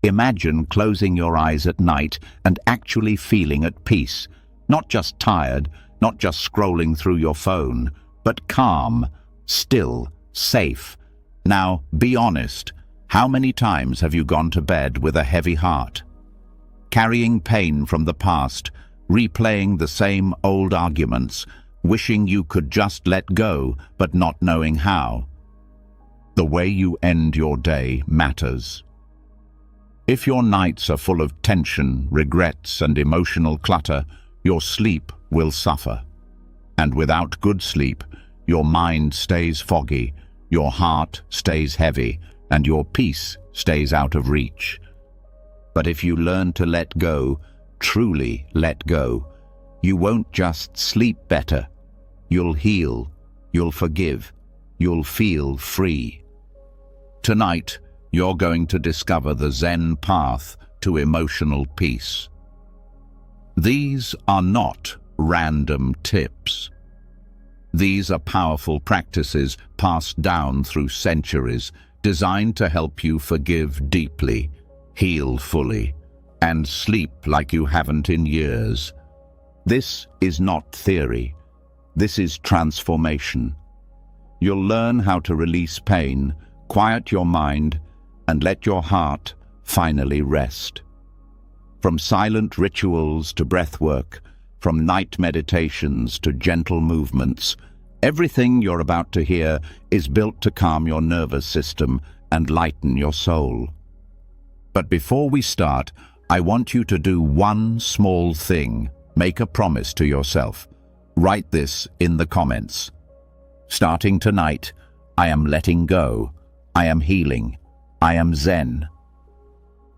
Imagine closing your eyes at night and actually feeling at peace. Not just tired, not just scrolling through your phone, but calm, still, safe. Now, be honest. How many times have you gone to bed with a heavy heart? Carrying pain from the past, replaying the same old arguments, wishing you could just let go, but not knowing how. The way you end your day matters. If your nights are full of tension, regrets, and emotional clutter, your sleep will suffer. And without good sleep, your mind stays foggy, your heart stays heavy, and your peace stays out of reach. But if you learn to let go, truly let go, you won't just sleep better. You'll heal, you'll forgive, you'll feel free. Tonight, you're going to discover the Zen path to emotional peace. These are not random tips. These are powerful practices passed down through centuries, designed to help you forgive deeply, heal fully, and sleep like you haven't in years. This is not theory. This is transformation. You'll learn how to release pain, quiet your mind, and let your heart finally rest. From silent rituals to breathwork, from night meditations to gentle movements, everything you're about to hear is built to calm your nervous system and lighten your soul. But before we start, I want you to do one small thing. Make a promise to yourself. Write this in the comments. Starting tonight, I am letting go. I am healing. I am Zen.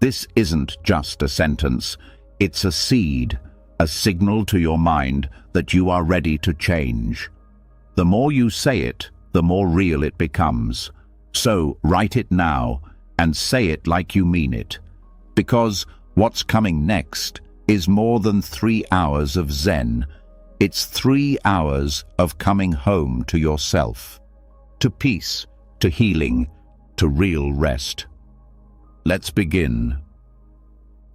This isn't just a sentence. It's a seed, a signal to your mind that you are ready to change. The more you say it, the more real it becomes. So write it now and say it like you mean it. Because what's coming next is more than 3 hours of Zen. It's 3 hours of coming home to yourself, to peace, to healing, to real rest. Let's begin.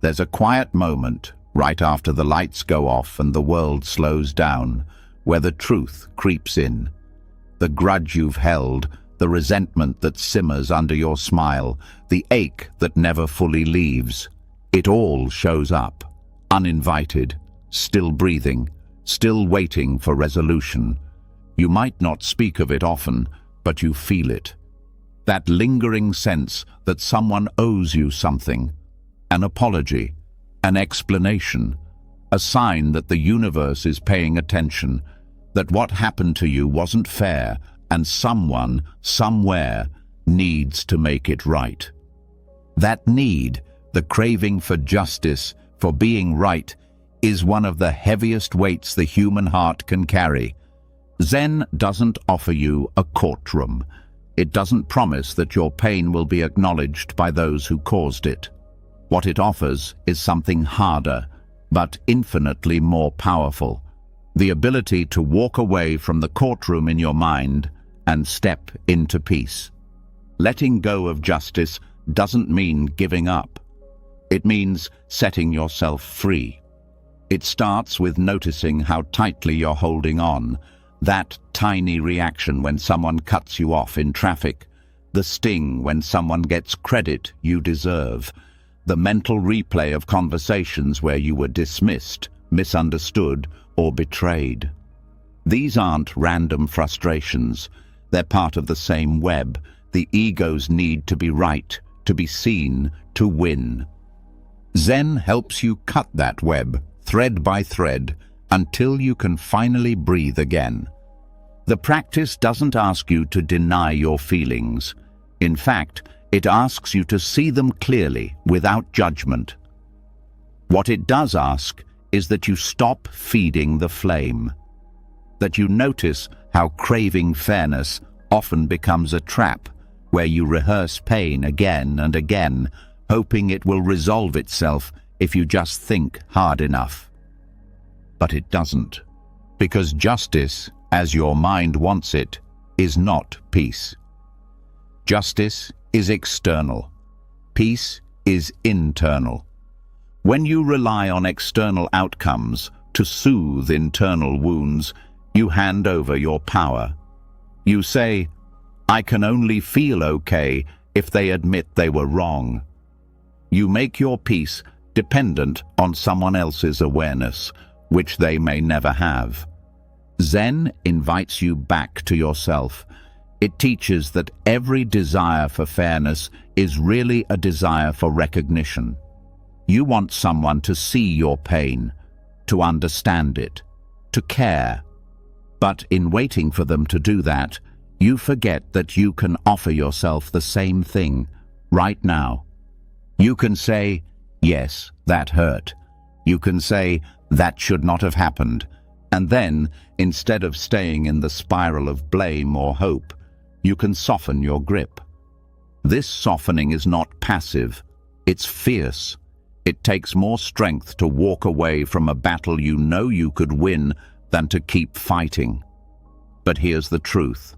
There's a quiet moment right after the lights go off and the world slows down, where the truth creeps in. The grudge you've held, the resentment that simmers under your smile, the ache that never fully leaves. It all shows up, uninvited, still breathing, still waiting for resolution. You might not speak of it often, but you feel it. That lingering sense that someone owes you something, an apology, an explanation, a sign that the universe is paying attention, that what happened to you wasn't fair and someone, somewhere, needs to make it right. That need, the craving for justice, for being right, is one of the heaviest weights the human heart can carry. Zen doesn't offer you a courtroom. It doesn't promise that your pain will be acknowledged by those who caused it. What it offers is something harder, but infinitely more powerful. The ability to walk away from the courtroom in your mind and step into peace. Letting go of justice doesn't mean giving up. It means setting yourself free. It starts with noticing how tightly you're holding on. That tiny reaction when someone cuts you off in traffic, the sting when someone gets credit you deserve, the mental replay of conversations where you were dismissed, misunderstood, or betrayed. These aren't random frustrations. They're part of the same web, the ego's need to be right, to be seen, to win. Zen helps you cut that web, thread by thread, until you can finally breathe again. The practice doesn't ask you to deny your feelings. In fact, it asks you to see them clearly, without judgment. What it does ask is that you stop feeding the flame. That you notice how craving fairness often becomes a trap, where you rehearse pain again and again, hoping it will resolve itself if you just think hard enough. But it doesn't, because justice, as your mind wants it, is not peace. Justice is external. Peace is internal. When you rely on external outcomes to soothe internal wounds, you hand over your power. You say, "I can only feel okay if they admit they were wrong." You make your peace dependent on someone else's awareness, which they may never have. Zen invites you back to yourself. It teaches that every desire for fairness is really a desire for recognition. You want someone to see your pain, to understand it, to care. But in waiting for them to do that, you forget that you can offer yourself the same thing right now. You can say, "Yes, that hurt." You can say, "That should not have happened." And then, instead of staying in the spiral of blame or hope, you can soften your grip. This softening is not passive, it's fierce. It takes more strength to walk away from a battle you know you could win than to keep fighting. But here's the truth.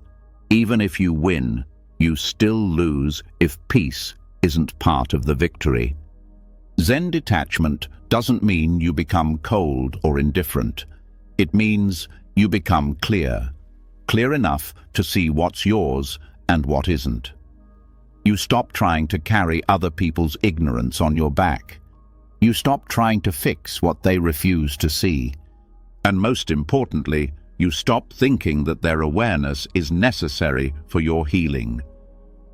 Even if you win, you still lose if peace isn't part of the victory. Zen detachment doesn't mean you become cold or indifferent. It means you become clear enough to see what's yours and what isn't. You stop trying to carry other people's ignorance on your back. You stop trying to fix what they refuse to see. And most importantly, you stop thinking that their awareness is necessary for your healing.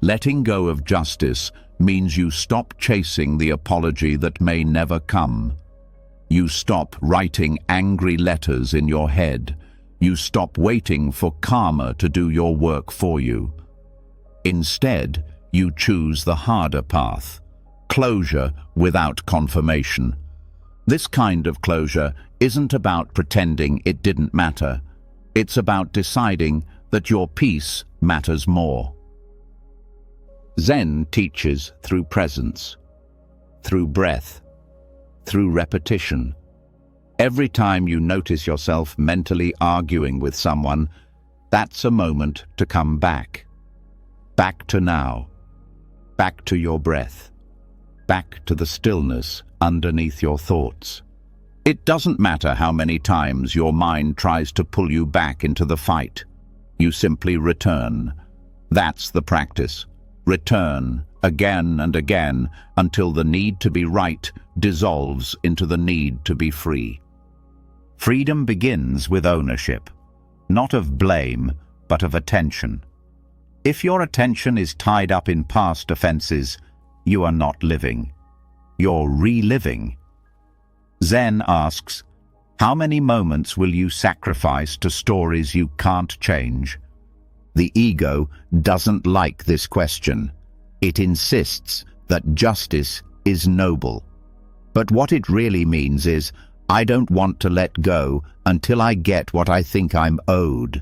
Letting go of justice means you stop chasing the apology that may never come. You stop writing angry letters in your head. You stop waiting for karma to do your work for you. Instead, you choose the harder path, closure without confirmation. This kind of closure isn't about pretending it didn't matter. It's about deciding that your peace matters more. Zen teaches through presence, through breath, through repetition. Every time you notice yourself mentally arguing with someone, that's a moment to come back. Back to now. Back to your breath. Back to the stillness underneath your thoughts. It doesn't matter how many times your mind tries to pull you back into the fight. You simply return. That's the practice. Return again and again until the need to be right dissolves into the need to be free. Freedom begins with ownership, not of blame, but of attention. If your attention is tied up in past offenses, you are not living. You're reliving. Zen asks, how many moments will you sacrifice to stories you can't change? The ego doesn't like this question. It insists that justice is noble. But what it really means is, I don't want to let go until I get what I think I'm owed.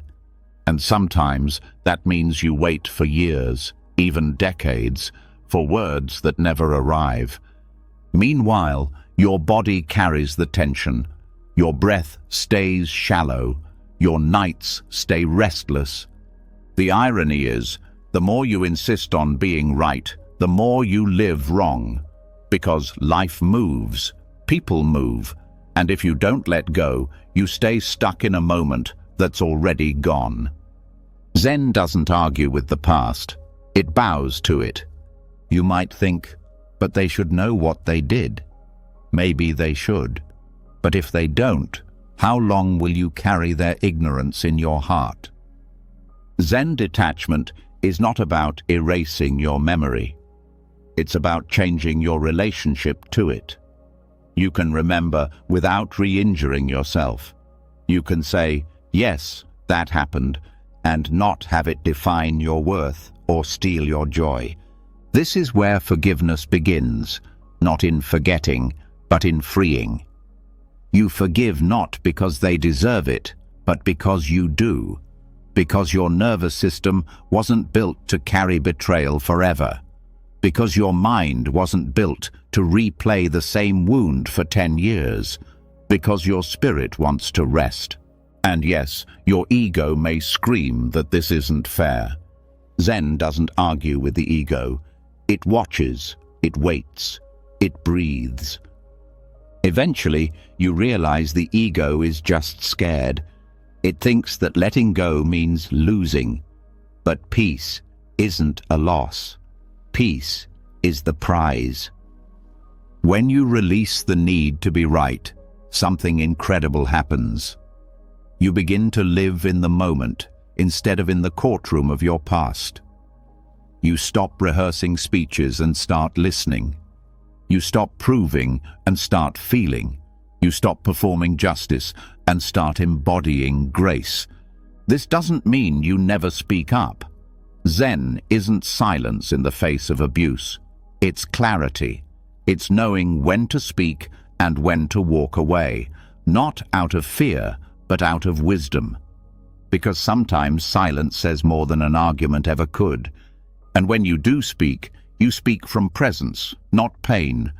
And sometimes that means you wait for years, even decades, for words that never arrive. Meanwhile, your body carries the tension. Your breath stays shallow. Your nights stay restless. The irony is, the more you insist on being right, the more you live wrong. Because life moves, people move, and if you don't let go, you stay stuck in a moment that's already gone. Zen doesn't argue with the past. It bows to it. You might think, but they should know what they did. Maybe they should. But if they don't, how long will you carry their ignorance in your heart? Zen detachment is not about erasing your memory. It's about changing your relationship to it. You can remember without re-injuring yourself. You can say, yes, that happened, and not have it define your worth or steal your joy. This is where forgiveness begins, not in forgetting, but in freeing. You forgive not because they deserve it, but because you do. Because your nervous system wasn't built to carry betrayal forever. Because your mind wasn't built to replay the same wound for 10 years. Because your spirit wants to rest. And yes, your ego may scream that this isn't fair. Zen doesn't argue with the ego. It watches, It waits. It breathes. Eventually, you realize the ego is just scared. It thinks that letting go means losing. But peace isn't a loss. Peace is the prize. When you release the need to be right, something incredible happens. You begin to live in the moment instead of in the courtroom of your past. You stop rehearsing speeches and start listening. You stop proving and start feeling. You stop performing justice and start embodying grace. This doesn't mean you never speak up. Zen isn't silence in the face of abuse. It's clarity. It's knowing when to speak and when to walk away, not out of fear, but out of wisdom. Because sometimes silence says more than an argument ever could. And when you do speak, you speak from presence, not pain,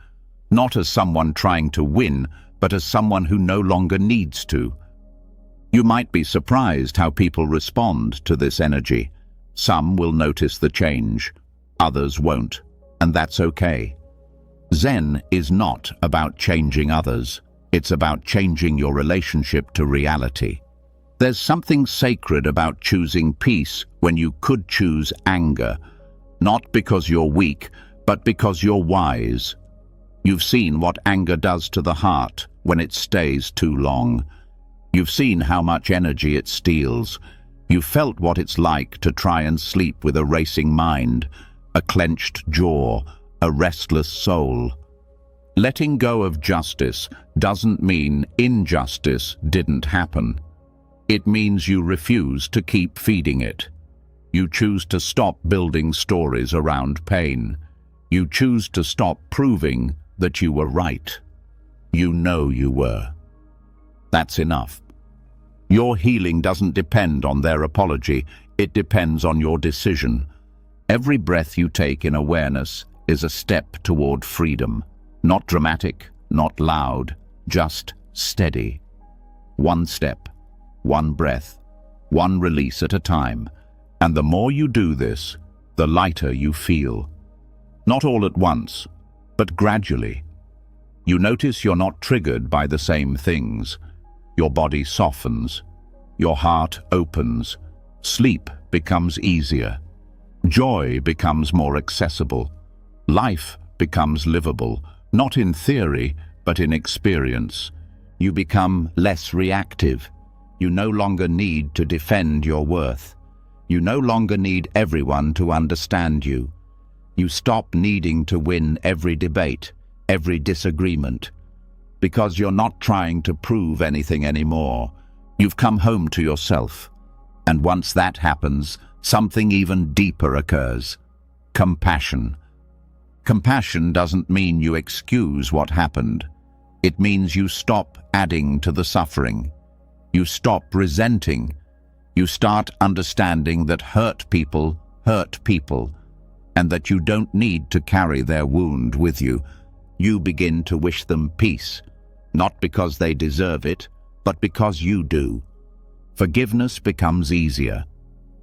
not as someone trying to win, but as someone who no longer needs to. You might be surprised how people respond to this energy. Some will notice the change, others won't, and that's okay. Zen is not about changing others. It's about changing your relationship to reality. There's something sacred about choosing peace when you could choose anger, not because you're weak, but because you're wise. You've seen what anger does to the heart when it stays too long. You've seen how much energy it steals. You've felt what it's like to try and sleep with a racing mind, a clenched jaw, a restless soul. Letting go of justice doesn't mean injustice didn't happen. It means you refuse to keep feeding it. You choose to stop building stories around pain. You choose to stop proving that you were right. You know you were. That's enough. Your healing doesn't depend on their apology. It depends on your decision. Every breath you take in awareness is a step toward freedom. Not dramatic, not loud, just steady. One step, one breath, one release at a time. And the more you do this, the lighter you feel. Not all at once, but gradually. You notice you're not triggered by the same things. Your body softens. Your heart opens. Sleep becomes easier. Joy becomes more accessible. Life becomes livable, not in theory, but in experience. You become less reactive. You no longer need to defend your worth. You no longer need everyone to understand you. You stop needing to win every debate, every disagreement, because you're not trying to prove anything anymore. You've come home to yourself. And once that happens, something even deeper occurs. Compassion. Compassion doesn't mean you excuse what happened. It means you stop adding to the suffering. You stop resenting. You start understanding that hurt people, and that you don't need to carry their wound with you. You begin to wish them peace, not because they deserve it, but because you do. Forgiveness becomes easier,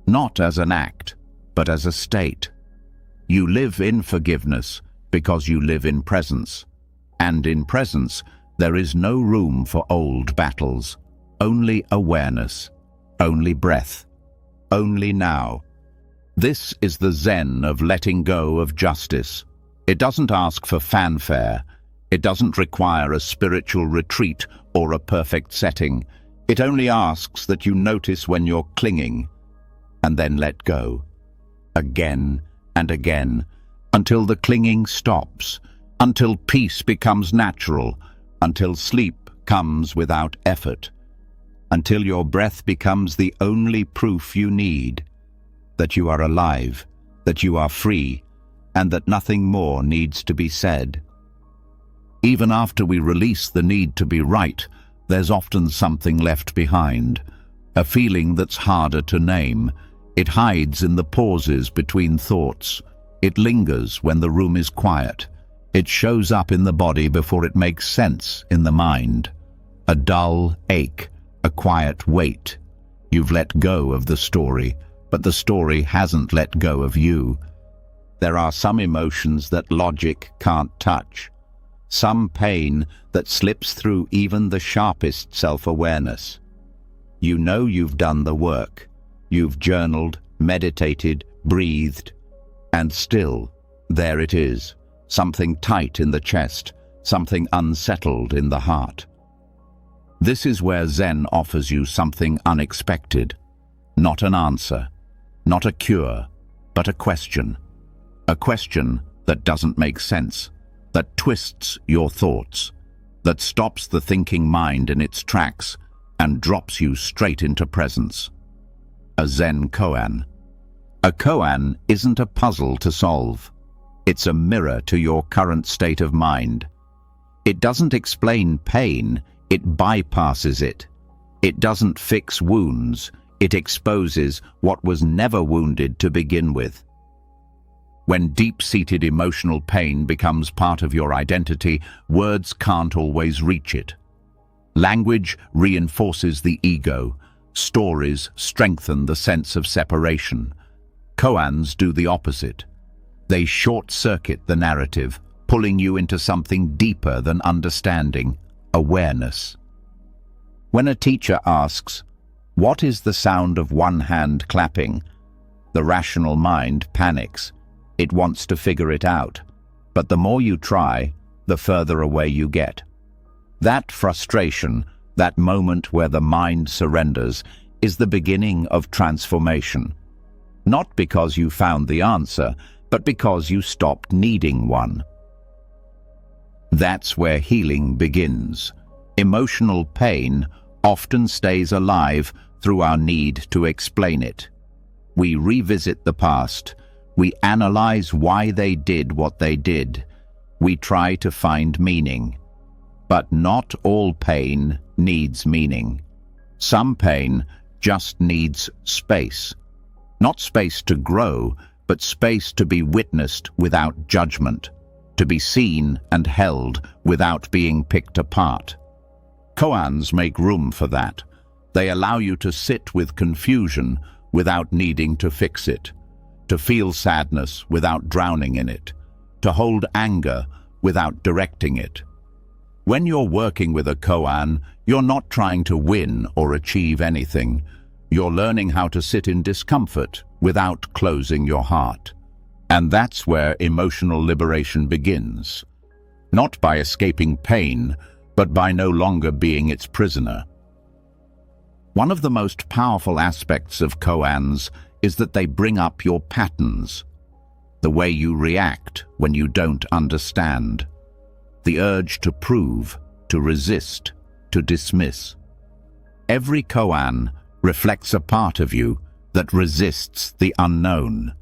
not as an act, but as a state. You live in forgiveness because you live in presence. And in presence, there is no room for old battles, only awareness, only breath, only now. This is the Zen of letting go of justice. It doesn't ask for fanfare. It doesn't require a spiritual retreat or a perfect setting. It only asks that you notice when you're clinging, and then let go. Again and again, until the clinging stops, until peace becomes natural, until sleep comes without effort, until your breath becomes the only proof you need that you are alive, that you are free, and that nothing more needs to be said. Even after we release the need to be right, there's often something left behind, a feeling that's harder to name. It hides in the pauses between thoughts. It lingers when the room is quiet. It shows up in the body before it makes sense in the mind. A dull ache, a quiet weight. You've let go of the story, but the story hasn't let go of you. There are some emotions that logic can't touch. Some pain that slips through even the sharpest self-awareness. You know you've done the work. You've journaled, meditated, breathed, and still, there it is. Something tight in the chest, something unsettled in the heart. This is where Zen offers you something unexpected. Not an answer, not a cure, but a question. A question that doesn't make sense, that twists your thoughts, that stops the thinking mind in its tracks and drops you straight into presence. A Zen koan. A koan isn't a puzzle to solve. It's a mirror to your current state of mind. It doesn't explain pain, it bypasses it. It doesn't fix wounds, it exposes what was never wounded to begin with. When deep-seated emotional pain becomes part of your identity, words can't always reach it. Language reinforces the ego. Stories strengthen the sense of separation. Koans do the opposite. They short-circuit the narrative, pulling you into something deeper than understanding, awareness. When a teacher asks, "What is the sound of one hand clapping?" the rational mind panics. It wants to figure it out, but the more you try, the further away you get. That frustration, that moment where the mind surrenders, is the beginning of transformation. Not because you found the answer, but because you stopped needing one. That's where healing begins. Emotional pain often stays alive through our need to explain it. We revisit the past. We analyze why they did what they did. We try to find meaning. But not all pain needs meaning. Some pain just needs space. Not space to grow, but space to be witnessed without judgment, to be seen and held without being picked apart. Koans make room for that. They allow you to sit with confusion without needing to fix it, to feel sadness without drowning in it, to hold anger without directing it. When you're working with a koan, you're not trying to win or achieve anything. You're learning how to sit in discomfort without closing your heart. And that's where emotional liberation begins. Not by escaping pain, but by no longer being its prisoner. One of the most powerful aspects of koans is that they bring up your patterns, the way you react when you don't understand, the urge to prove, to resist, to dismiss. Every koan reflects a part of you that resists the unknown.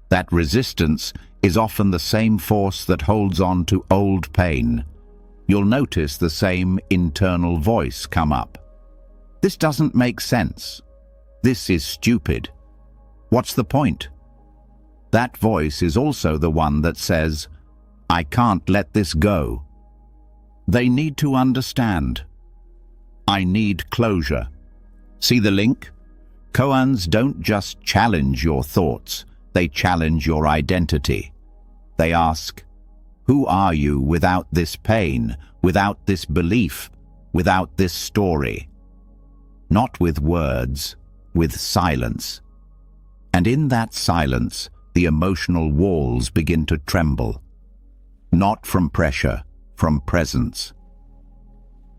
That resistance is often the same force that holds on to old pain. You'll notice the same internal voice come up. This doesn't make sense. This is stupid. What's the point? That voice is also the one that says, I can't let this go. They need to understand. I need closure. See the link? Koans don't just challenge your thoughts, they challenge your identity. They ask, who are you without this pain, without this belief, without this story? Not with words, with silence. And in that silence, the emotional walls begin to tremble. Not from pressure, from presence.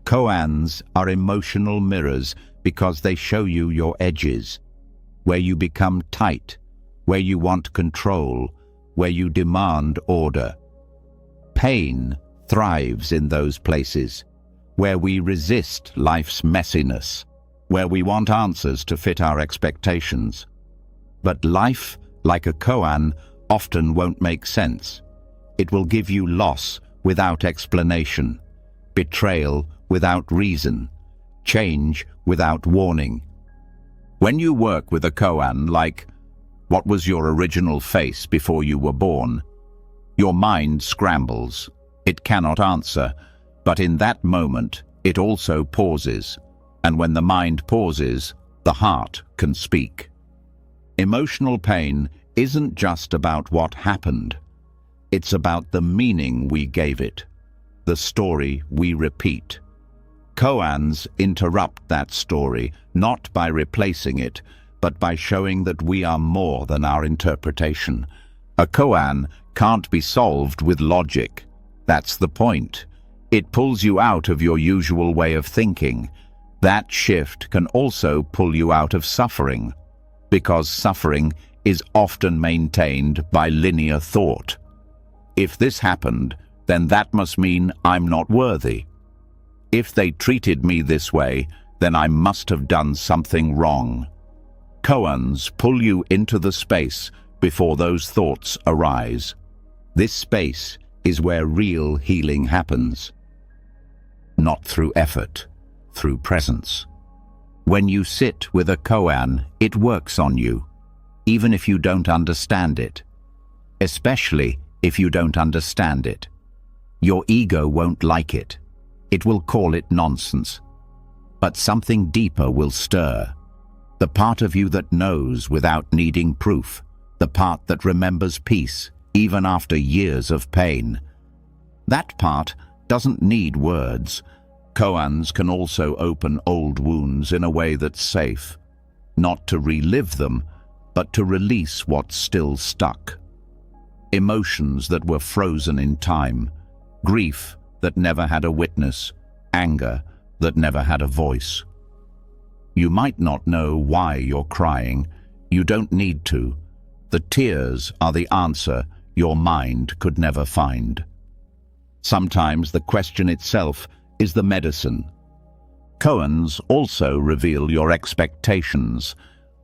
Koans are emotional mirrors because they show you your edges, where you become tight, where you want control, where you demand order. Pain thrives in those places, where we resist life's messiness, where we want answers to fit our expectations. But life, like a koan, often won't make sense. It will give you loss without explanation, betrayal without reason, change without warning. When you work with a koan like, what was your original face before you were born? Your mind scrambles. It cannot answer, but in that moment, it also pauses. And when the mind pauses, the heart can speak. Emotional pain isn't just about what happened. It's about the meaning we gave it, the story we repeat. Koans interrupt that story, not by replacing it, but by showing that we are more than our interpretation. A koan can't be solved with logic. That's the point. It pulls you out of your usual way of thinking. That shift can also pull you out of suffering, because suffering is often maintained by linear thought. If this happened, then that must mean I'm not worthy. If they treated me this way, then I must have done something wrong. Koans pull you into the space before those thoughts arise. This space is where real healing happens. Not through effort, through presence. When you sit with a koan, it works on you, even if you don't understand it. Especially if you don't understand it. Your ego won't like it. It will call it nonsense. But something deeper will stir. The part of you that knows without needing proof. The part that remembers peace, even after years of pain. That part doesn't need words. Koans can also open old wounds in a way that's safe. Not to relive them, but to release what's still stuck. Emotions that were frozen in time. Grief that never had a witness. Anger that never had a voice. You might not know why you're crying. You don't need to. The tears are the answer your mind could never find. Sometimes the question itself is the medicine. Koans also reveal your expectations.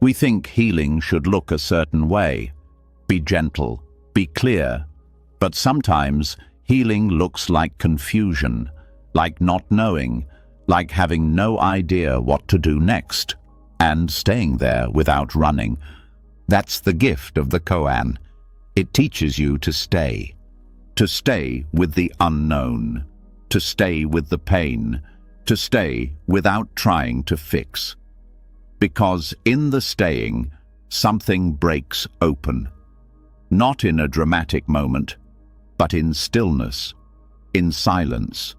We think healing should look a certain way. Be gentle, be clear. But sometimes healing looks like confusion, like not knowing, like having no idea what to do next, and staying there without running. That's the gift of the koan. It teaches you to stay with the unknown, to stay with the pain, to stay without trying to fix. Because in the staying, something breaks open. Not in a dramatic moment, but in stillness, in silence,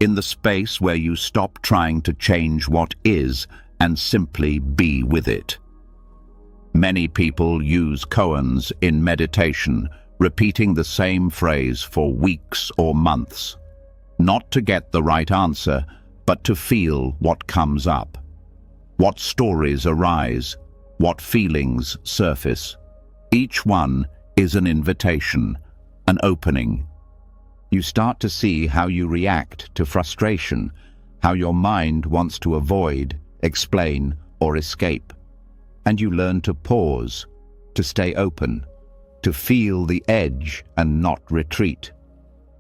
in the space where you stop trying to change what is and simply be with it. Many people use koans in meditation, repeating the same phrase for weeks or months. Not to get the right answer, but to feel what comes up. What stories arise, what feelings surface. Each one is an invitation, an opening. You start to see how you react to frustration, how your mind wants to avoid, explain, or escape. And you learn to pause, to stay open, to feel the edge and not retreat.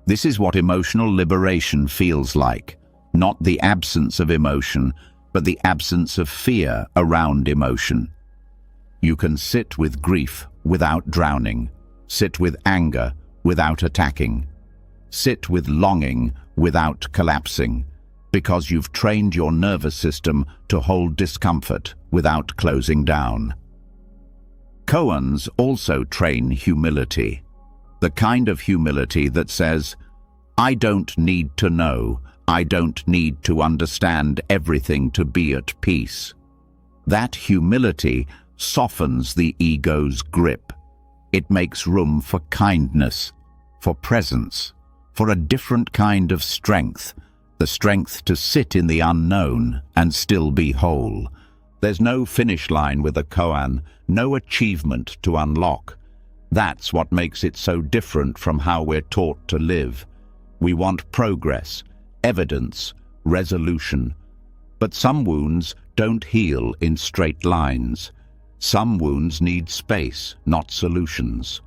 This is what emotional liberation feels like. Not the absence of emotion, but the absence of fear around emotion. You can sit with grief without drowning, sit with anger without attacking, sit with longing without collapsing, because you've trained your nervous system to hold discomfort without closing down. Koans also train humility, the kind of humility that says, I don't need to know, I don't need to understand everything to be at peace. That humility softens the ego's grip. It makes room for kindness, for presence, for a different kind of strength, the strength to sit in the unknown and still be whole. There's no finish line with a koan, no achievement to unlock. That's what makes it so different from how we're taught to live. We want progress, evidence, resolution. But some wounds don't heal in straight lines. Some wounds need space, not solutions.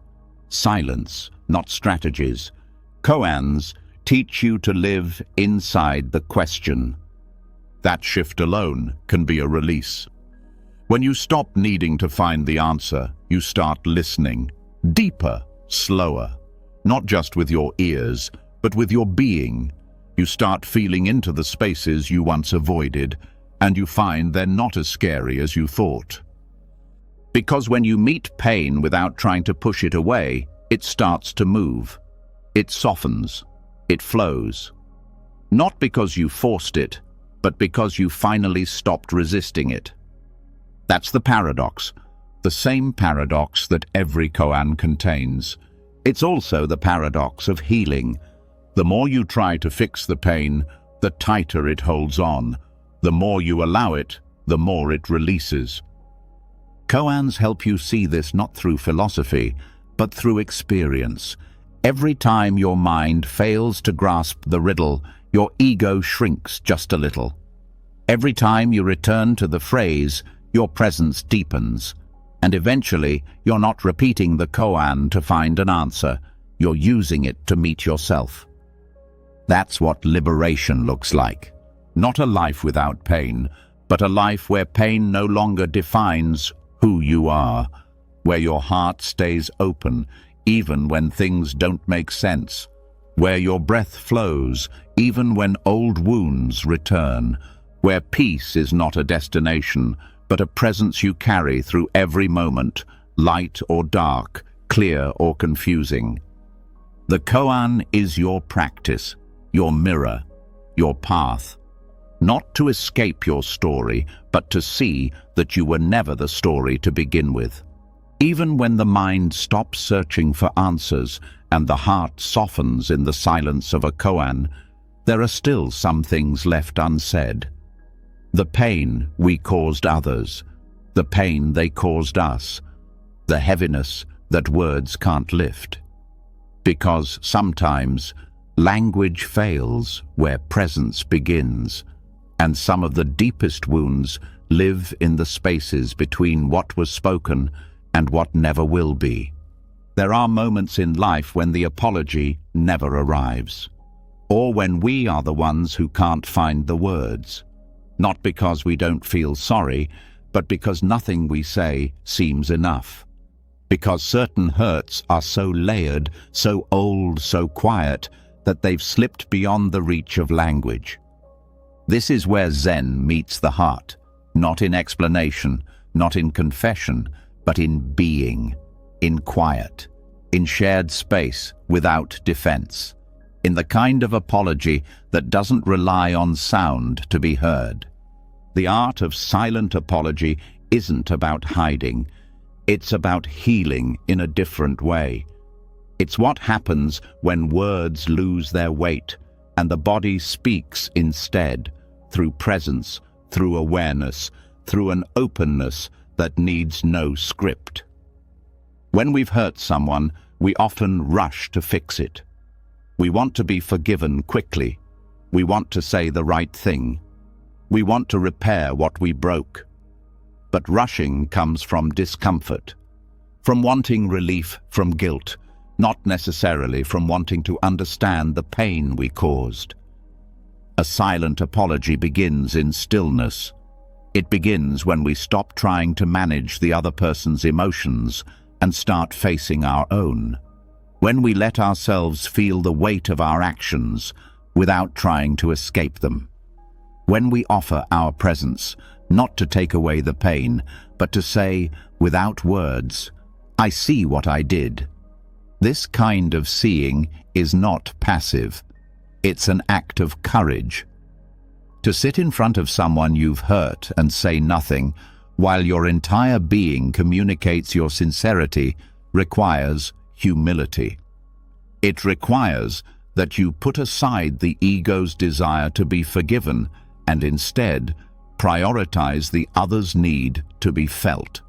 Silence, not strategies. Koans teach you to live inside the question. That shift alone can be a release. When you stop needing to find the answer, you start listening. Deeper, slower. Not just with your ears, but with your being. You start feeling into the spaces you once avoided, and you find they're not as scary as you thought. Because when you meet pain without trying to push it away, it starts to move. It softens. It flows. Not because you forced it, but because you finally stopped resisting it. That's the paradox, the same paradox that every koan contains. It's also the paradox of healing. The more you try to fix the pain, the tighter it holds on. The more you allow it, the more it releases. Koans help you see this not through philosophy, but through experience. Every time your mind fails to grasp the riddle, your ego shrinks just a little. Every time you return to the phrase, your presence deepens. And eventually, you're not repeating the koan to find an answer. You're using it to meet yourself. That's what liberation looks like. Not a life without pain, but a life where pain no longer defines who you are, where your heart stays open even when things don't make sense, where your breath flows even when old wounds return, where peace is not a destination, but a presence you carry through every moment, light or dark, clear or confusing. The koan is your practice, your mirror, your path. Not to escape your story, but to see that you were never the story to begin with. Even when the mind stops searching for answers and the heart softens in the silence of a koan, there are still some things left unsaid. The pain we caused others, the pain they caused us, the heaviness that words can't lift. Because sometimes language fails where presence begins, and some of the deepest wounds live in the spaces between what was spoken and what never will be. There are moments in life when the apology never arrives, or when we are the ones who can't find the words. Not because we don't feel sorry, but because nothing we say seems enough. Because certain hurts are so layered, so old, so quiet, that they've slipped beyond the reach of language. This is where Zen meets the heart, not in explanation, not in confession, but in being, in quiet, in shared space without defense, in the kind of apology that doesn't rely on sound to be heard. The art of silent apology isn't about hiding. It's about healing in a different way. It's what happens when words lose their weight and the body speaks instead, through presence, through awareness, through an openness that needs no script. When we've hurt someone, we often rush to fix it. We want to be forgiven quickly. We want to say the right thing. We want to repair what we broke. But rushing comes from discomfort, from wanting relief from guilt, not necessarily from wanting to understand the pain we caused. A silent apology begins in stillness. It begins when we stop trying to manage the other person's emotions and start facing our own. When we let ourselves feel the weight of our actions without trying to escape them. When we offer our presence, not to take away the pain, but to say, without words, I see what I did. This kind of seeing is not passive. It's an act of courage. To sit in front of someone you've hurt and say nothing, while your entire being communicates your sincerity, requires humility. It requires that you put aside the ego's desire to be forgiven and instead prioritize the other's need to be felt.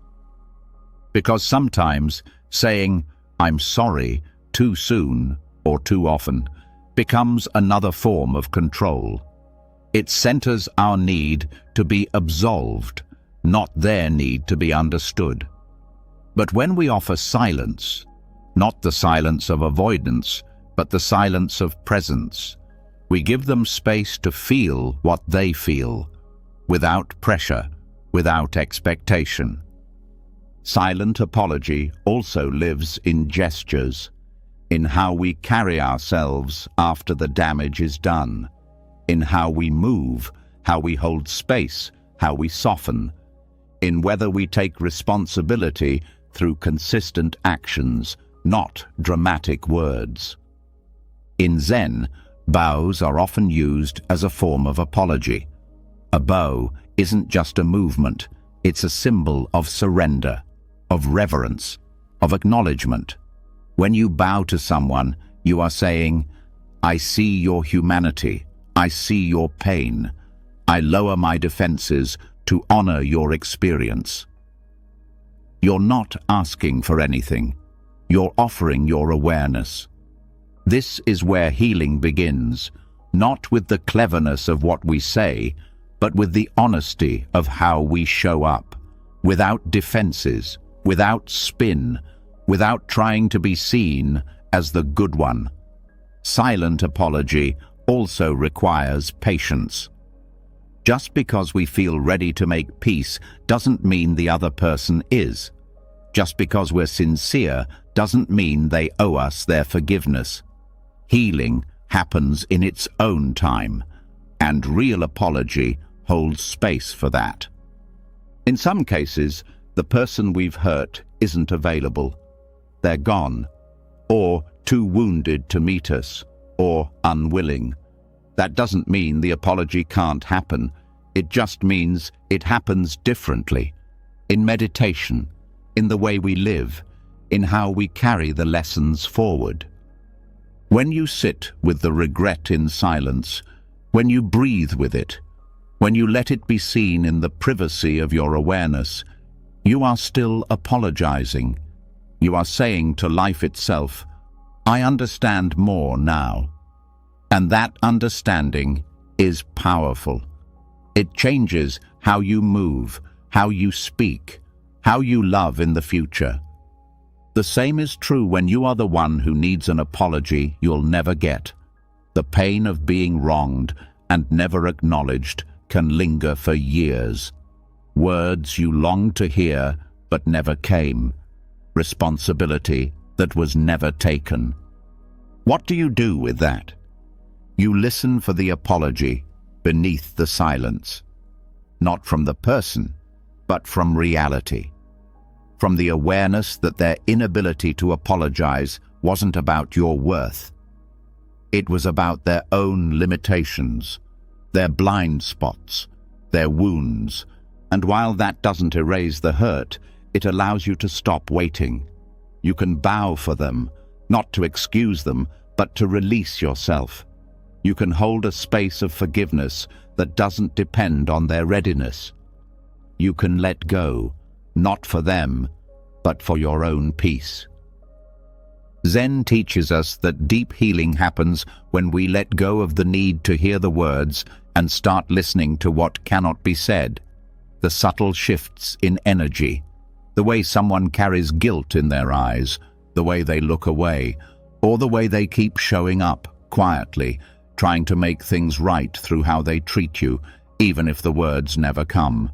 Because sometimes saying, I'm sorry, too soon or too often, becomes another form of control. It centers our need to be absolved, not their need to be understood. But when we offer silence, not the silence of avoidance, but the silence of presence, we give them space to feel what they feel, without pressure, without expectation. Silent apology also lives in gestures, in how we carry ourselves after the damage is done, in how we move, how we hold space, how we soften, in whether we take responsibility through consistent actions, not dramatic words. In Zen, bows are often used as a form of apology. A bow isn't just a movement, it's a symbol of surrender, of reverence, of acknowledgement. When you bow to someone, you are saying, "I see your humanity, I see your pain. I lower my defenses to honor your experience." You're not asking for anything. You're offering your awareness. This is where healing begins, not with the cleverness of what we say, but with the honesty of how we show up, without defenses, without spin, without trying to be seen as the good one. Silent apology also requires patience. Just because we feel ready to make peace doesn't mean the other person is. Just because we're sincere doesn't mean they owe us their forgiveness. Healing happens in its own time, and real apology holds space for that. In some cases, the person we've hurt isn't available. They're gone, or too wounded to meet us, or unwilling. That doesn't mean the apology can't happen. It just means it happens differently. In meditation, in the way we live, in how we carry the lessons forward. When you sit with the regret in silence, when you breathe with it, when you let it be seen in the privacy of your awareness, you are still apologizing. You are saying to life itself, "I understand more now." And that understanding is powerful. It changes how you move, how you speak, how you love in the future. The same is true when you are the one who needs an apology you'll never get. The pain of being wronged and never acknowledged can linger for years. Words you longed to hear but never came. Responsibility that was never taken. What do you do with that? You listen for the apology beneath the silence. Not from the person, but from reality. From the awareness that their inability to apologize wasn't about your worth. It was about their own limitations, their blind spots, their wounds, and while that doesn't erase the hurt, it allows you to stop waiting. You can bow for them, not to excuse them, but to release yourself. You can hold a space of forgiveness that doesn't depend on their readiness. You can let go, not for them, but for your own peace. Zen teaches us that deep healing happens when we let go of the need to hear the words and start listening to what cannot be said. The subtle shifts in energy, the way someone carries guilt in their eyes, the way they look away, or the way they keep showing up quietly, trying to make things right through how they treat you, even if the words never come.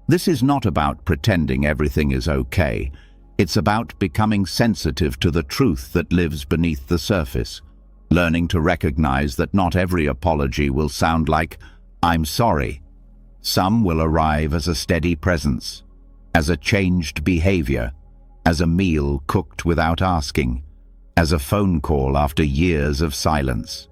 This is not about pretending everything is okay. It's about becoming sensitive to the truth that lives beneath the surface, learning to recognize that not every apology will sound like, "I'm sorry." Some will arrive as a steady presence, as a changed behavior, as a meal cooked without asking, as a phone call after years of silence.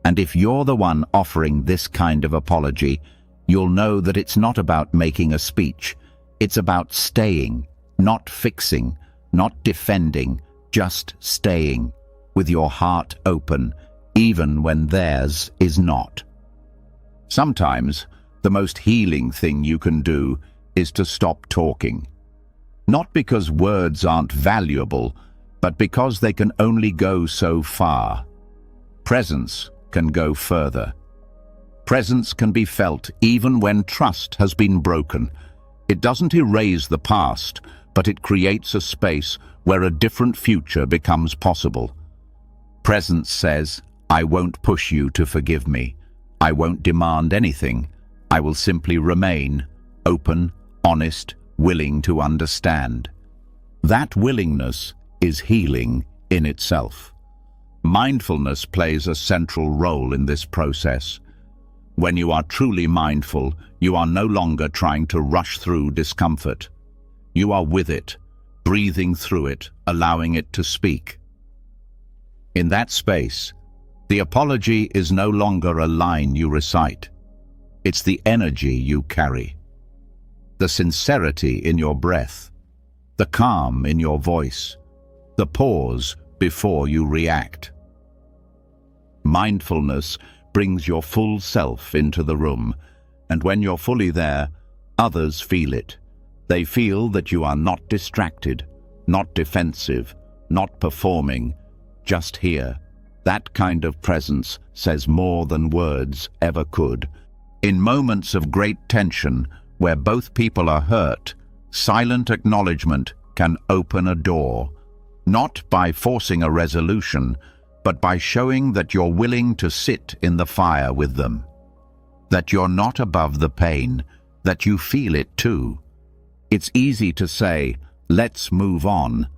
And if you're the one offering this kind of apology, you'll know that it's not about making a speech. It's about staying, not fixing, not defending, just staying, with your heart open, even when theirs is not. Sometimes, the most healing thing you can do is to stop talking. Not because words aren't valuable, but because they can only go so far. Presence can go further. Presence can be felt even when trust has been broken. It doesn't erase the past, but it creates a space where a different future becomes possible. Presence says, "I won't push you to forgive me. I won't demand anything. I will simply remain open, honest, willing to understand." That willingness is healing in itself. Mindfulness plays a central role in this process. When you are truly mindful, you are no longer trying to rush through discomfort. You are with it, breathing through it, allowing it to speak. In that space, the apology is no longer a line you recite. It's the energy you carry, the sincerity in your breath, the calm in your voice, the pause before you react. Mindfulness brings your full self into the room, and when you're fully there, others feel it. They feel that you are not distracted, not defensive, not performing, just here. That kind of presence says more than words ever could. In moments of great tension, where both people are hurt, silent acknowledgement can open a door, not by forcing a resolution, but by showing that you're willing to sit in the fire with them, that you're not above the pain, that you feel it too. It's easy to say, let's move on.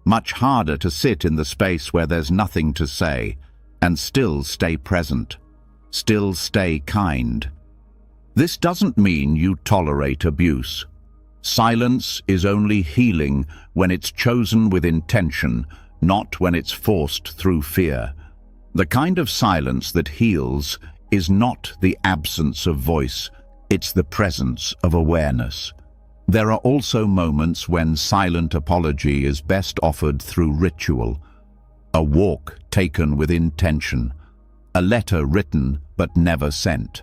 Much harder to sit in the space where there's nothing to say and still stay present, still stay kind. This doesn't mean you tolerate abuse. Silence is only healing when it's chosen with intention, not when it's forced through fear. The kind of silence that heals is not the absence of voice, it's the presence of awareness. There are also moments when silent apology is best offered through ritual. A walk taken with intention, a letter written but never sent,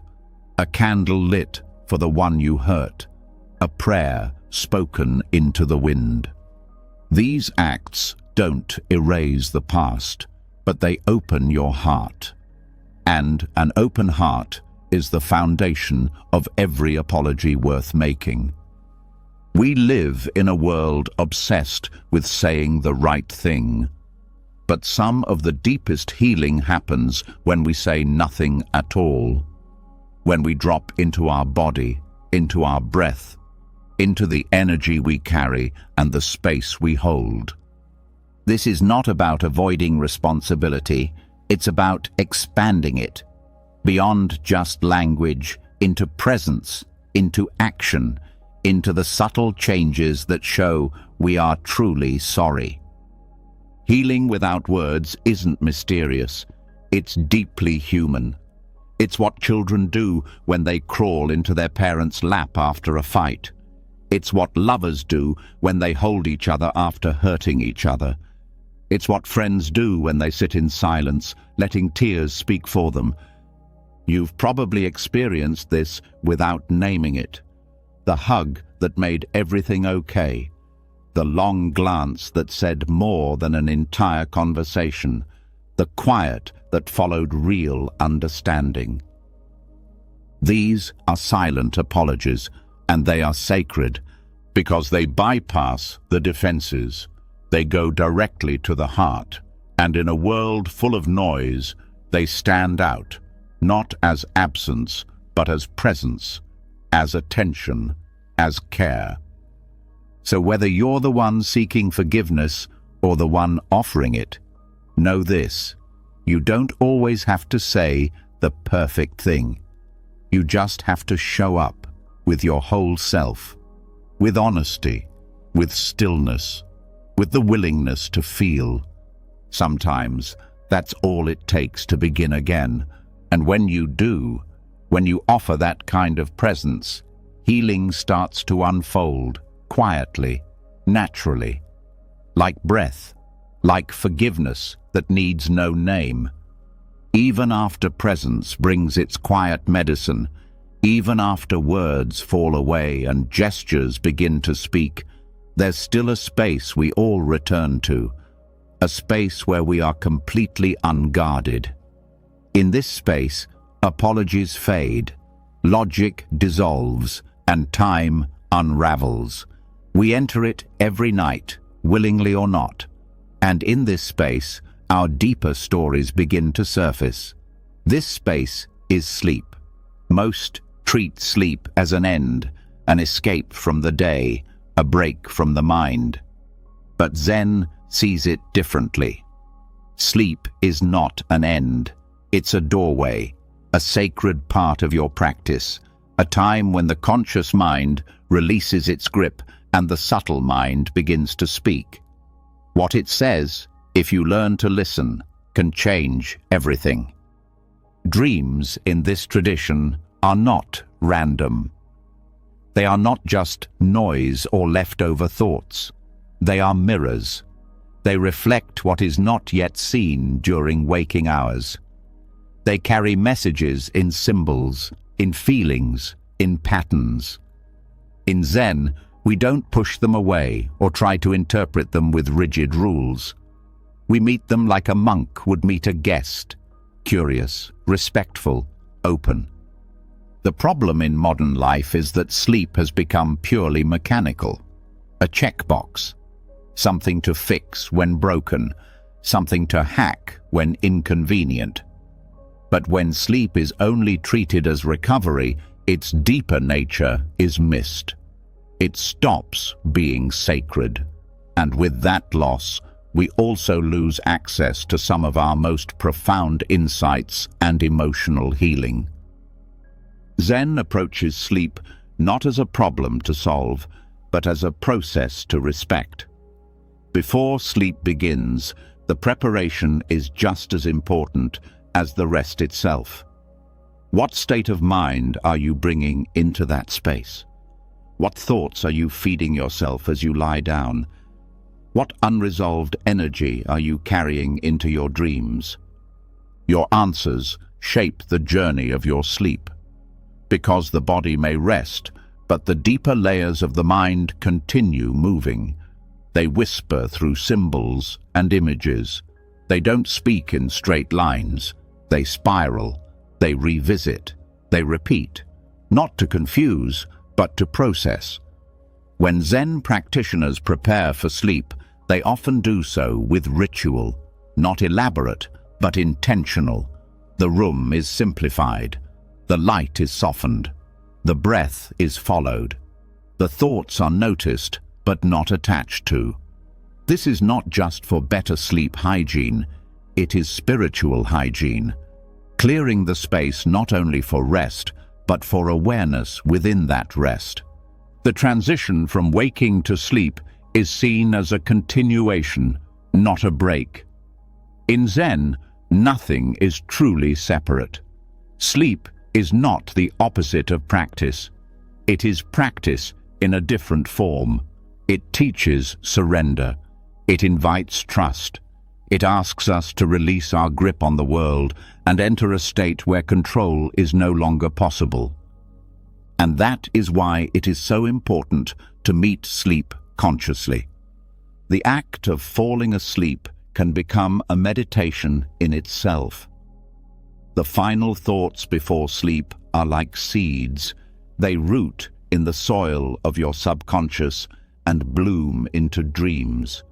a candle lit for the one you hurt, a prayer spoken into the wind. These acts don't erase the past, but they open your heart. And an open heart is the foundation of every apology worth making. We live in a world obsessed with saying the right thing, but some of the deepest healing happens when we say nothing at all, when we drop into our body, into our breath, into the energy we carry and the space we hold. This is not about avoiding responsibility, it's about expanding it, beyond just language, into presence, into action, into the subtle changes that show we are truly sorry. Healing without words isn't mysterious, it's deeply human. It's what children do when they crawl into their parents' lap after a fight. It's what lovers do when they hold each other after hurting each other. It's what friends do when they sit in silence, letting tears speak for them. You've probably experienced this without naming it. The hug that made everything okay. The long glance that said more than an entire conversation. The quiet that followed real understanding. These are silent apologies, and they are sacred because they bypass the defenses. They go directly to the heart, and in a world full of noise, they stand out, not as absence, but as presence, as attention, as care. So whether you're the one seeking forgiveness or the one offering it, know this: you don't always have to say the perfect thing. You just have to show up with your whole self, with honesty, with stillness, with the willingness to feel. Sometimes that's all it takes to begin again. And when you do, when you offer that kind of presence, healing starts to unfold quietly, naturally, like breath, like forgiveness that needs no name. Even after presence brings its quiet medicine, even after words fall away and gestures begin to speak, there's still a space we all return to, a space where we are completely unguarded. In this space, apologies fade, logic dissolves, and time unravels. We enter it every night, willingly or not, and in this space, our deeper stories begin to surface. This space is sleep. Most treat sleep as an end, an escape from the day, a break from the mind. But Zen sees it differently. Sleep is not an end. It's a doorway, a sacred part of your practice, a time when the conscious mind releases its grip and the subtle mind begins to speak. What it says, if you learn to listen, can change everything. Dreams in this tradition are not random. They are not just noise or leftover thoughts. They are mirrors. They reflect what is not yet seen during waking hours. They carry messages in symbols, in feelings, in patterns. In Zen, we don't push them away or try to interpret them with rigid rules. We meet them like a monk would meet a guest, curious, respectful, open. The problem in modern life is that sleep has become purely mechanical, a checkbox, something to fix when broken, something to hack when inconvenient. But when sleep is only treated as recovery, its deeper nature is missed. It stops being sacred, and with that loss, we also lose access to some of our most profound insights and emotional healing. Zen approaches sleep not as a problem to solve, but as a process to respect. Before sleep begins, the preparation is just as important as the rest itself. What state of mind are you bringing into that space? What thoughts are you feeding yourself as you lie down? What unresolved energy are you carrying into your dreams? Your answers shape the journey of your sleep. Because the body may rest, but the deeper layers of the mind continue moving. They whisper through symbols and images. They don't speak in straight lines. They spiral. They revisit. They repeat. Not to confuse, but to process. When Zen practitioners prepare for sleep, they often do so with ritual, not elaborate, but intentional. The room is simplified. The light is softened. The breath is followed. The thoughts are noticed, but not attached to. This is not just for better sleep hygiene, it is spiritual hygiene, clearing the space not only for rest, but for awareness within that rest. The transition from waking to sleep is seen as a continuation, not a break. In Zen, nothing is truly separate. Sleep is not the opposite of practice. It is practice in a different form. It teaches surrender. It invites trust. It asks us to release our grip on the world and enter a state where control is no longer possible. And that is why it is so important to meet sleep consciously. The act of falling asleep can become a meditation in itself. The final thoughts before sleep are like seeds. They root in the soil of your subconscious and bloom into dreams.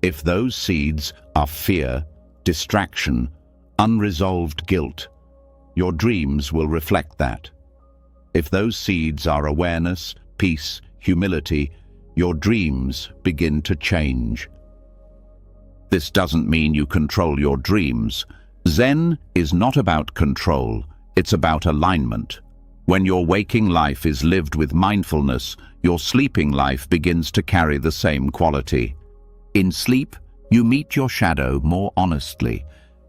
If those seeds are fear, distraction, unresolved guilt, your dreams will reflect that. If those seeds are awareness, peace, humility, your dreams begin to change. This doesn't mean you control your dreams. Zen is not about control, it's about alignment. When your waking life is lived with mindfulness, your sleeping life begins to carry the same quality. In sleep, you meet your shadow more honestly.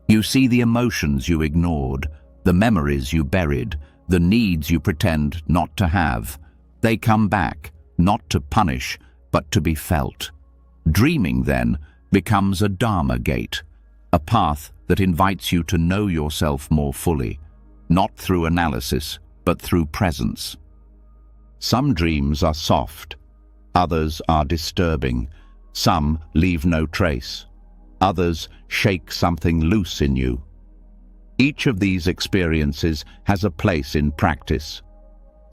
You see the emotions you ignored, the memories you buried, the needs you pretend not to have. They come back, not to punish, but to be felt. Dreaming, then, becomes a Dharma gate, a path that invites you to know yourself more fully, not through analysis, but through presence. Some dreams are soft, others are disturbing, some leave no trace, others shake something loose in you. Each of these experiences has a place in practice.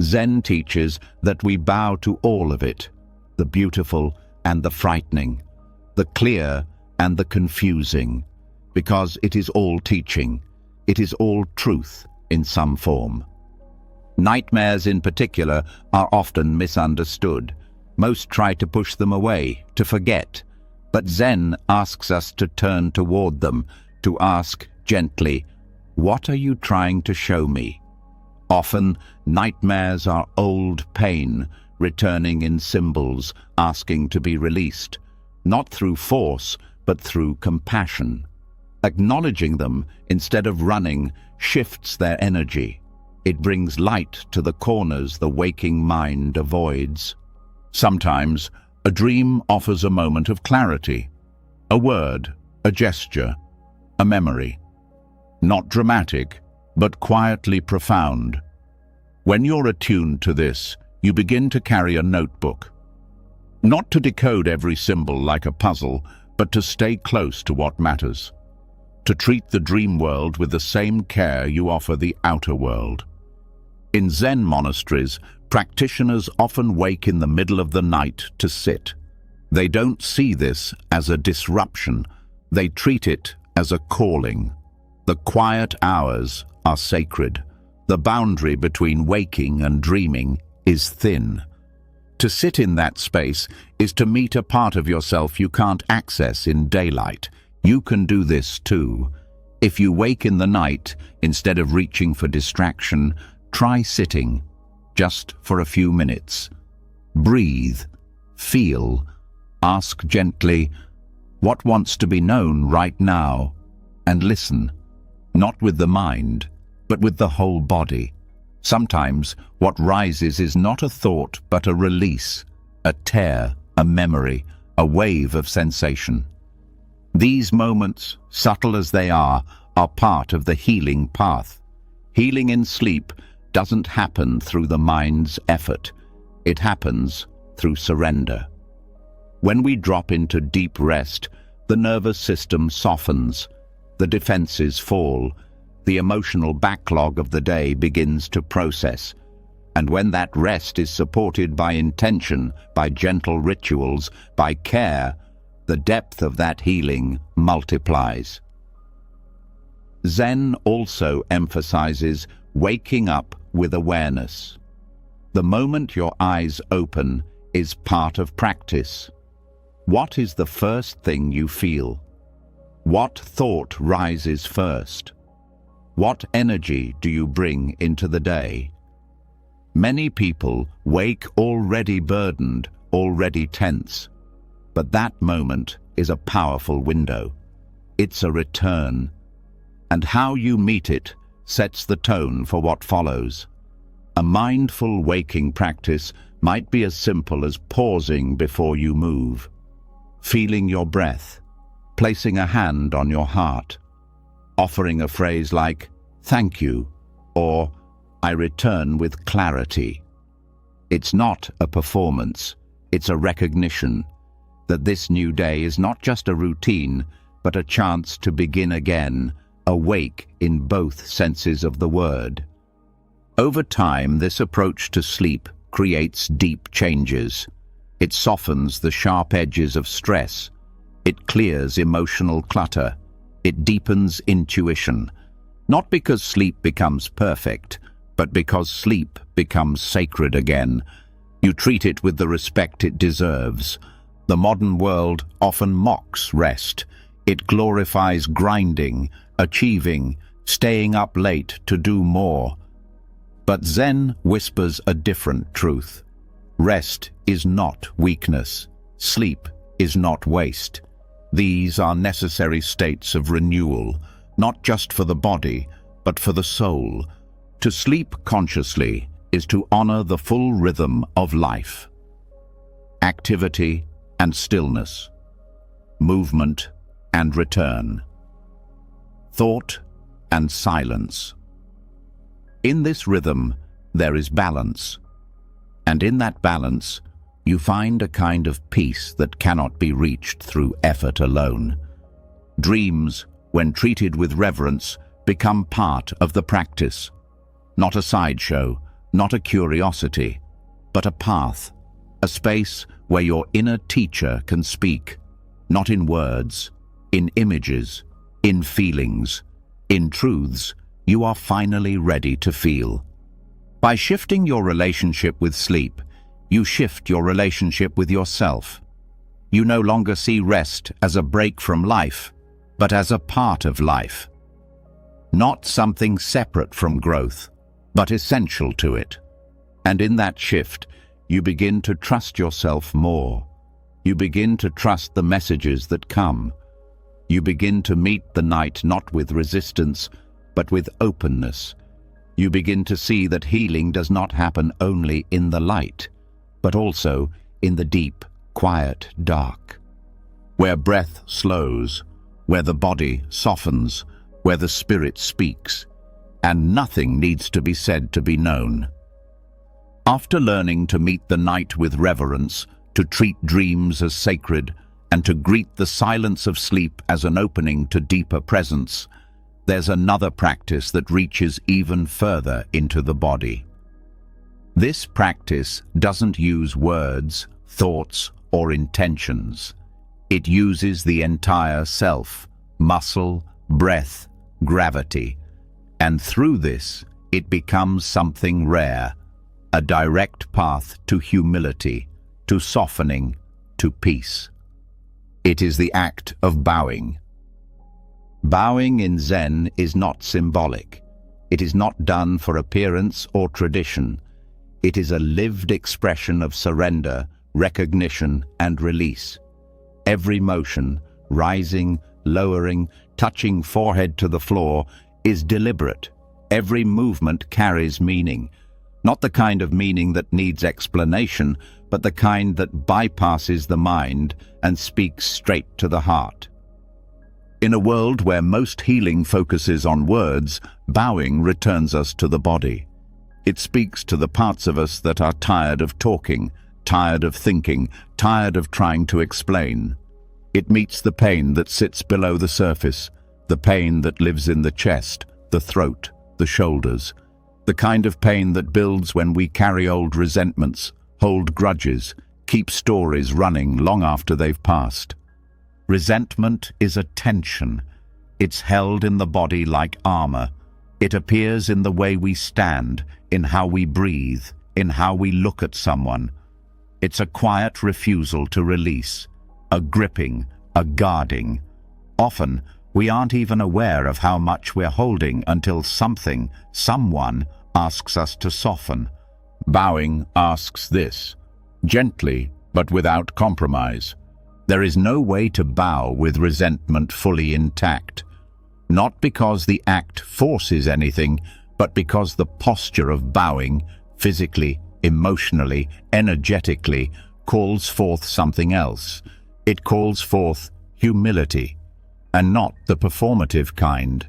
Zen teaches that we bow to all of it, the beautiful and the frightening, the clear and the confusing, because it is all teaching, it is all truth in some form. Nightmares in particular are often misunderstood. Most try to push them away, to forget, but Zen asks us to turn toward them, to ask gently, "What are you trying to show me?" Often, nightmares are old pain, returning in symbols, asking to be released, not through force, but through compassion. Acknowledging them instead of running shifts their energy. It brings light to the corners the waking mind avoids. Sometimes, a dream offers a moment of clarity, a word, a gesture, a memory. Not dramatic, but quietly profound. When you're attuned to this, you begin to carry a notebook. Not to decode every symbol like a puzzle, but to stay close to what matters. To treat the dream world with the same care you offer the outer world. In Zen monasteries, practitioners often wake in the middle of the night to sit. They don't see this as a disruption. They treat it as a calling. The quiet hours are sacred. The boundary between waking and dreaming is thin. To sit in that space is to meet a part of yourself you can't access in daylight. You can do this too. If you wake in the night, instead of reaching for distraction, try sitting, just for a few minutes. Breathe, feel, ask gently, what wants to be known right now? And listen, not with the mind, but with the whole body. Sometimes what rises is not a thought, but a release, a tear, a memory, a wave of sensation. These moments, subtle as they are part of the healing path. Healing in sleep doesn't happen through the mind's effort. It happens through surrender. When we drop into deep rest, the nervous system softens, the defenses fall, the emotional backlog of the day begins to process. And when that rest is supported by intention, by gentle rituals, by care, the depth of that healing multiplies. Zen also emphasizes waking up with awareness. The moment your eyes open is part of practice. What is the first thing you feel? What thought rises first? What energy do you bring into the day? Many people wake already burdened, already tense. But that moment is a powerful window. It's a return. And how you meet it sets the tone for what follows. A mindful waking practice might be as simple as pausing before you move, feeling your breath, placing a hand on your heart, offering a phrase like, "Thank you," or "I return with clarity." It's not a performance, it's a recognition that this new day is not just a routine, but a chance to begin again, awake in both senses of the word. Over time, this approach to sleep creates deep changes. It softens the sharp edges of stress. It clears emotional clutter. It deepens intuition. Not because sleep becomes perfect, but because sleep becomes sacred again. You treat it with the respect it deserves. The modern world often mocks rest. It glorifies grinding, achieving, staying up late to do more. But Zen whispers a different truth. Rest is not weakness. Sleep is not waste. These are necessary states of renewal, not just for the body, but for the soul. To sleep consciously is to honor the full rhythm of life. Activity and stillness. Movement and return. Thought and silence. In this rhythm, there is balance. And in that balance, you find a kind of peace that cannot be reached through effort alone. Dreams, when treated with reverence, become part of the practice. Not a sideshow, not a curiosity, but a path, a space where your inner teacher can speak, not in words, in images, in feelings, in truths you are finally ready to feel. By shifting your relationship with sleep, you shift your relationship with yourself. You no longer see rest as a break from life, but as a part of life. Not something separate from growth, but essential to it. And in that shift, you begin to trust yourself more. You begin to trust the messages that come. You begin to meet the night not with resistance, but with openness. You begin to see that healing does not happen only in the light, but also in the deep, quiet dark. Where breath slows, where the body softens, where the spirit speaks, and nothing needs to be said to be known. After learning to meet the night with reverence, to treat dreams as sacred, and to greet the silence of sleep as an opening to deeper presence, there's another practice that reaches even further into the body. This practice doesn't use words, thoughts, or intentions. It uses the entire self, muscle, breath, gravity, and through this, it becomes something rare, a direct path to humility, to softening, to peace. It is the act of bowing. Bowing in Zen is not symbolic. It is not done for appearance or tradition. It is a lived expression of surrender, recognition, and release. Every motion, rising, lowering, touching forehead to the floor, is deliberate. Every movement carries meaning. Not the kind of meaning that needs explanation, but the kind that bypasses the mind and speaks straight to the heart. In a world where most healing focuses on words, bowing returns us to the body. It speaks to the parts of us that are tired of talking, tired of thinking, tired of trying to explain. It meets the pain that sits below the surface, the pain that lives in the chest, the throat, the shoulders, the kind of pain that builds when we carry old resentments, hold grudges, keep stories running long after they've passed. Resentment is a tension. It's held in the body like armor. It appears in the way we stand, in how we breathe, in how we look at someone. It's a quiet refusal to release, a gripping, a guarding. Often, we aren't even aware of how much we're holding until something, someone, asks us to soften. Bowing asks this, gently but without compromise. There is no way to bow with resentment fully intact. Not because the act forces anything, but because the posture of bowing, physically, emotionally, energetically, calls forth something else. It calls forth humility, and not the performative kind,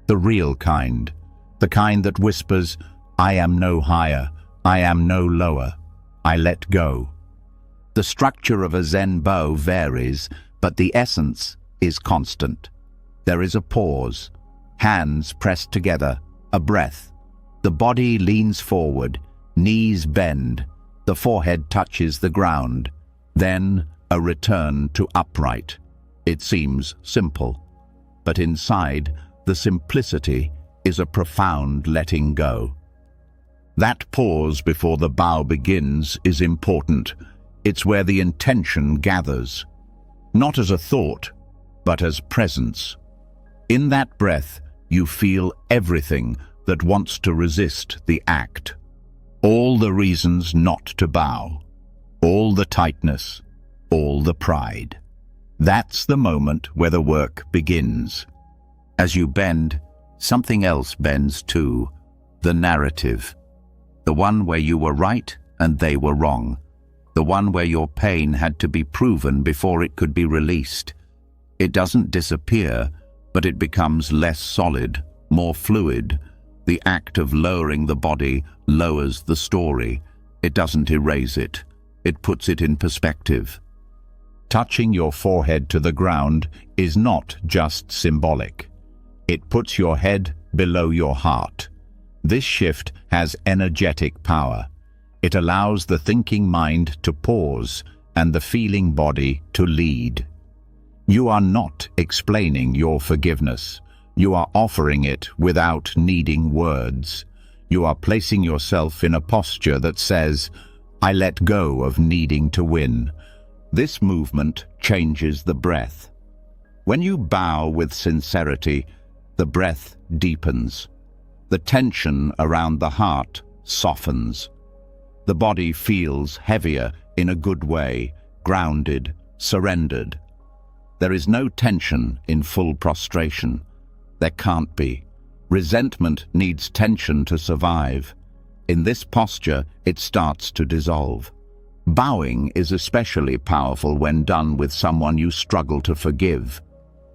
the real kind, the kind that whispers, "I am no higher, I am no lower, I let go." The structure of a Zen bow varies, but the essence is constant. There is a pause, hands pressed together, a breath. The body leans forward, knees bend, the forehead touches the ground. Then a return to upright. It seems simple, but inside, the simplicity is a profound letting go. That pause before the bow begins is important. It's where the intention gathers, not as a thought, but as presence. In that breath, you feel everything that wants to resist the act. All the reasons not to bow, all the tightness, all the pride. That's the moment where the work begins. As you bend, something else bends too, the narrative. The one where you were right and they were wrong. The one where your pain had to be proven before it could be released. It doesn't disappear, but it becomes less solid, more fluid. The act of lowering the body lowers the story. It doesn't erase it. It puts it in perspective. Touching your forehead to the ground is not just symbolic. It puts your head below your heart. This shift has energetic power. It allows the thinking mind to pause and the feeling body to lead. You are not explaining your forgiveness. You are offering it without needing words. You are placing yourself in a posture that says, "I let go of needing to win." This movement changes the breath. When you bow with sincerity, the breath deepens. The tension around the heart softens. The body feels heavier in a good way, grounded, surrendered. There is no tension in full prostration. There can't be. Resentment needs tension to survive. In this posture, it starts to dissolve. Bowing is especially powerful when done with someone you struggle to forgive.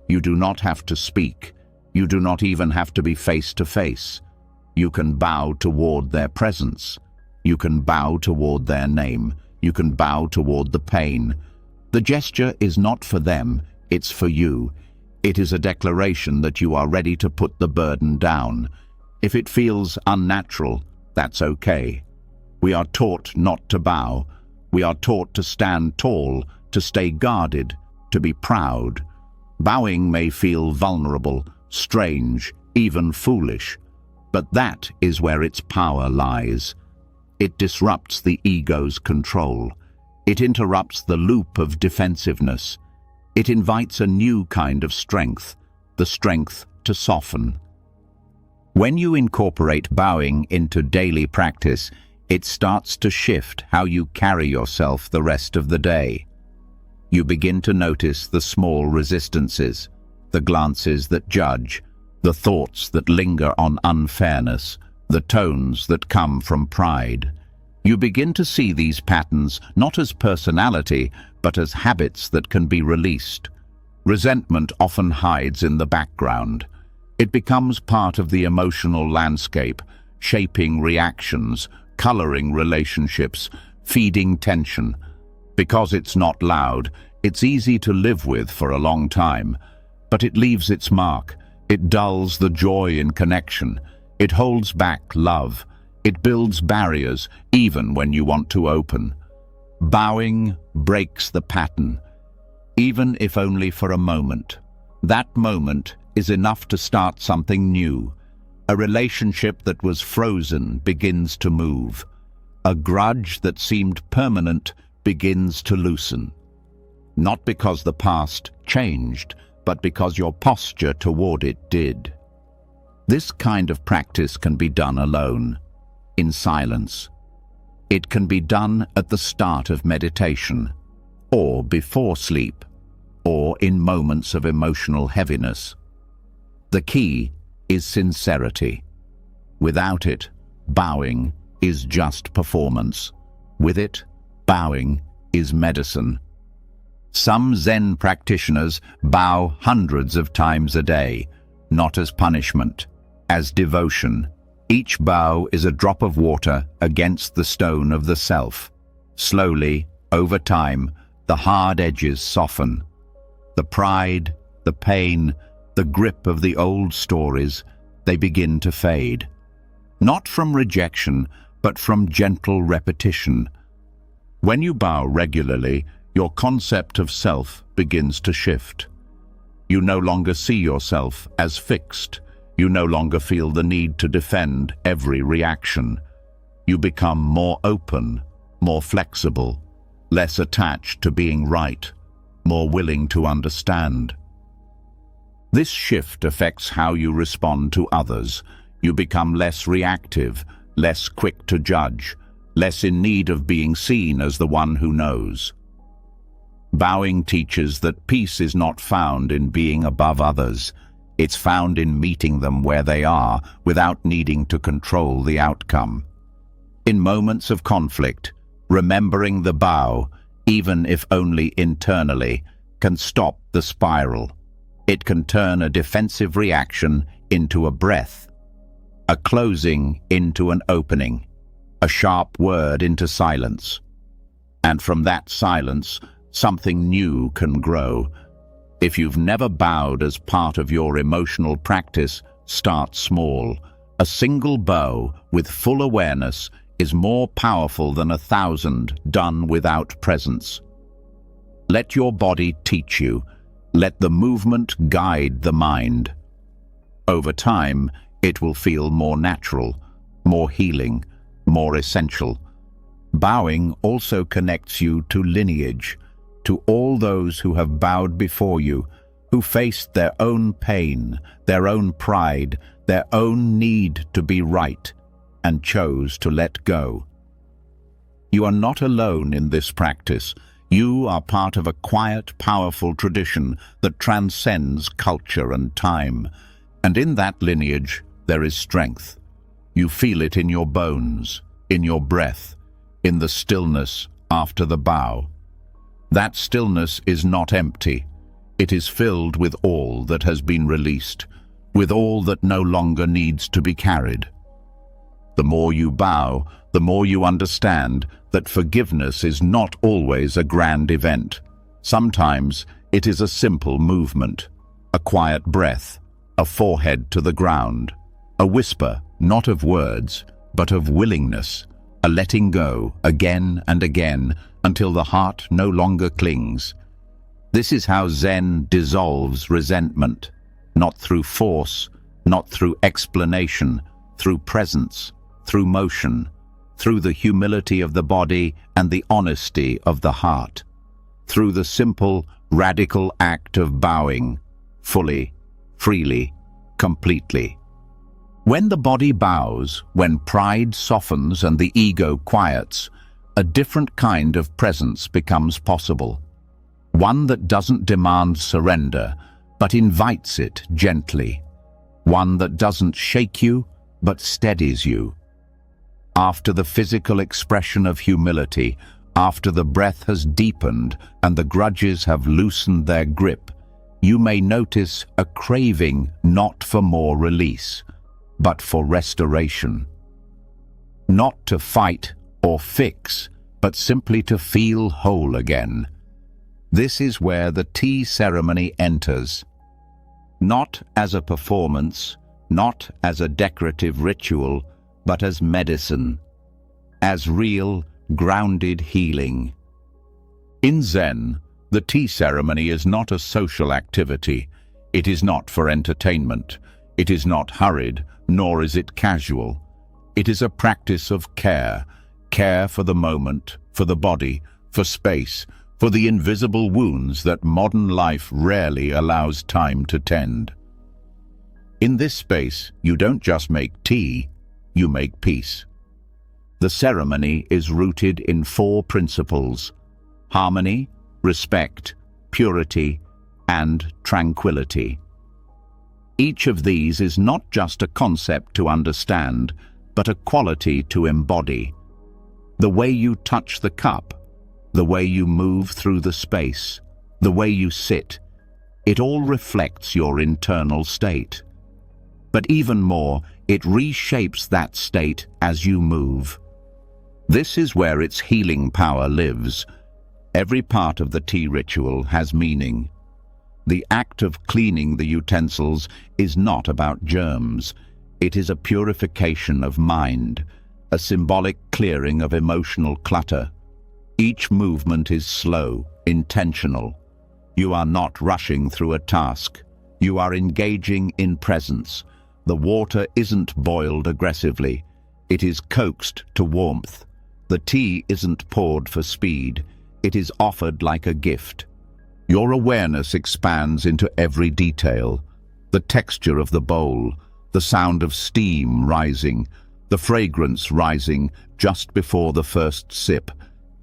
You do not have to speak. You do not even have to be face to face. You can bow toward their presence. You can bow toward their name. You can bow toward the pain. The gesture is not for them, it's for you. It is a declaration that you are ready to put the burden down. If it feels unnatural, that's okay. We are taught not to bow. We are taught to stand tall, to stay guarded, to be proud. Bowing may feel vulnerable, strange, even foolish, but that is where its power lies. It disrupts the ego's control. It interrupts the loop of defensiveness. It invites a new kind of strength, the strength to soften. When you incorporate bowing into daily practice, it starts to shift how you carry yourself the rest of the day. You begin to notice the small resistances, the glances that judge, the thoughts that linger on unfairness, the tones that come from pride. You begin to see these patterns not as personality, but as habits that can be released. Resentment often hides in the background. It becomes part of the emotional landscape, shaping reactions, coloring relationships, feeding tension. Because it's not loud, it's easy to live with for a long time, but it leaves its mark. It dulls the joy in connection. It holds back love. It builds barriers, even when you want to open. Bowing breaks the pattern, even if only for a moment. That moment is enough to start something new. A relationship that was frozen begins to move. A grudge that seemed permanent begins to loosen. Not because the past changed, but because your posture toward it did. This kind of practice can be done alone, in silence. It can be done at the start of meditation, or before sleep, or in moments of emotional heaviness. The key is sincerity. Without it, bowing is just performance. With it, bowing is medicine. Some Zen practitioners bow hundreds of times a day, not as punishment, as devotion. Each bow is a drop of water against the stone of the self. Slowly, over time, the hard edges soften. The pride, the pain, the grip of the old stories, they begin to fade. Not from rejection, but from gentle repetition. When you bow regularly, your concept of self begins to shift. You no longer see yourself as fixed. You no longer feel the need to defend every reaction. You become more open, more flexible, less attached to being right, more willing to understand. This shift affects how you respond to others. You become less reactive, less quick to judge, less in need of being seen as the one who knows. Bowing teaches that peace is not found in being above others. It's found in meeting them where they are without needing to control the outcome. In moments of conflict, remembering the bow, even if only internally, can stop the spiral. It can turn a defensive reaction into a breath, a closing into an opening, a sharp word into silence. And from that silence, something new can grow. If you've never bowed as part of your emotional practice, start small. A single bow with full awareness is more powerful than 1,000 done without presence. Let your body teach you. Let the movement guide the mind. Over time, it will feel more natural, more healing, more essential. Bowing also connects you to lineage, to all those who have bowed before you, who faced their own pain, their own pride, their own need to be right, and chose to let go. You are not alone in this practice. You are part of a quiet, powerful tradition that transcends culture and time. And in that lineage, there is strength. You feel it in your bones, in your breath, in the stillness after the bow. That stillness is not empty. It is filled with all that has been released, with all that no longer needs to be carried. The more you bow, the more you understand that forgiveness is not always a grand event. Sometimes it is a simple movement, a quiet breath, a forehead to the ground, a whisper, not of words, but of willingness, a letting go again and again until the heart no longer clings. This is how Zen dissolves resentment, not through force, not through explanation, through presence, through motion, through the humility of the body and the honesty of the heart, through the simple, radical act of bowing, fully, freely, completely. When the body bows, when pride softens and the ego quiets, a different kind of presence becomes possible. One that doesn't demand surrender, but invites it gently. One that doesn't shake you, but steadies you. After the physical expression of humility, after the breath has deepened and the grudges have loosened their grip, you may notice a craving not for more release, but for restoration. Not to fight or fix, but simply to feel whole again. This is where the tea ceremony enters. Not as a performance, not as a decorative ritual, but as medicine, as real, grounded healing. In Zen, the tea ceremony is not a social activity. It is not for entertainment. It is not hurried, nor is it casual. It is a practice of care, care for the moment, for the body, for space, for the invisible wounds that modern life rarely allows time to tend. In this space, you don't just make tea, you make peace. The ceremony is rooted in 4 principles: harmony, respect, purity, and tranquility. Each of these is not just a concept to understand, but a quality to embody. The way you touch the cup, the way you move through the space, the way you sit, it all reflects your internal state. But even more, it reshapes that state as you move. This is where its healing power lives. Every part of the tea ritual has meaning. The act of cleaning the utensils is not about germs. It is a purification of mind, a symbolic clearing of emotional clutter. Each movement is slow, intentional. You are not rushing through a task. You are engaging in presence. The water isn't boiled aggressively. It is coaxed to warmth. The tea isn't poured for speed. It is offered like a gift. Your awareness expands into every detail. The texture of the bowl, the sound of steam rising, the fragrance rising just before the first sip.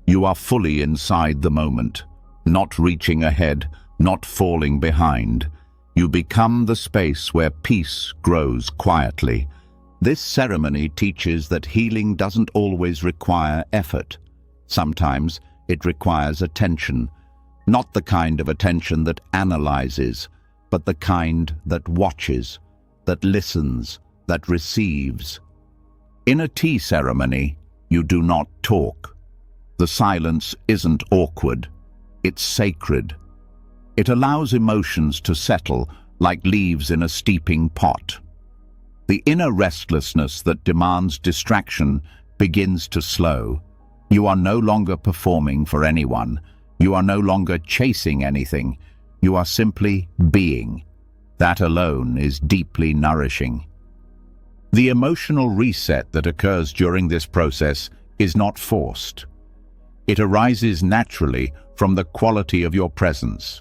You are fully inside the moment, not reaching ahead, not falling behind. You become the space where peace grows quietly. This ceremony teaches that healing doesn't always require effort. Sometimes it requires attention, not the kind of attention that analyzes, but the kind that watches, that listens, that receives. In a tea ceremony, you do not talk. The silence isn't awkward, it's sacred. It allows emotions to settle like leaves in a steeping pot. The inner restlessness that demands distraction begins to slow. You are no longer performing for anyone. You are no longer chasing anything. You are simply being. That alone is deeply nourishing. The emotional reset that occurs during this process is not forced. It arises naturally from the quality of your presence.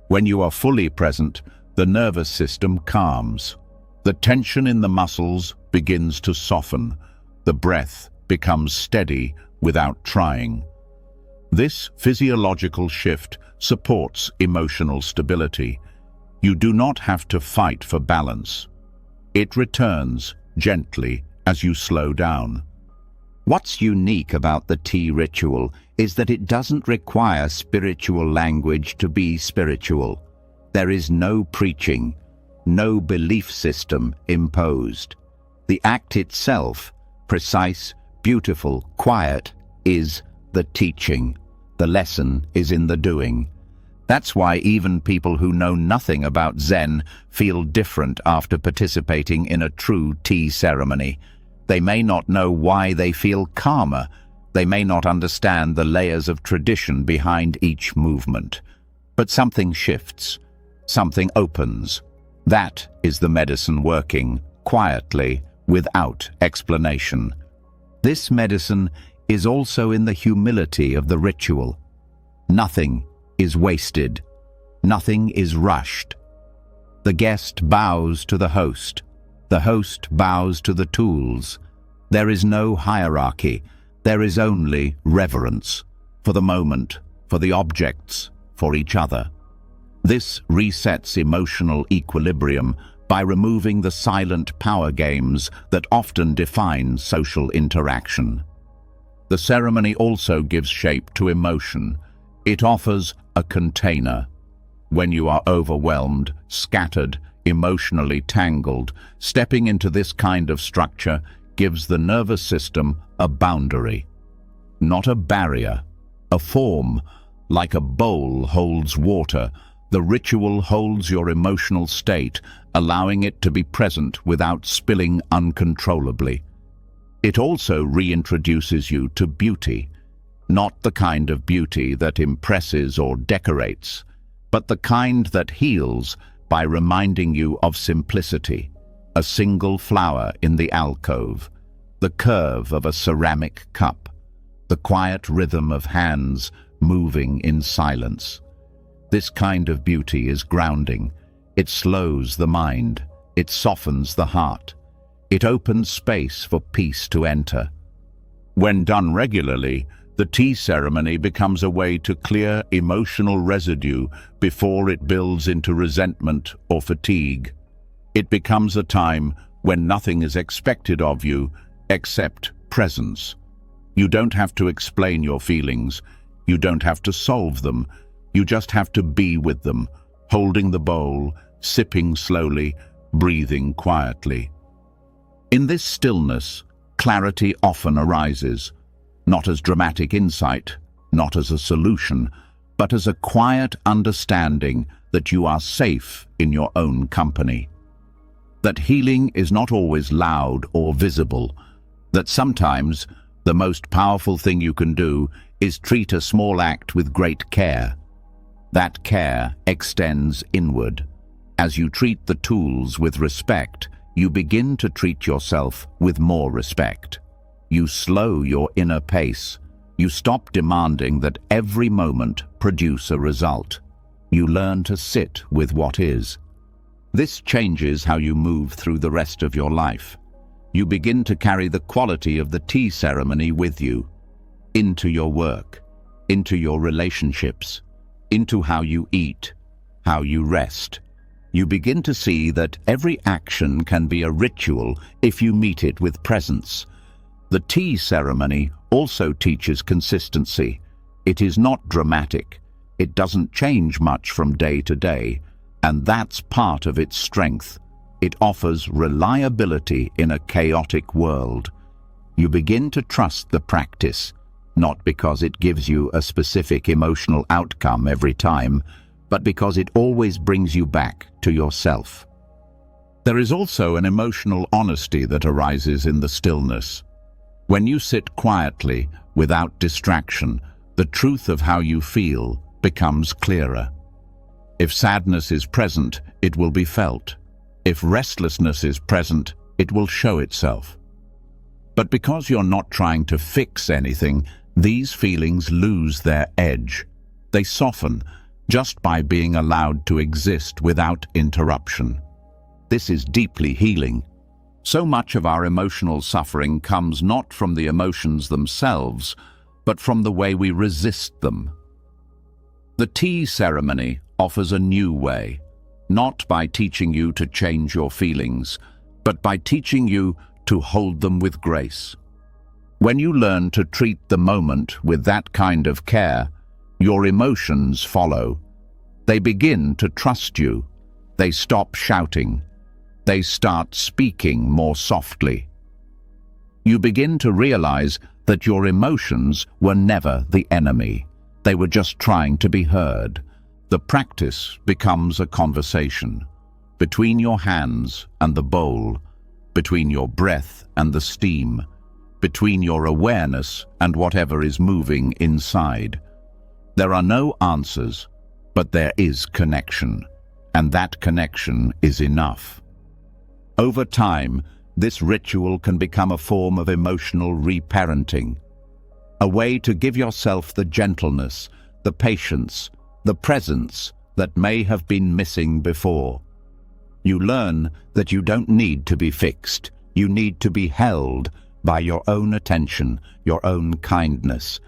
When you are fully present, the nervous system calms. The tension in the muscles begins to soften. The breath becomes steady without trying. This physiological shift supports emotional stability. You do not have to fight for balance. It returns gently as you slow down. What's unique about the tea ritual is that it doesn't require spiritual language to be spiritual. There is no preaching, no belief system imposed. The act itself, precise, beautiful, quiet, is the teaching. The lesson is in the doing. That's why even people who know nothing about Zen feel different after participating in a true tea ceremony. They may not know why they feel calmer. They may not understand the layers of tradition behind each movement. But something shifts. Something opens. That is the medicine working, quietly, without explanation. This medicine is also in the humility of the ritual. Nothing is wasted. Nothing is rushed. The guest bows to the host. The host bows to the tools. There is no hierarchy. There is only reverence for the moment, for the objects, for each other. This resets emotional equilibrium by removing the silent power games that often define social interaction. The ceremony also gives shape to emotion. It offers a container. When you are overwhelmed, scattered, emotionally tangled, stepping into this kind of structure gives the nervous system a boundary. Not a barrier, a form. Like a bowl holds water, the ritual holds your emotional state, allowing it to be present without spilling uncontrollably. It also reintroduces you to beauty, not the kind of beauty that impresses or decorates, but the kind that heals by reminding you of simplicity, a single flower in the alcove, the curve of a ceramic cup, the quiet rhythm of hands moving in silence. This kind of beauty is grounding. It slows the mind. It softens the heart. It opens space for peace to enter. When done regularly, the tea ceremony becomes a way to clear emotional residue before it builds into resentment or fatigue. It becomes a time when nothing is expected of you except presence. You don't have to explain your feelings. You don't have to solve them. You just have to be with them, holding the bowl, sipping slowly, breathing quietly. In this stillness, clarity often arises, not as dramatic insight, not as a solution, but as a quiet understanding that you are safe in your own company. That healing is not always loud or visible, that sometimes the most powerful thing you can do is treat a small act with great care. That care extends inward. As you treat the tools with respect, you begin to treat yourself with more respect. You slow your inner pace. You stop demanding that every moment produce a result. You learn to sit with what is. This changes how you move through the rest of your life. You begin to carry the quality of the tea ceremony with you, into your work, into your relationships, into how you eat, how you rest. You begin to see that every action can be a ritual if you meet it with presence. The tea ceremony also teaches consistency. It is not dramatic. It doesn't change much from day to day, and that's part of its strength. It offers reliability in a chaotic world. You begin to trust the practice, not because it gives you a specific emotional outcome every time, but because it always brings you back to yourself. There is also an emotional honesty that arises in the stillness. When you sit quietly, without distraction, the truth of how you feel becomes clearer. If sadness is present, it will be felt. If restlessness is present, it will show itself. But because you're not trying to fix anything, these feelings lose their edge. They soften just by being allowed to exist without interruption. This is deeply healing. So much of our emotional suffering comes not from the emotions themselves, but from the way we resist them. The tea ceremony offers a new way, not by teaching you to change your feelings, but by teaching you to hold them with grace. When you learn to treat the moment with that kind of care, your emotions follow. They begin to trust you. They stop shouting. They start speaking more softly. You begin to realize that your emotions were never the enemy. They were just trying to be heard. The practice becomes a conversation between your hands and the bowl, between your breath and the steam, between your awareness and whatever is moving inside. There are no answers, but there is connection, and that connection is enough. Over time, this ritual can become a form of emotional reparenting, a way to give yourself the gentleness, the patience, the presence that may have been missing before. You learn that you don't need to be fixed. You need to be held by your own attention, your own kindness.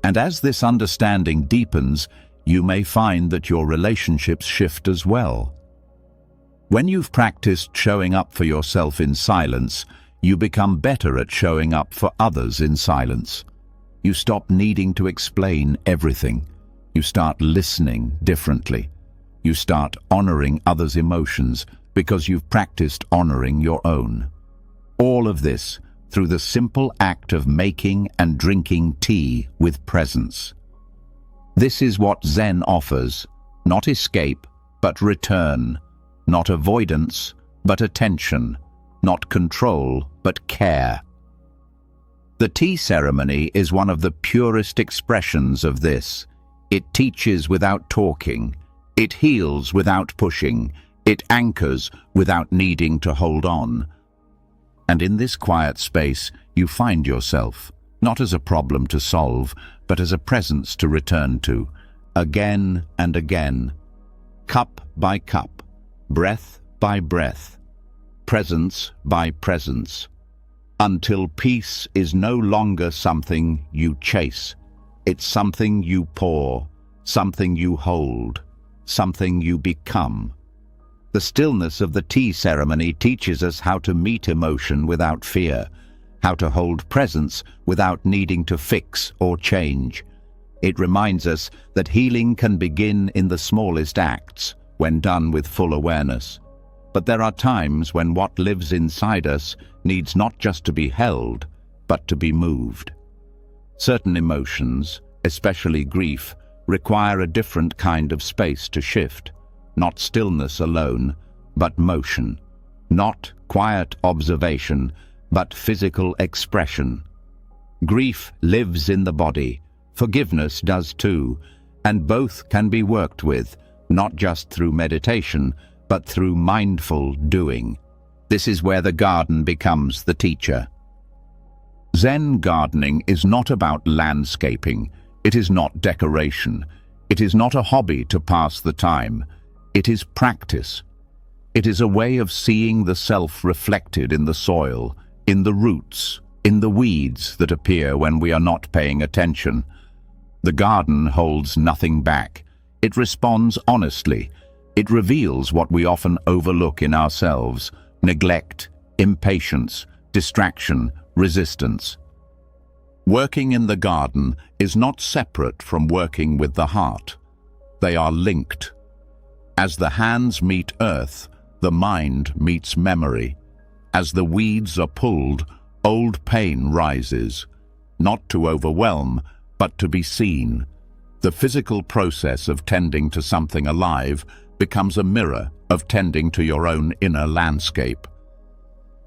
And as this understanding deepens, you may find that your relationships shift as well. When you've practiced showing up for yourself in silence, you become better at showing up for others in silence. You stop needing to explain everything. You start listening differently. You start honoring others' emotions because you've practiced honoring your own. All of this through the simple act of making and drinking tea with presence. This is what Zen offers, not escape, but return, not avoidance, but attention, not control, but care. The tea ceremony is one of the purest expressions of this. It teaches without talking. It heals without pushing. It anchors without needing to hold on. And in this quiet space, you find yourself, not as a problem to solve, but as a presence to return to, again and again, cup by cup, breath by breath, presence by presence, until peace is no longer something you chase. It's something you pour, something you hold, something you become. The stillness of the tea ceremony teaches us how to meet emotion without fear, how to hold presence without needing to fix or change. It reminds us that healing can begin in the smallest acts, when done with full awareness. But there are times when what lives inside us needs not just to be held, but to be moved. Certain emotions, especially grief, require a different kind of space to shift. Not stillness alone, but motion. Not quiet observation, but physical expression. Grief lives in the body. Forgiveness does too, and both can be worked with, not just through meditation, but through mindful doing. This is where the garden becomes the teacher. Zen gardening is not about landscaping. It is not decoration. It is not a hobby to pass the time. It is practice. It is a way of seeing the self reflected in the soil, in the roots, in the weeds that appear when we are not paying attention. The garden holds nothing back. It responds honestly. It reveals what we often overlook in ourselves: neglect, impatience, distraction, resistance. Working in the garden is not separate from working with the heart. They are linked. As the hands meet earth, the mind meets memory. As the weeds are pulled, old pain rises, not to overwhelm, but to be seen. The physical process of tending to something alive becomes a mirror of tending to your own inner landscape.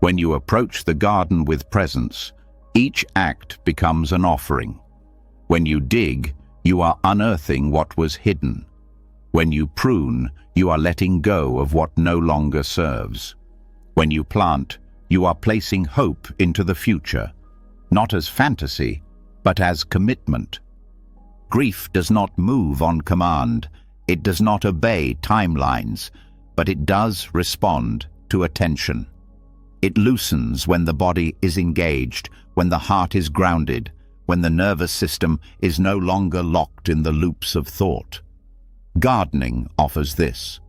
When you approach the garden with presence, each act becomes an offering. When you dig, you are unearthing what was hidden. When you prune, you are letting go of what no longer serves. When you plant, you are placing hope into the future, not as fantasy, but as commitment. Grief does not move on command. It does not obey timelines, but it does respond to attention. It loosens when the body is engaged, when the heart is grounded, when the nervous system is no longer locked in the loops of thought. Gardening offers this.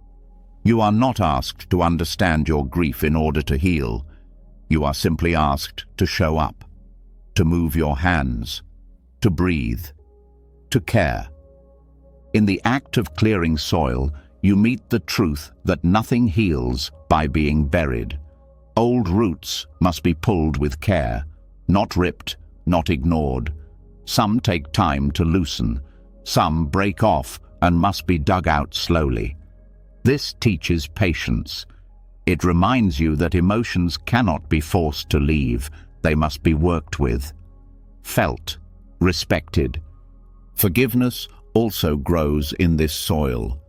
You are not asked to understand your grief in order to heal. You are simply asked to show up, to move your hands, to breathe, to care. In the act of clearing soil, you meet the truth that nothing heals by being buried. Old roots must be pulled with care, not ripped, not ignored. Some take time to loosen, some break off and must be dug out slowly. This teaches patience. It reminds you that emotions cannot be forced to leave, they must be worked with, felt, respected. Forgiveness also grows in this soil,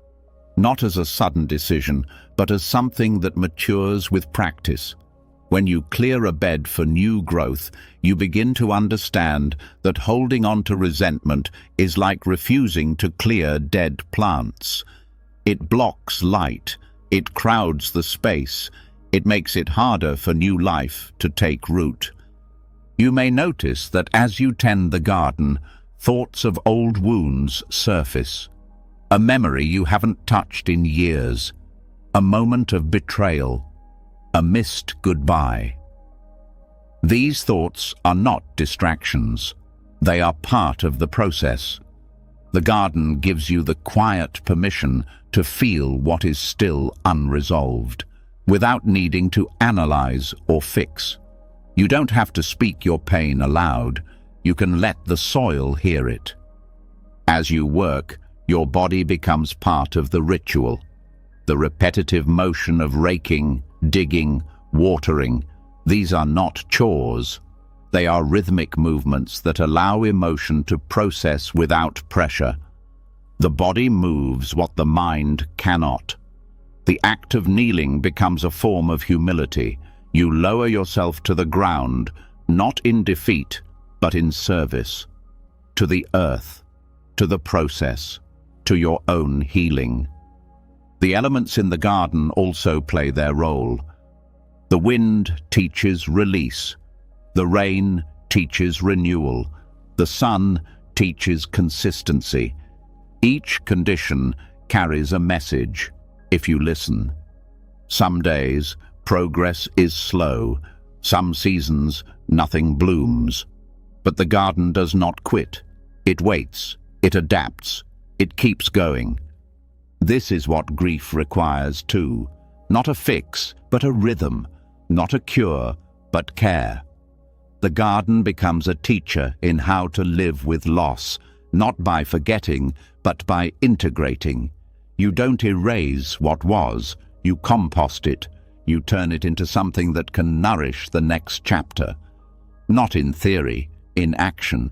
not as a sudden decision, but as something that matures with practice. When you clear a bed for new growth, you begin to understand that holding on to resentment is like refusing to clear dead plants. It blocks light, it crowds the space, it makes it harder for new life to take root. You may notice that as you tend the garden, thoughts of old wounds surface. A memory you haven't touched in years, a moment of betrayal, a missed goodbye. These thoughts are not distractions. They are part of the process. The garden gives you the quiet permission to feel what is still unresolved, without needing to analyze or fix. You don't have to speak your pain aloud. You can let the soil hear it. As you work, your body becomes part of the ritual. The repetitive motion of raking, digging, watering, these are not chores. They are rhythmic movements that allow emotion to process without pressure. The body moves what the mind cannot. The act of kneeling becomes a form of humility. You lower yourself to the ground, not in defeat, but in service. To the earth, to the process, to your own healing. The elements in the garden also play their role. The wind teaches release. The rain teaches renewal. The sun teaches consistency. Each condition carries a message, if you listen. Some days, progress is slow. Some seasons, nothing blooms. But the garden does not quit. It waits. It adapts. It keeps going. This is what grief requires too. Not a fix, but a rhythm. Not a cure, but care. The garden becomes a teacher in how to live with loss, not by forgetting, but by integrating. You don't erase what was, you compost it. You turn it into something that can nourish the next chapter. Not in theory, in action.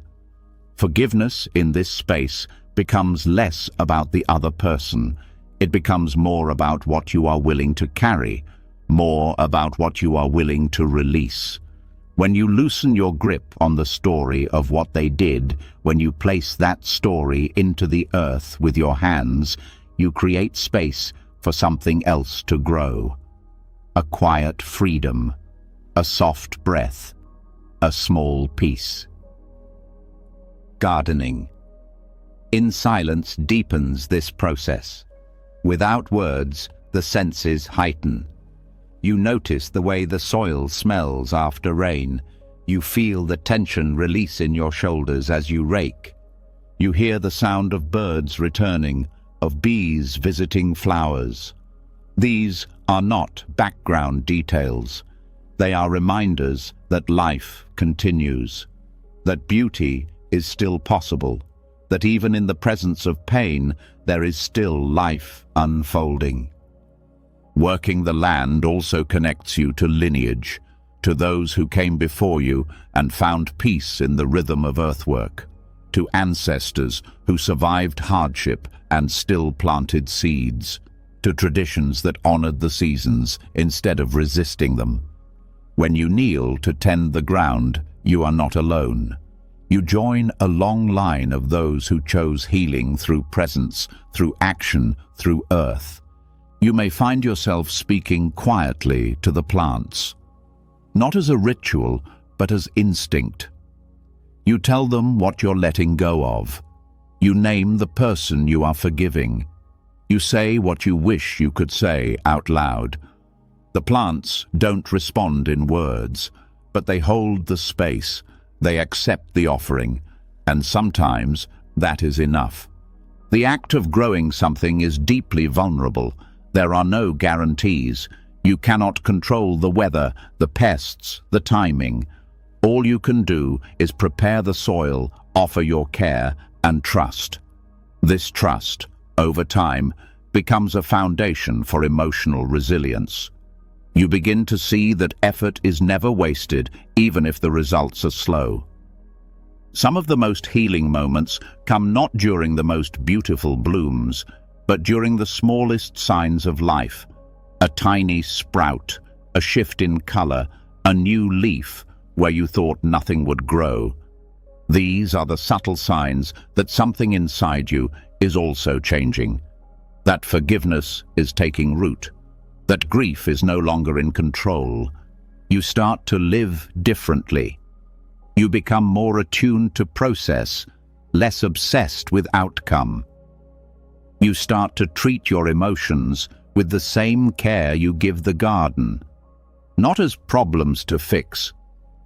Forgiveness in this space becomes less about the other person. It becomes more about what you are willing to carry, more about what you are willing to release. When you loosen your grip on the story of what they did, when you place that story into the earth with your hands, you create space for something else to grow. A quiet freedom, a soft breath, a small peace. Gardening. In silence deepens this process. Without words, the senses heighten. You notice the way the soil smells after rain. You feel the tension release in your shoulders as you rake. You hear the sound of birds returning, of bees visiting flowers. These are not background details. They are reminders that life continues, that beauty is still possible, that even in the presence of pain, there is still life unfolding. Working the land also connects you to lineage, to those who came before you and found peace in the rhythm of earthwork, to ancestors who survived hardship and still planted seeds, to traditions that honored the seasons instead of resisting them. When you kneel to tend the ground, you are not alone. You join a long line of those who chose healing through presence, through action, through earth. You may find yourself speaking quietly to the plants, not as a ritual, but as instinct. You tell them what you're letting go of. You name the person you are forgiving. You say what you wish you could say out loud. The plants don't respond in words, but they hold the space. They accept the offering, and sometimes that is enough. The act of growing something is deeply vulnerable. There are no guarantees. You cannot control the weather, the pests, the timing. All you can do is prepare the soil, offer your care, and trust. This trust, over time, becomes a foundation for emotional resilience. You begin to see that effort is never wasted, even if the results are slow. Some of the most healing moments come not during the most beautiful blooms, but during the smallest signs of life. A tiny sprout, a shift in color, a new leaf where you thought nothing would grow. These are the subtle signs that something inside you is also changing, that forgiveness is taking root, that grief is no longer in control. You start to live differently. You become more attuned to process, less obsessed with outcome. You start to treat your emotions with the same care you give the garden, not as problems to fix,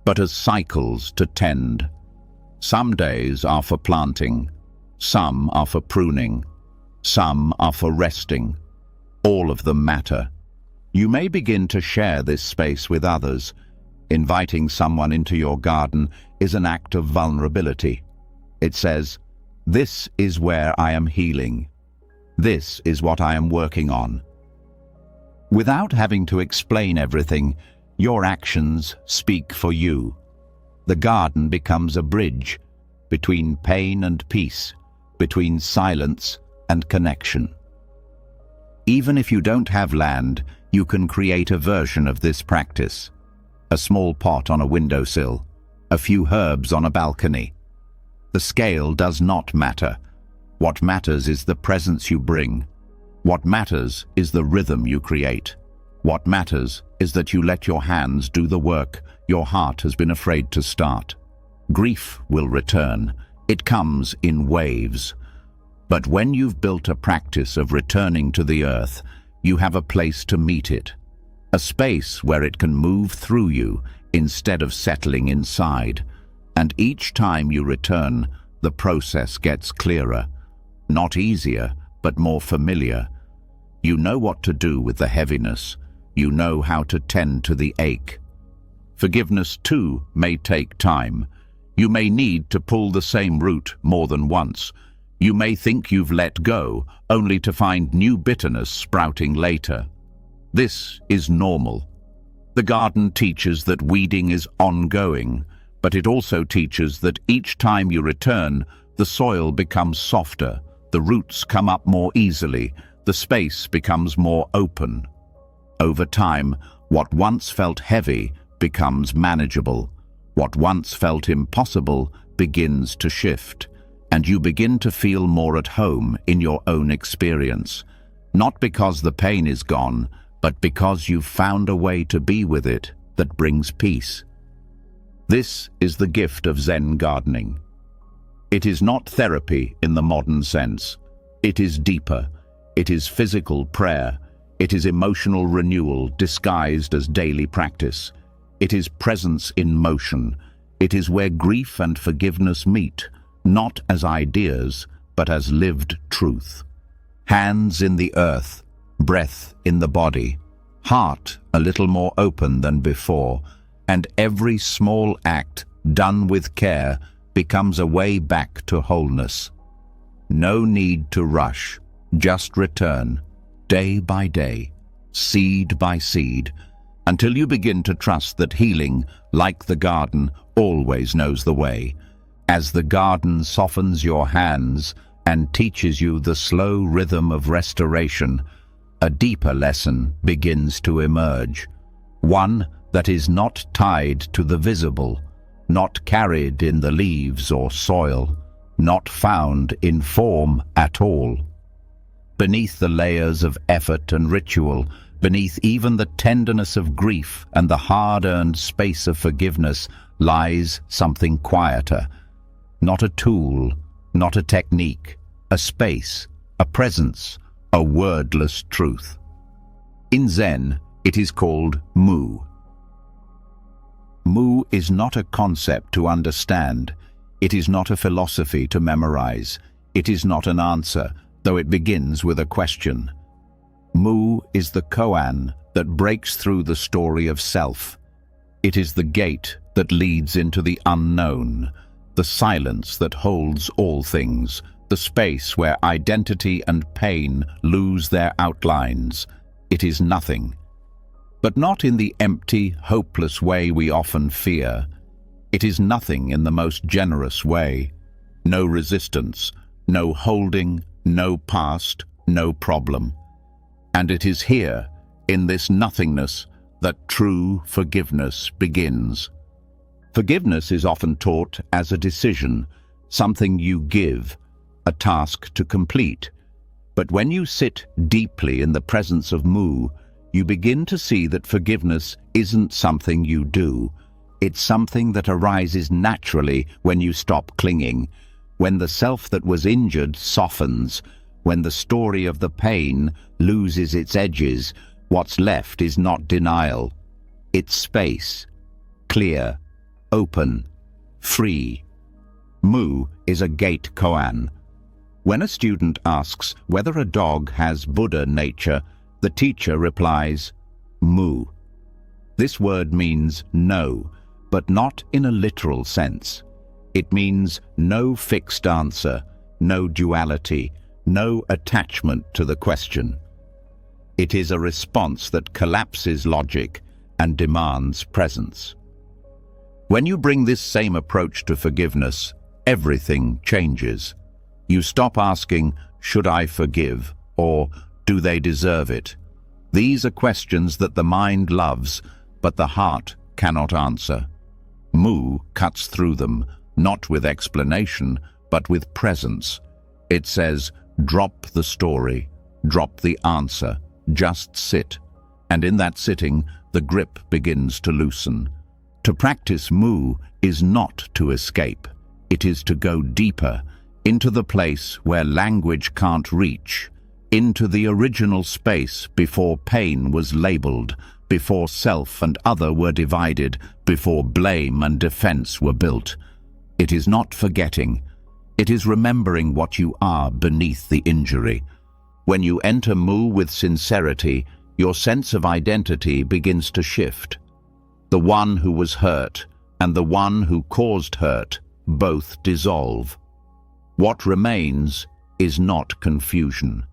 but as cycles to tend. Some days are for planting, some are for pruning, some are for resting. All of them matter. You may begin to share this space with others. Inviting someone into your garden is an act of vulnerability. It says, "This is where I am healing. This is what I am working on." Without having to explain everything, your actions speak for you. The garden becomes a bridge between pain and peace, between silence and connection. Even if you don't have land, you can create a version of this practice. A small pot on a windowsill, a few herbs on a balcony. The scale does not matter. What matters is the presence you bring. What matters is the rhythm you create. What matters is that you let your hands do the work your heart has been afraid to start. Grief will return. It comes in waves. But when you've built a practice of returning to the earth, you have a place to meet it. A space where it can move through you instead of settling inside. And each time you return, the process gets clearer. Not easier, but more familiar. You know what to do with the heaviness. You know how to tend to the ache. Forgiveness, too, may take time. You may need to pull the same route more than once. You may think you've let go, only to find new bitterness sprouting later. This is normal. The garden teaches that weeding is ongoing, but it also teaches that each time you return, the soil becomes softer, the roots come up more easily, the space becomes more open. Over time, what once felt heavy becomes manageable. What once felt impossible begins to shift, and you begin to feel more at home in your own experience. Not because the pain is gone, but because you've found a way to be with it that brings peace. This is the gift of Zen gardening. It is not therapy in the modern sense. It is deeper. It is physical prayer. It is emotional renewal disguised as daily practice. It is presence in motion. It is where grief and forgiveness meet, not as ideas, but as lived truth. Hands in the earth, breath in the body, heart a little more open than before, and every small act done with care becomes a way back to wholeness. No need to rush, just return, day by day, seed by seed, until you begin to trust that healing, like the garden, always knows the way. As the garden softens your hands and teaches you the slow rhythm of restoration, a deeper lesson begins to emerge. One that is not tied to the visible, not carried in the leaves or soil, not found in form at all. Beneath the layers of effort and ritual, beneath even the tenderness of grief and the hard-earned space of forgiveness, lies something quieter, not a tool, not a technique, a space, a presence, a wordless truth. In Zen, it is called Mu. Mu is not a concept to understand. It is not a philosophy to memorize. It is not an answer, though it begins with a question. Mu is the koan that breaks through the story of self. It is the gate that leads into the unknown, the silence that holds all things, the space where identity and pain lose their outlines. It is nothing. But not in the empty, hopeless way we often fear. It is nothing in the most generous way. No resistance, no holding, no past, no problem. And it is here, in this nothingness, that true forgiveness begins. Forgiveness is often taught as a decision, something you give, a task to complete. But when you sit deeply in the presence of Mu, you begin to see that forgiveness isn't something you do. It's something that arises naturally when you stop clinging, when the self that was injured softens, when the story of the pain loses its edges. What's left is not denial. It's space, clear, open, free. Mu is a gate koan. When a student asks whether a dog has Buddha nature, the teacher replies, Mu. This word means no, but not in a literal sense. It means no fixed answer, no duality, no attachment to the question. It is a response that collapses logic and demands presence. When you bring this same approach to forgiveness, everything changes. You stop asking, should I forgive, or do they deserve it? These are questions that the mind loves, but the heart cannot answer. Mu cuts through them, not with explanation, but with presence. It says, drop the story, drop the answer, just sit. And in that sitting, the grip begins to loosen. To practice Mu is not to escape. It is to go deeper, into the place where language can't reach, into the original space before pain was labeled, before self and other were divided, before blame and defense were built. It is not forgetting. It is remembering what you are beneath the injury. When you enter Mu with sincerity, your sense of identity begins to shift. The one who was hurt and the one who caused hurt both dissolve. What remains is not confusion.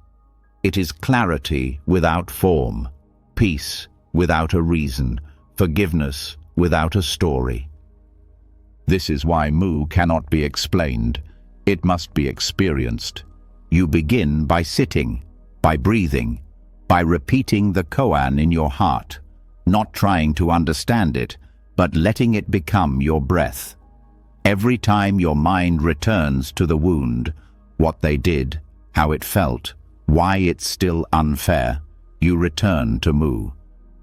It is clarity without form, peace without a reason, forgiveness without a story. This is why Mu cannot be explained. It must be experienced. You begin by sitting, by breathing, by repeating the koan in your heart, not trying to understand it, but letting it become your breath. Every time your mind returns to the wound, what they did, how it felt, why it's still unfair, you return to Mu,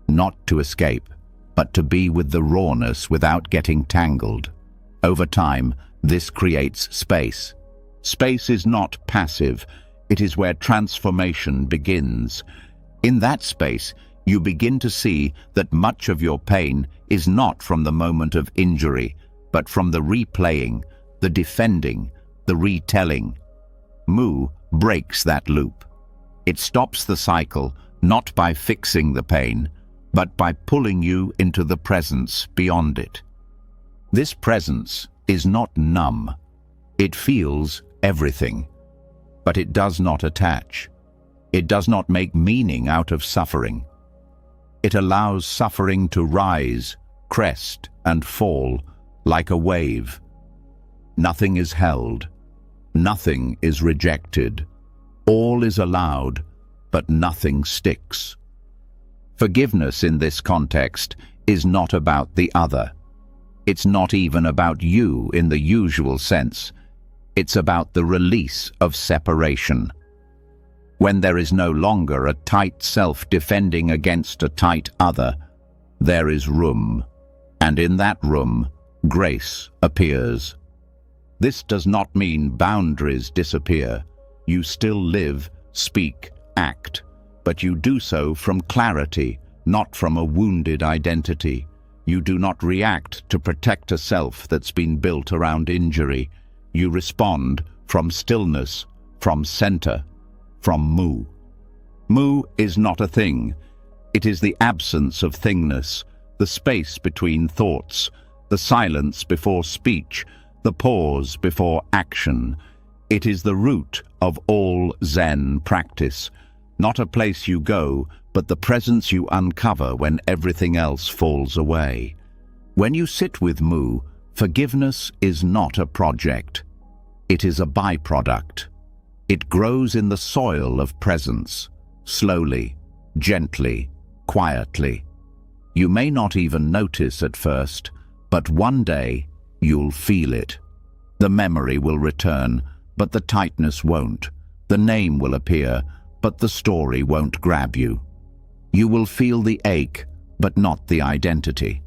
not to escape, but to be with the rawness without getting tangled. Over time, this creates space. Space is not passive. It is where transformation begins. In that space, you begin to see that much of your pain is not from the moment of injury, but from the replaying, the defending, the retelling. Mu breaks that loop. It stops the cycle, not by fixing the pain, but by pulling you into the presence beyond it. This presence is not numb. It feels everything, but it does not attach. It does not make meaning out of suffering. It allows suffering to rise, crest, and fall like a wave. Nothing is held. Nothing is rejected. All is allowed, but nothing sticks. Forgiveness in this context is not about the other. It's not even about you in the usual sense. It's about the release of separation. When there is no longer a tight self defending against a tight other, there is room, and in that room, grace appears. This does not mean boundaries disappear. You still live, speak, act, but you do so from clarity, not from a wounded identity. You do not react to protect a self that's been built around injury. You respond from stillness, from center, from mu. Mu is not a thing. It is the absence of thingness, the space between thoughts, the silence before speech, the pause before action. It is the root of all Zen practice, not a place you go, but the presence you uncover when everything else falls away. When you sit with Mu, forgiveness is not a project. It is a byproduct. It grows in the soil of presence, slowly, gently, quietly. You may not even notice at first, but one day you'll feel it. The memory will return, but the tightness won't. The name will appear, but the story won't grab you. You will feel the ache, but not the identity.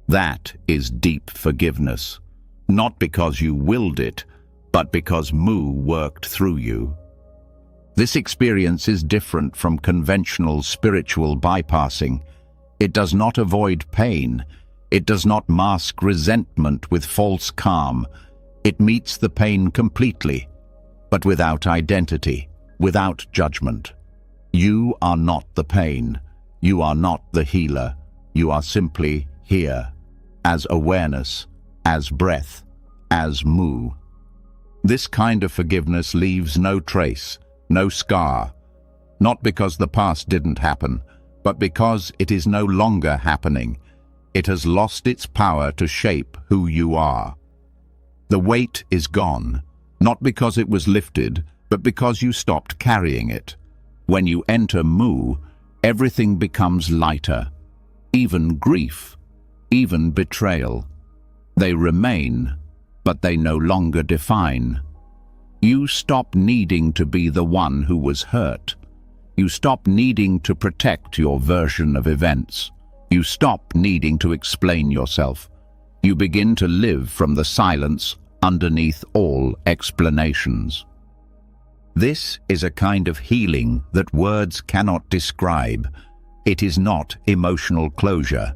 That is deep forgiveness, not because you willed it, but because Mu worked through you. This experience is different from conventional spiritual bypassing. It does not avoid pain. It does not mask resentment with false calm. It meets the pain completely, but without identity, without judgment. You are not the pain. You are not the healer. You are simply here, as awareness, as breath, as Mu. This kind of forgiveness leaves no trace, no scar, not because the past didn't happen, but because it is no longer happening. It has lost its power to shape who you are. The weight is gone, not because it was lifted, but because you stopped carrying it. When you enter Mu, everything becomes lighter, even grief, even betrayal. They remain, but they no longer define. You stop needing to be the one who was hurt. You stop needing to protect your version of events. You stop needing to explain yourself. You begin to live from the silence underneath all explanations. This is a kind of healing that words cannot describe. It is not emotional closure.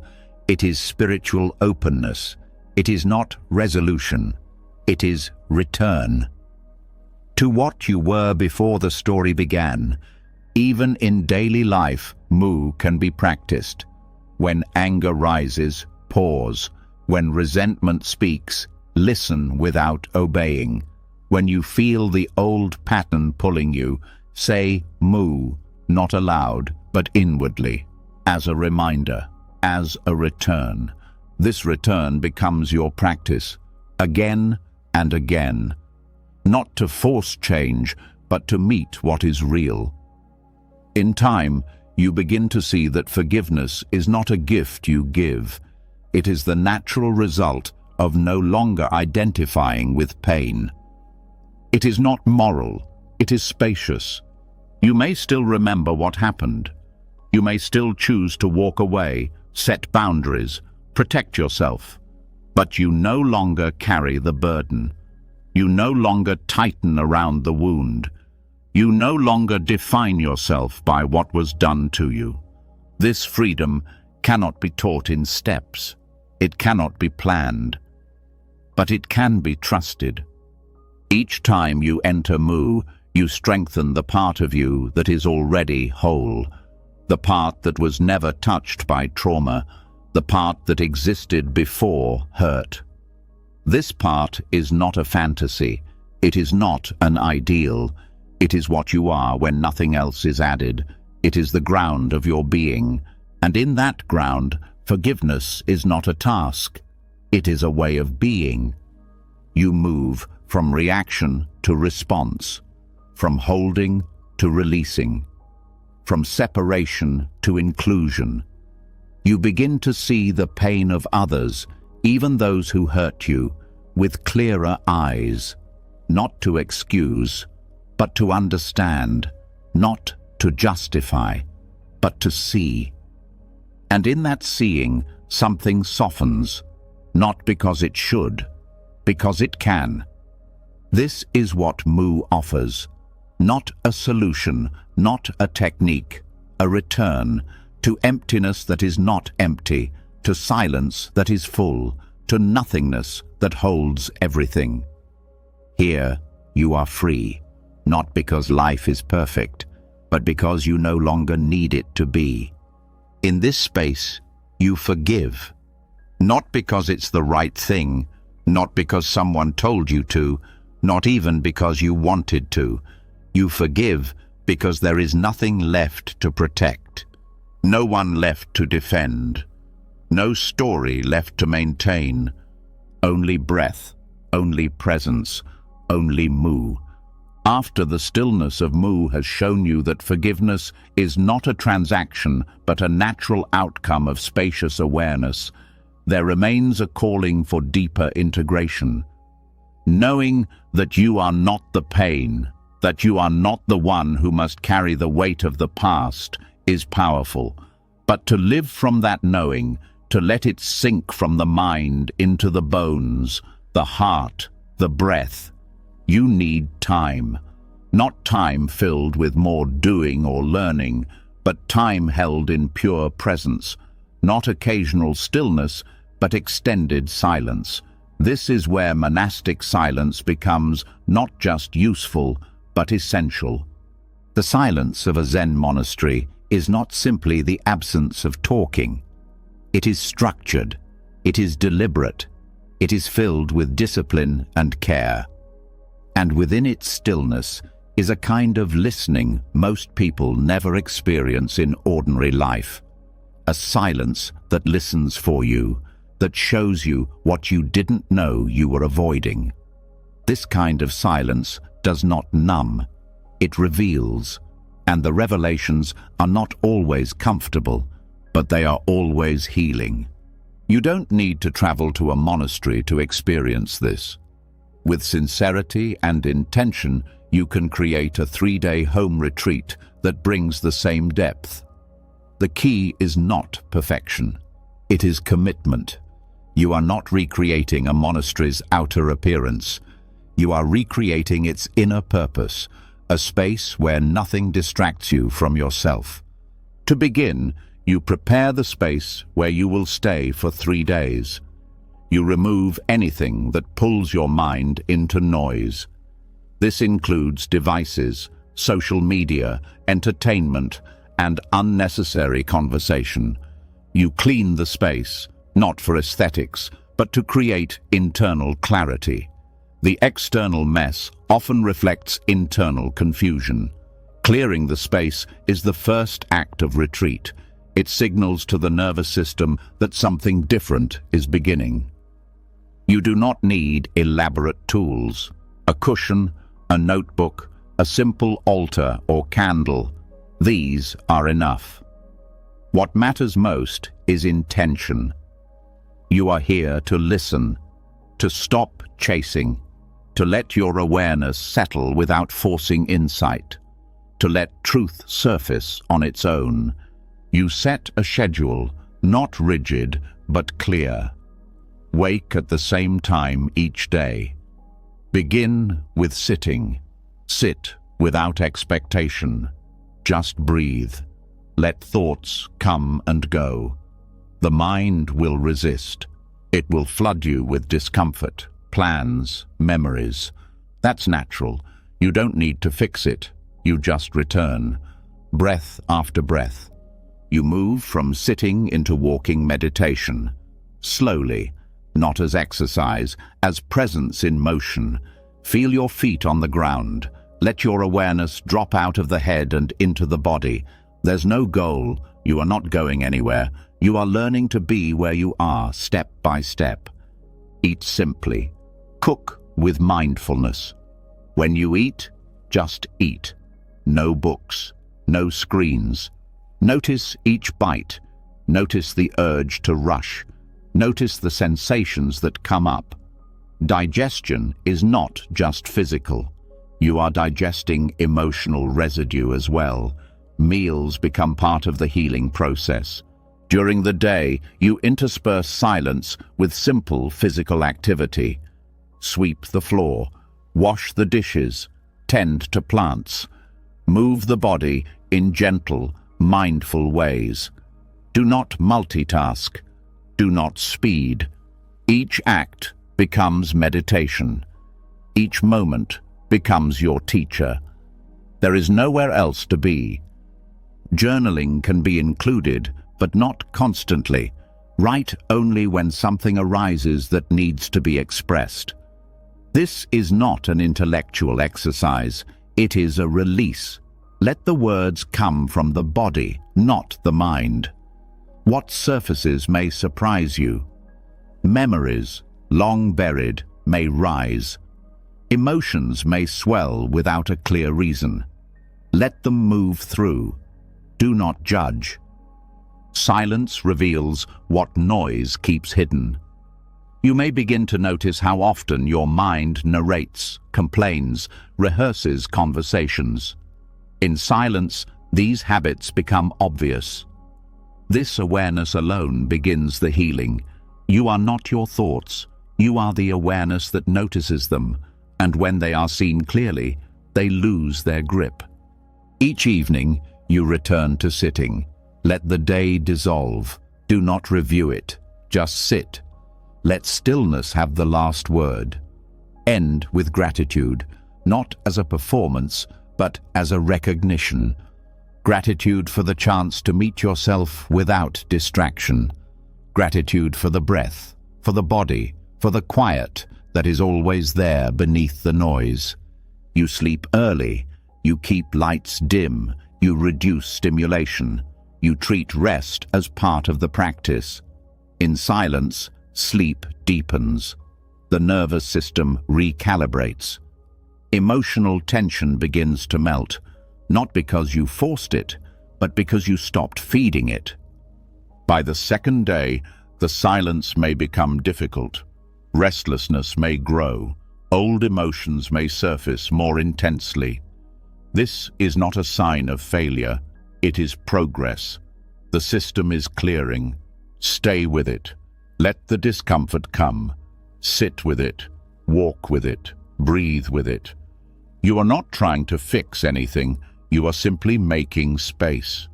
It is spiritual openness. It is not resolution. It is return to what you were before the story began. Even in daily life, Mu can be practiced. When anger rises, pause. When resentment speaks, listen without obeying. When you feel the old pattern pulling you, say Mu, not aloud, but inwardly, as a reminder, as a return. This return becomes your practice, again and again. Not to force change, but to meet what is real. In time, you begin to see that forgiveness is not a gift you give. It is the natural result of no longer identifying with pain. It is not moral, it is spacious. You may still remember what happened. You may still choose to walk away, set boundaries, protect yourself. But you no longer carry the burden. You no longer tighten around the wound. You no longer define yourself by what was done to you. This freedom cannot be taught in steps. It cannot be planned. But it can be trusted. Each time you enter Mu, you strengthen the part of you that is already whole, the part that was never touched by trauma, the part that existed before hurt. This part is not a fantasy. It is not an ideal. It is what you are when nothing else is added. It is the ground of your being. And in that ground, forgiveness is not a task. It is a way of being. You move from reaction to response, from holding to releasing, from separation to inclusion. You begin to see the pain of others, even those who hurt you, with clearer eyes, not to excuse, but to understand, not to justify, but to see. And in that seeing, something softens, not because it should, because it can. This is what Mu offers. Not a solution, not a technique, a return to emptiness that is not empty, to silence that is full, to nothingness that holds everything. Here you are free, not because life is perfect, but because you no longer need it to be. In this space, you forgive, not because it's the right thing, not because someone told you to, not even because you wanted to. You forgive because there is nothing left to protect, no one left to defend, no story left to maintain, only breath, only presence, only Mu. After the stillness of Mu has shown you that forgiveness is not a transaction but a natural outcome of spacious awareness, there remains a calling for deeper integration. Knowing that you are not the pain, that you are not the one who must carry the weight of the past, is powerful. But to live from that knowing, to let it sink from the mind into the bones, the heart, the breath, you need time. Not time filled with more doing or learning, but time held in pure presence. Not occasional stillness, but extended silence. This is where monastic silence becomes not just useful, but essential. The silence of a Zen monastery is not simply the absence of talking. It is structured, it is deliberate, it is filled with discipline and care. And within its stillness is a kind of listening most people never experience in ordinary life. A silence that listens for you, that shows you what you didn't know you were avoiding. This kind of silence does not numb, it reveals, and the revelations are not always comfortable, but they are always healing. You don't need to travel to a monastery to experience this. With sincerity and intention, you can create a 3-day home retreat that brings the same depth. The key is not perfection. It is commitment. You are not recreating a monastery's outer appearance. You are recreating its inner purpose, a space where nothing distracts you from yourself. To begin, you prepare the space where you will stay for 3 days. You remove anything that pulls your mind into noise. This includes devices, social media, entertainment, and unnecessary conversation. You clean the space, not for aesthetics, but to create internal clarity. The external mess often reflects internal confusion. Clearing the space is the first act of retreat. It signals to the nervous system that something different is beginning. You do not need elaborate tools. A cushion, a notebook, a simple altar or candle. These are enough. What matters most is intention. You are here to listen, to stop chasing, to let your awareness settle without forcing insight, to let truth surface on its own. You set a schedule, not rigid, but clear. Wake at the same time each day. Begin with sitting. Sit without expectation. Just breathe. Let thoughts come and go. The mind will resist. It will flood you with discomfort, plans, memories. That's natural. You don't need to fix it. You just return. Breath after breath. You move from sitting into walking meditation. Slowly, not as exercise, as presence in motion. Feel your feet on the ground. Let your awareness drop out of the head and into the body. There's no goal. You are not going anywhere. You are learning to be where you are, step by step. Eat simply. Cook with mindfulness. When you eat, just eat. No books, no screens. Notice each bite. Notice the urge to rush. Notice the sensations that come up. Digestion is not just physical. You are digesting emotional residue as well. Meals become part of the healing process. During the day, you intersperse silence with simple physical activity. Sweep the floor, Wash the dishes, tend to plants, move the body in gentle, mindful ways. Do not multitask, do not speed. Each act becomes meditation. Each moment becomes your teacher. There is nowhere else to be. Journaling can be included, but not constantly. Write only when something arises that needs to be expressed. This is not an intellectual exercise, it is a release. Let the words come from the body, not the mind. What surfaces may surprise you? Memories, long buried, may rise. Emotions may swell without a clear reason. Let them move through. Do not judge. Silence reveals what noise keeps hidden. You may begin to notice how often your mind narrates, complains, rehearses conversations. In silence, these habits become obvious. This awareness alone begins the healing. You are not your thoughts. You are the awareness that notices them, and when they are seen clearly, they lose their grip. Each evening, you return to sitting. Let the day dissolve. Do not review it. Just sit. Let stillness have the last word. End with gratitude, not as a performance, but as a recognition. Gratitude for the chance to meet yourself without distraction. Gratitude for the breath, for the body, for the quiet that is always there beneath the noise. You sleep early. You keep lights dim. You reduce stimulation. You treat rest as part of the practice. In silence, sleep deepens. The nervous system recalibrates. Emotional tension begins to melt, not because you forced it, but because you stopped feeding it. By the second day, the silence may become difficult. Restlessness may grow. Old emotions may surface more intensely. This is not a sign of failure. It is progress. The system is clearing. Stay with it. Let the discomfort come. Sit with it. Walk with it. Breathe with it. You are not trying to fix anything. You are simply making space.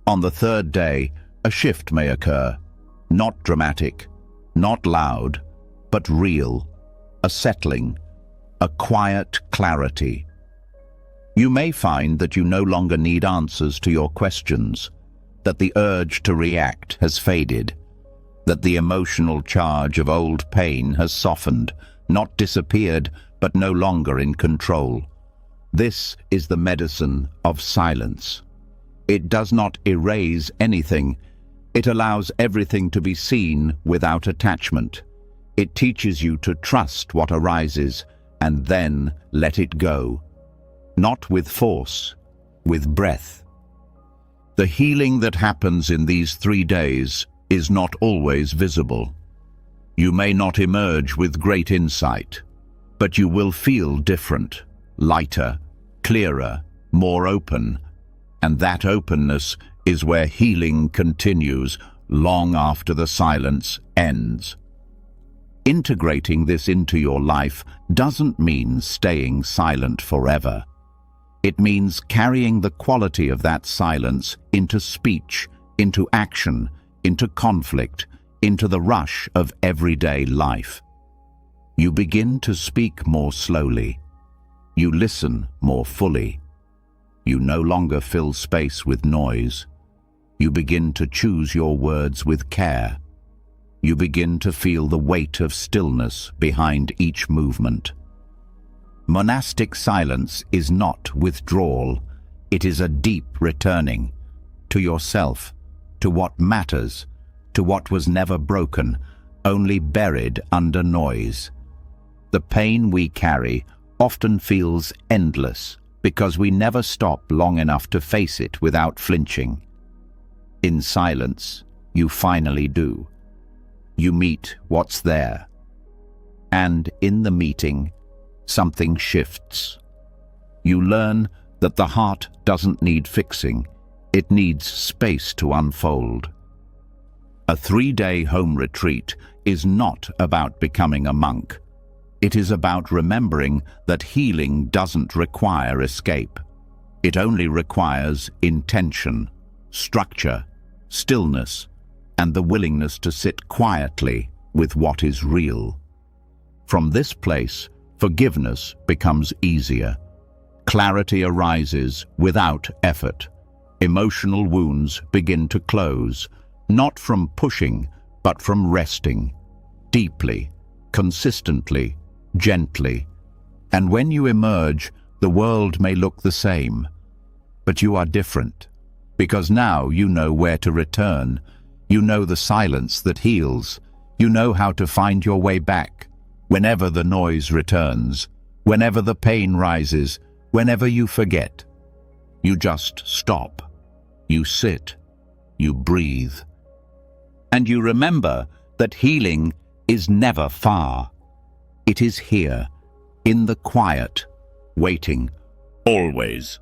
On the third day, a shift may occur. Not dramatic, not loud, but real. A settling, a quiet clarity. You may find that you no longer need answers to your questions, that the urge to react has faded, that the emotional charge of old pain has softened, not disappeared, but no longer in control. This is the medicine of silence. It does not erase anything. It allows everything to be seen without attachment. It teaches you to trust what arises and then let it go. Not with force, with breath. The healing that happens in these 3 days is not always visible. You may not emerge with great insight, but you will feel different, lighter, clearer, more open, and that openness is where healing continues long after the silence ends. Integrating this into your life doesn't mean staying silent forever. It means carrying the quality of that silence into speech, into action, into conflict, into the rush of everyday life. You begin to speak more slowly. You listen more fully. You no longer fill space with noise. You begin to choose your words with care. You begin to feel the weight of stillness behind each movement. Monastic silence is not withdrawal. It is a deep returning to yourself, to what matters, to what was never broken, only buried under noise. The pain we carry often feels endless because we never stop long enough to face it without flinching. In silence, you finally do. You meet what's there. And in the meeting, something shifts. You learn that the heart doesn't need fixing. It needs space to unfold. A 3-day home retreat is not about becoming a monk. It is about remembering that healing doesn't require escape. It only requires intention, structure, stillness, and the willingness to sit quietly with what is real. From this place, forgiveness becomes easier. Clarity arises without effort. Emotional wounds begin to close, not from pushing, but from resting, deeply, consistently, gently. And when you emerge, the world may look the same, but you are different, because now you know where to return. You know the silence that heals. You know how to find your way back. Whenever the noise returns, whenever the pain rises, whenever you forget, you just stop. You sit. You breathe. And you remember that healing is never far. It is here, in the quiet, waiting, always.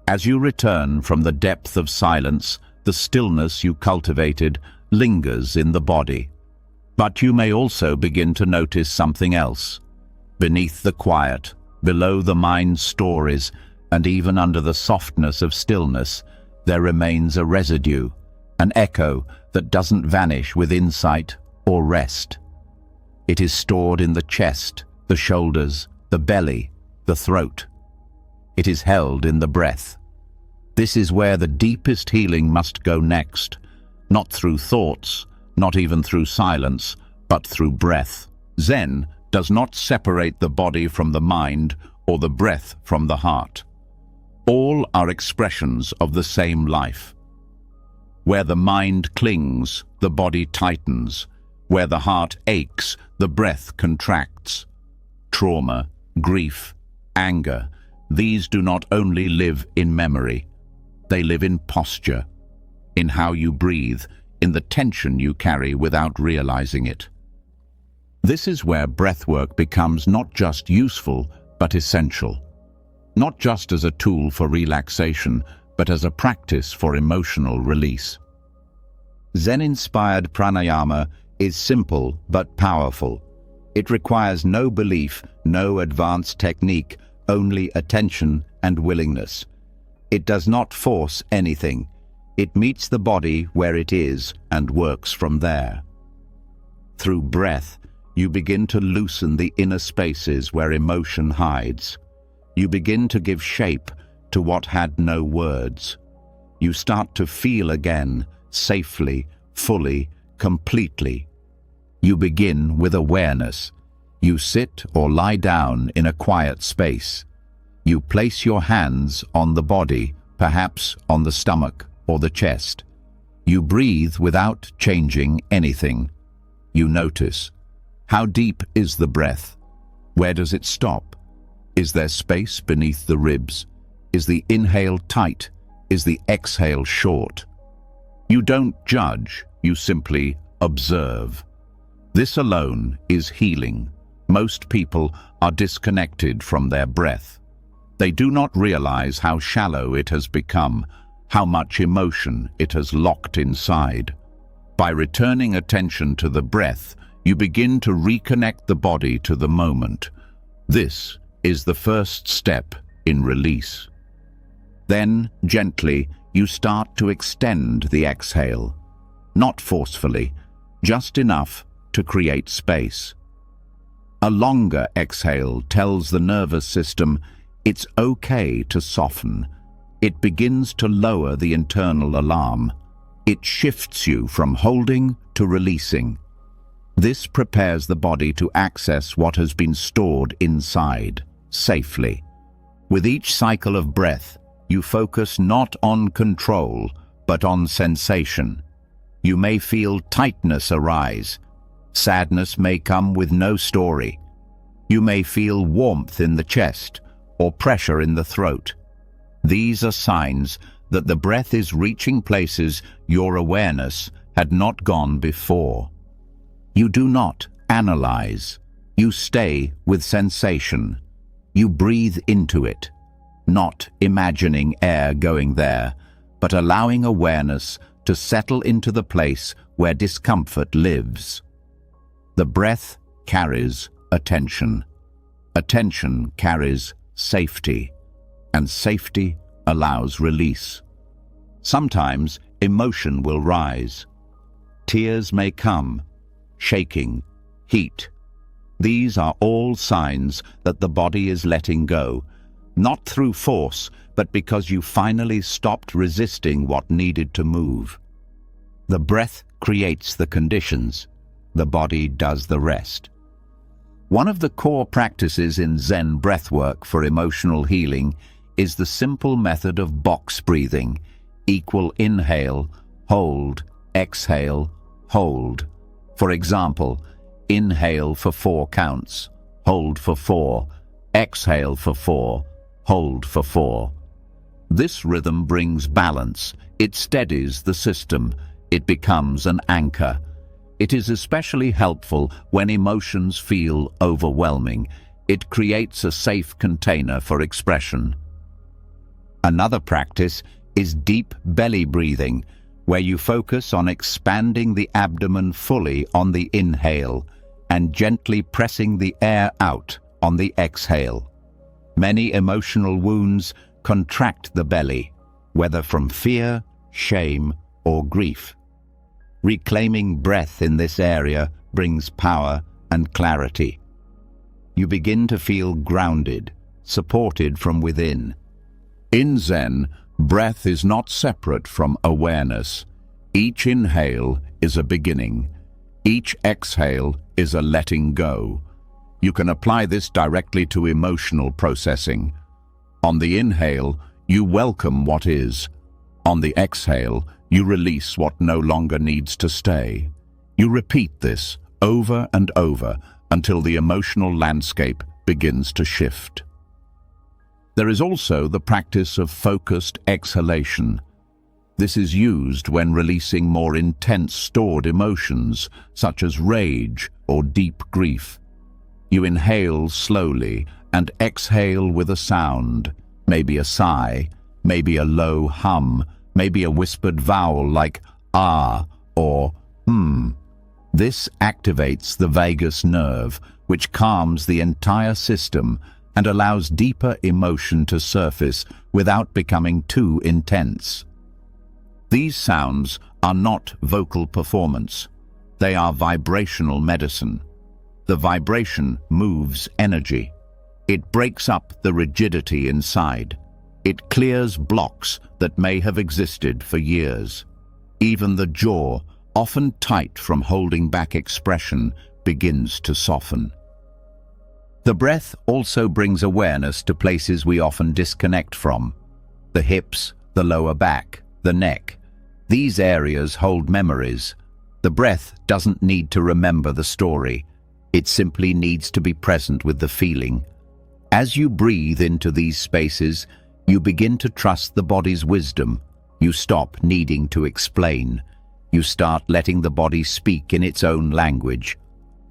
As you return from the depth of silence, the stillness you cultivated lingers in the body. But you may also begin to notice something else. Beneath the quiet, below the mind's stories, and even under the softness of stillness, there remains a residue, an echo that doesn't vanish with insight or rest. It is stored in the chest, the shoulders, the belly, the throat. It is held in the breath. This is where the deepest healing must go next, not through thoughts, not even through silence, but through breath. Zen does not separate the body from the mind or the breath from the heart. All are expressions of the same life. Where the mind clings, the body tightens. Where the heart aches, the breath contracts. Trauma, grief, anger, these do not only live in memory. They live in posture, in how you breathe, in the tension you carry without realizing it. This is where breathwork becomes not just useful, but essential. Not just as a tool for relaxation, but as a practice for emotional release. Zen-inspired pranayama is simple but powerful. It requires no belief, no advanced technique, only attention and willingness. It does not force anything. It meets the body where it is and works from there. Through breath, you begin to loosen the inner spaces where emotion hides. You begin to give shape to what had no words. You start to feel again, safely, fully, completely. You begin with awareness. You sit or lie down in a quiet space. You place your hands on the body, perhaps on the stomach or the chest. You breathe without changing anything. You notice. How deep is the breath? Where does it stop? Is there space beneath the ribs? Is the inhale tight? Is the exhale short? You don't judge, you simply observe. This alone is healing. Most people are disconnected from their breath. They do not realize how shallow it has become, how much emotion it has locked inside. By returning attention to the breath, you begin to reconnect the body to the moment. This is the first step in release. Then, gently, you start to extend the exhale. Not forcefully, just enough to create space. A longer exhale tells the nervous system it's okay to soften. It begins to lower the internal alarm. It shifts you from holding to releasing. This prepares the body to access what has been stored inside, safely. With each cycle of breath, you focus not on control, but on sensation. You may feel tightness arise. Sadness may come with no story. You may feel warmth in the chest or pressure in the throat. These are signs that the breath is reaching places your awareness had not gone before. You do not analyze. You stay with sensation. You breathe into it, not imagining air going there, but allowing awareness to settle into the place where discomfort lives. The breath carries attention. Attention carries safety, and safety allows release. Sometimes emotion will rise. Tears may come, shaking, heat. These are all signs that the body is letting go, not through force, but because you finally stopped resisting what needed to move. The breath creates the conditions. The body does the rest. One of the core practices in Zen breathwork for emotional healing is the simple method of box breathing. Equal inhale, hold, exhale, hold. For example, inhale for 4 counts, hold for 4, exhale for 4, hold for 4. This rhythm brings balance. It steadies the system. It becomes an anchor. It is especially helpful when emotions feel overwhelming. It creates a safe container for expression. Another practice is deep belly breathing, where you focus on expanding the abdomen fully on the inhale and gently pressing the air out on the exhale. Many emotional wounds contract the belly, whether from fear, shame, or grief. Reclaiming breath in this area brings power and clarity. You begin to feel grounded, supported from within. In Zen, breath is not separate from awareness. Each inhale is a beginning. Each exhale is a letting go. You can apply this directly to emotional processing. On the inhale, you welcome what is. On the exhale, you release what no longer needs to stay. You repeat this over and over until the emotional landscape begins to shift. There is also the practice of focused exhalation. This is used when releasing more intense stored emotions, such as rage or deep grief. You inhale slowly and exhale with a sound, maybe a sigh, maybe a low hum, maybe a whispered vowel like ah or hmm. This activates the vagus nerve, which calms the entire system and allows deeper emotion to surface without becoming too intense. These sounds are not vocal performance. They are vibrational medicine. The vibration moves energy. It breaks up the rigidity inside. It clears blocks that may have existed for years. Even the jaw, often tight from holding back expression, begins to soften. The breath also brings awareness to places we often disconnect from. The hips, the lower back, the neck. These areas hold memories. The breath doesn't need to remember the story. It simply needs to be present with the feeling. As you breathe into these spaces, you begin to trust the body's wisdom. You stop needing to explain. You start letting the body speak in its own language.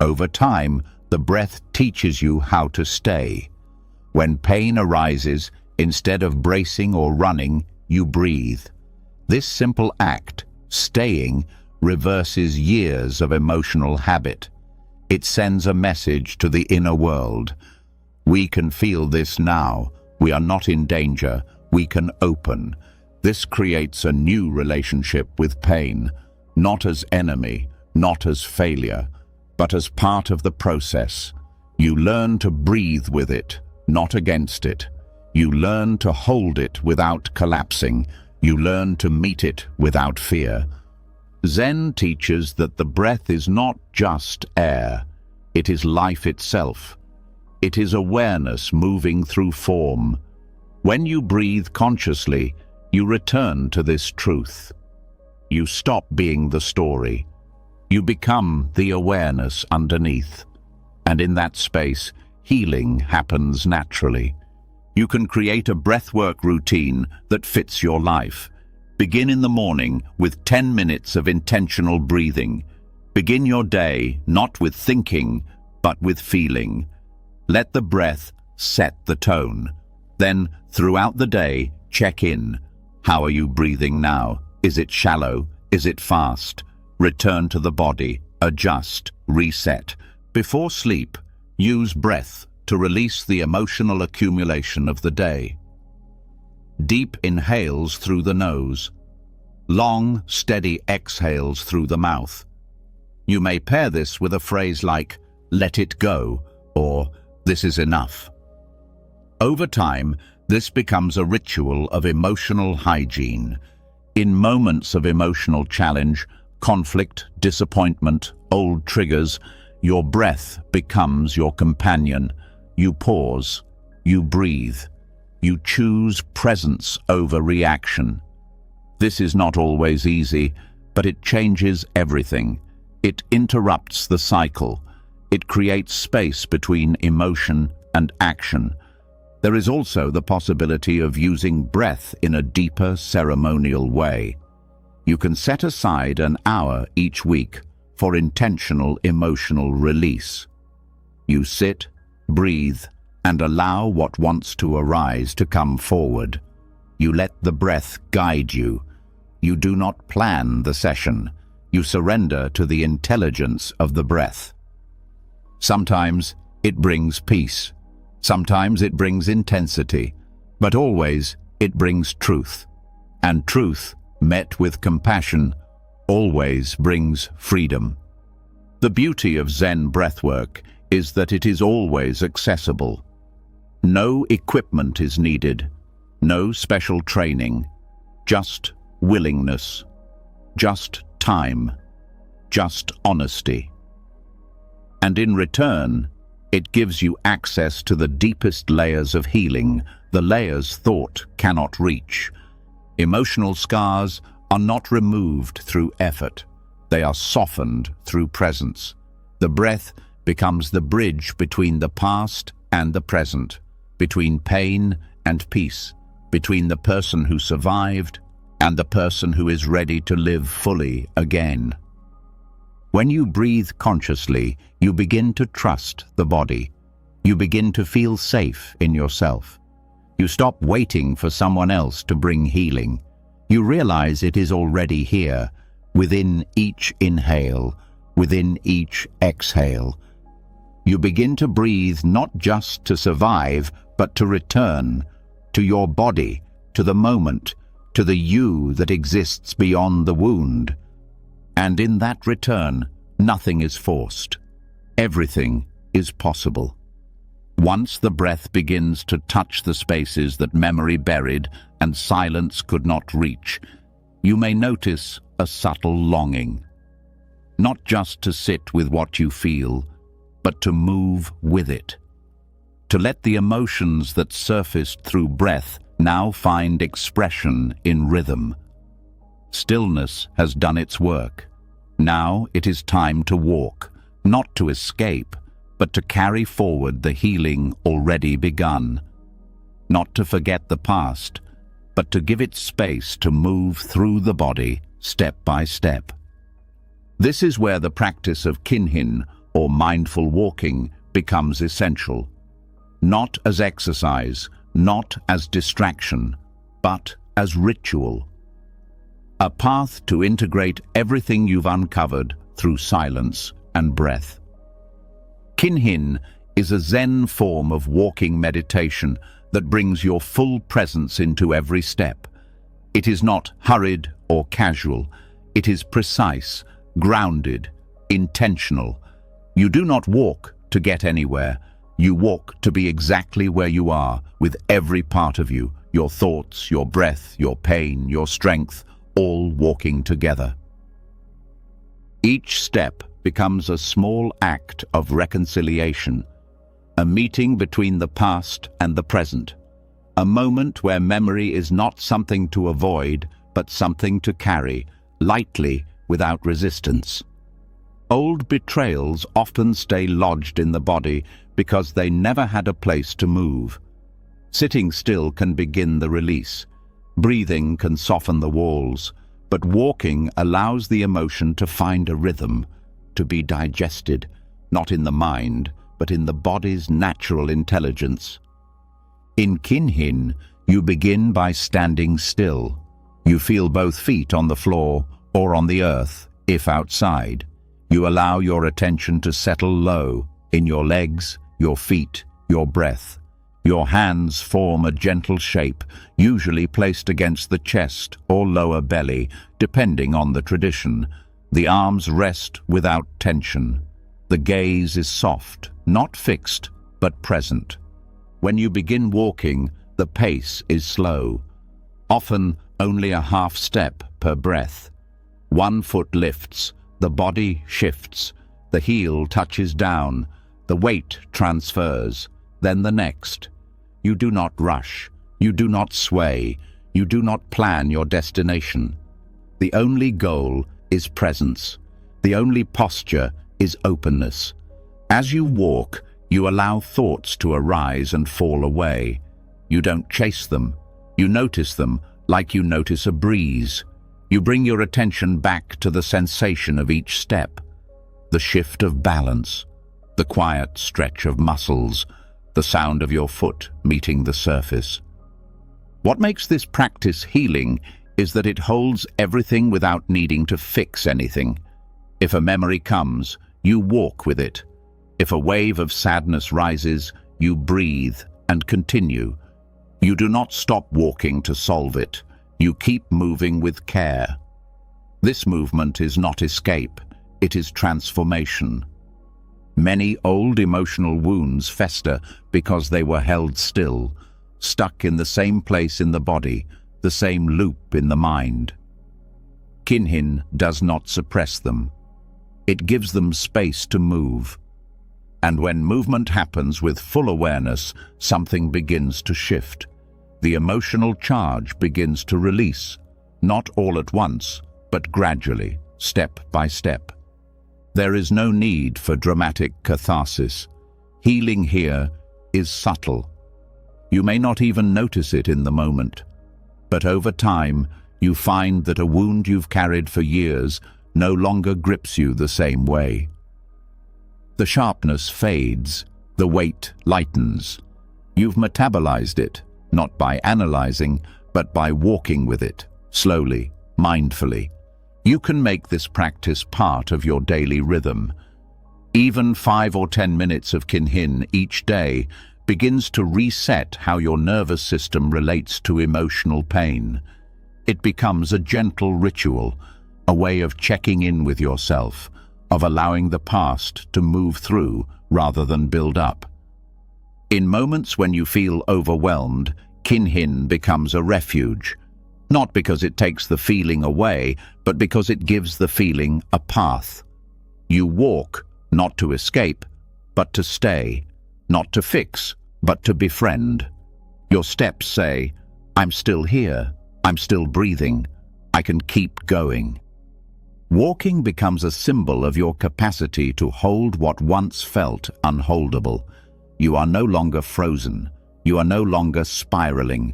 Over time, the breath teaches you how to stay. When pain arises, instead of bracing or running, you breathe. This simple act, staying, reverses years of emotional habit. It sends a message to the inner world. We can feel this now. We are not in danger. We can open. This creates a new relationship with pain, not as enemy, not as failure, but as part of the process. You learn to breathe with it, not against it. You learn to hold it without collapsing. You learn to meet it without fear. Zen teaches that the breath is not just air. It is life itself. It is awareness moving through form. When you breathe consciously, you return to this truth. You stop being the story. You become the awareness underneath. And in that space, healing happens naturally. You can create a breathwork routine that fits your life. Begin in the morning with 10 minutes of intentional breathing. Begin your day not with thinking, but with feeling. Let the breath set the tone. Then, throughout the day, check in. How are you breathing now? Is it shallow? Is it fast? Return to the body, adjust, reset. Before sleep, Use breath to release the emotional accumulation of the day. Deep inhales through the nose. Long, steady exhales through the mouth. You may pair this with a phrase like, "let it go," or "this is enough." Over time, this becomes a ritual of emotional hygiene. In moments of emotional challenge, conflict, disappointment, old triggers, your breath becomes your companion. You pause, you breathe, you choose presence over reaction. This is not always easy, but it changes everything. It interrupts the cycle. It creates space between emotion and action. There is also the possibility of using breath in a deeper ceremonial way. You can set aside an hour each week for intentional emotional release. You sit, breathe, and allow what wants to arise to come forward. You let the breath guide you. You do not plan the session. You surrender to the intelligence of the breath. Sometimes it brings peace. Sometimes it brings intensity. But always it brings truth. And truth, met with compassion, always brings freedom. The beauty of Zen breathwork is that it is always accessible. No equipment is needed, no special training, just willingness, just time, just honesty. And in return, it gives you access to the deepest layers of healing, the layers thought cannot reach. Emotional scars are not removed through effort. They are softened through presence. The breath becomes the bridge between the past and the present, between pain and peace, between the person who survived and the person who is ready to live fully again. When you breathe consciously, you begin to trust the body. You begin to feel safe in yourself. You stop waiting for someone else to bring healing. You realize it is already here, within each inhale, within each exhale. You begin to breathe not just to survive, but to return, to your body, to the moment, to the you that exists beyond the wound. And in that return, nothing is forced. Everything is possible. Once the breath begins to touch the spaces that memory buried and silence could not reach, you may notice a subtle longing. Not just to sit with what you feel, but to move with it. To let the emotions that surfaced through breath now find expression in rhythm. Stillness has done its work. Now it is time to walk, not to escape, but to carry forward the healing already begun. Not to forget the past, but to give it space to move through the body step by step. This is where the practice of kinhin, or mindful walking, becomes essential. Not as exercise, not as distraction, but as ritual. A path to integrate everything you've uncovered through silence and breath. Kinhin is a Zen form of walking meditation that brings your full presence into every step. It is not hurried or casual. It is precise, grounded, intentional. You do not walk to get anywhere. You walk to be exactly where you are, with every part of you, your thoughts, your breath, your pain, your strength, all walking together. Each step becomes a small act of reconciliation, a meeting between the past and the present, a moment where memory is not something to avoid, but something to carry, lightly, without resistance. Old betrayals often stay lodged in the body because they never had a place to move. Sitting still can begin the release. Breathing can soften the walls, but walking allows the emotion to find a rhythm, to be digested, not in the mind, but in the body's natural intelligence. In kinhin, you begin by standing still. You feel both feet on the floor or on the earth, if outside. You allow your attention to settle low, in your legs, your feet, your breath. Your hands form a gentle shape, usually placed against the chest or lower belly, depending on the tradition. The arms rest without tension. The gaze is soft, not fixed, but present. When you begin walking, the pace is slow, often only a half step per breath. One foot lifts, the body shifts, the heel touches down, the weight transfers, then the next. You do not rush, you do not sway, you do not plan your destination. The only goal is presence. The only posture is openness. As you walk, you allow thoughts to arise and fall away. You don't chase them. You notice them like you notice a breeze. You bring your attention back to the sensation of each step, the shift of balance, the quiet stretch of muscles, the sound of your foot meeting the surface. What makes this practice healing is that it holds everything without needing to fix anything. If a memory comes, you walk with it. If a wave of sadness rises, you breathe and continue. You do not stop walking to solve it. You keep moving with care. This movement is not escape, it is transformation. Many old emotional wounds fester because they were held still, stuck in the same place in the body, the same loop in the mind. Kinhin does not suppress them. It gives them space to move. And when movement happens with full awareness, something begins to shift. The emotional charge begins to release, not all at once, but gradually, step by step. There is no need for dramatic catharsis. Healing here is subtle. You may not even notice it in the moment, but over time, you find that a wound you've carried for years no longer grips you the same way. The sharpness fades, the weight lightens. You've metabolized it, not by analyzing, but by walking with it, slowly, mindfully. You can make this practice part of your daily rhythm. Even 5 or 10 minutes of Kinhin each day begins to reset how your nervous system relates to emotional pain. It becomes a gentle ritual, a way of checking in with yourself, of allowing the past to move through rather than build up. In moments when you feel overwhelmed, Kinhin becomes a refuge, not because it takes the feeling away, but because it gives the feeling a path. You walk, not to escape, but to stay, not to fix, but to befriend. Your steps say, I'm still here, I'm still breathing, I can keep going. Walking becomes a symbol of your capacity to hold what once felt unholdable. You are no longer frozen. You are no longer spiraling.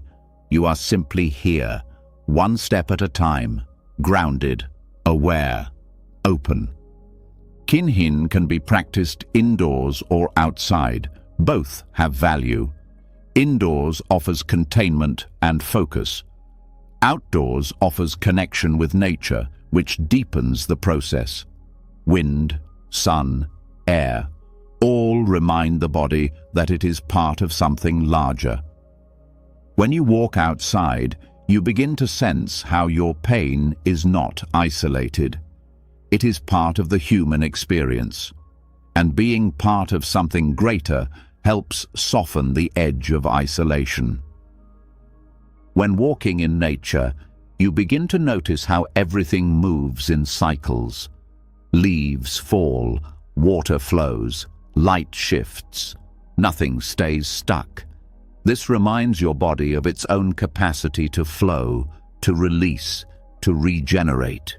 You are simply here, one step at a time, grounded, aware, open. Kinhin can be practiced indoors or outside. Both have value. Indoors offers containment and focus. Outdoors offers connection with nature, which deepens the process. Wind, sun, air, all remind the body that it is part of something larger. When you walk outside, you begin to sense how your pain is not isolated. It is part of the human experience, and being part of something greater helps soften the edge of isolation. When walking in nature, you begin to notice how everything moves in cycles. Leaves fall, water flows, light shifts. Nothing stays stuck. This reminds your body of its own capacity to flow, to release, to regenerate.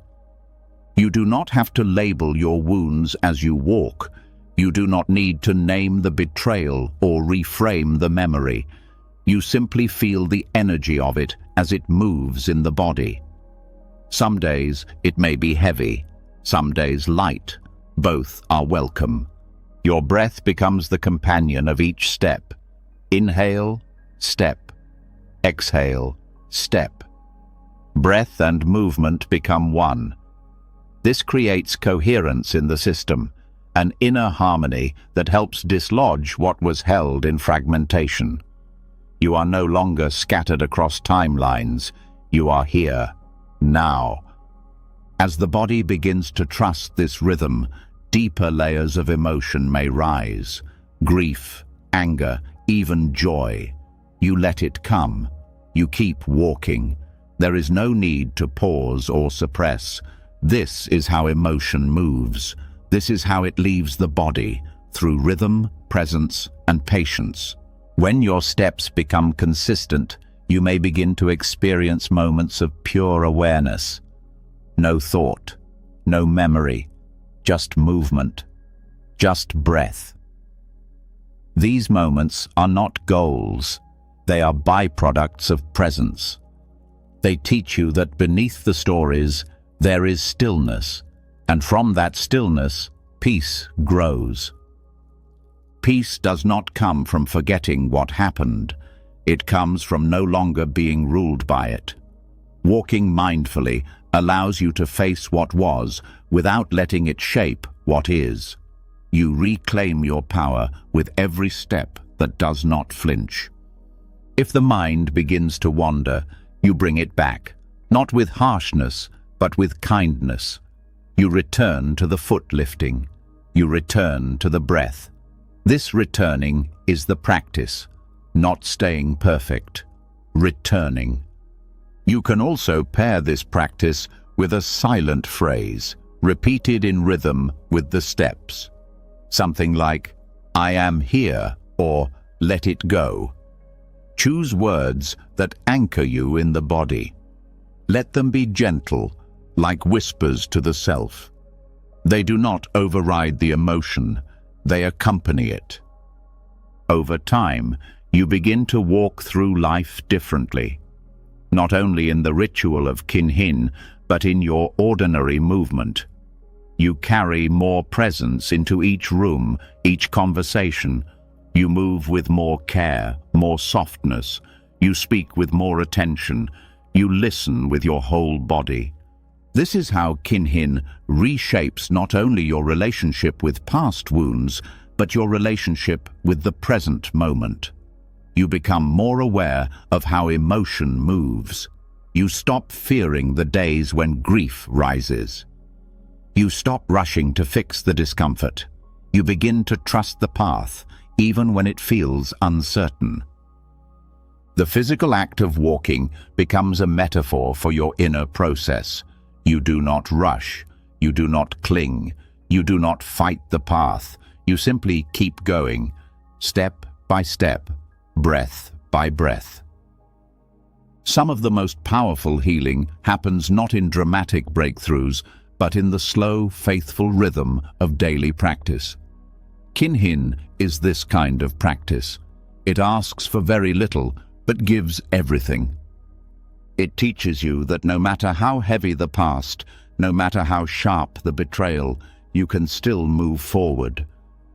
You do not have to label your wounds as you walk. You do not need to name the betrayal or reframe the memory. You simply feel the energy of it as it moves in the body. Some days it may be heavy, some days light. Both are welcome. Your breath becomes the companion of each step. Inhale, step. Exhale, step. Breath and movement become one. This creates coherence in the system, an inner harmony that helps dislodge what was held in fragmentation. You are no longer scattered across timelines. You are here, now. As the body begins to trust this rhythm, deeper layers of emotion may rise. Grief, anger, even joy. You let it come. You keep walking. There is no need to pause or suppress. This is how emotion moves. This is how it leaves the body, through rhythm, presence, and patience. When your steps become consistent, you may begin to experience moments of pure awareness. No thought, no memory, just movement, just breath. These moments are not goals. They are byproducts of presence. They teach you that beneath the stories, there is stillness, and from that stillness, peace grows. Peace does not come from forgetting what happened. It comes from no longer being ruled by it. Walking mindfully allows you to face what was without letting it shape what is. You reclaim your power with every step that does not flinch. If the mind begins to wander, you bring it back, not with harshness, but with kindness. You return to the foot lifting. You return to the breath. This returning is the practice, not staying perfect. Returning. You can also pair this practice with a silent phrase, repeated in rhythm with the steps. Something like, "I am here," or "let it go." Choose words that anchor you in the body. Let them be gentle, like whispers to the self. They do not override the emotion, they accompany it. Over time, you begin to walk through life differently, not only in the ritual of Kinhin, but in your ordinary movement. You carry more presence into each room, each conversation. You move with more care, more softness. You speak with more attention. You listen with your whole body. This is how Kinhin reshapes not only your relationship with past wounds, but your relationship with the present moment. You become more aware of how emotion moves. You stop fearing the days when grief rises. You stop rushing to fix the discomfort. You begin to trust the path, even when it feels uncertain. The physical act of walking becomes a metaphor for your inner process. You do not rush. You do not cling. You do not fight the path. You simply keep going, step by step, breath by breath. Some of the most powerful healing happens not in dramatic breakthroughs, but in the slow, faithful rhythm of daily practice. Kinhin is this kind of practice. It asks for very little, but gives everything. It teaches you that no matter how heavy the past, no matter how sharp the betrayal, you can still move forward,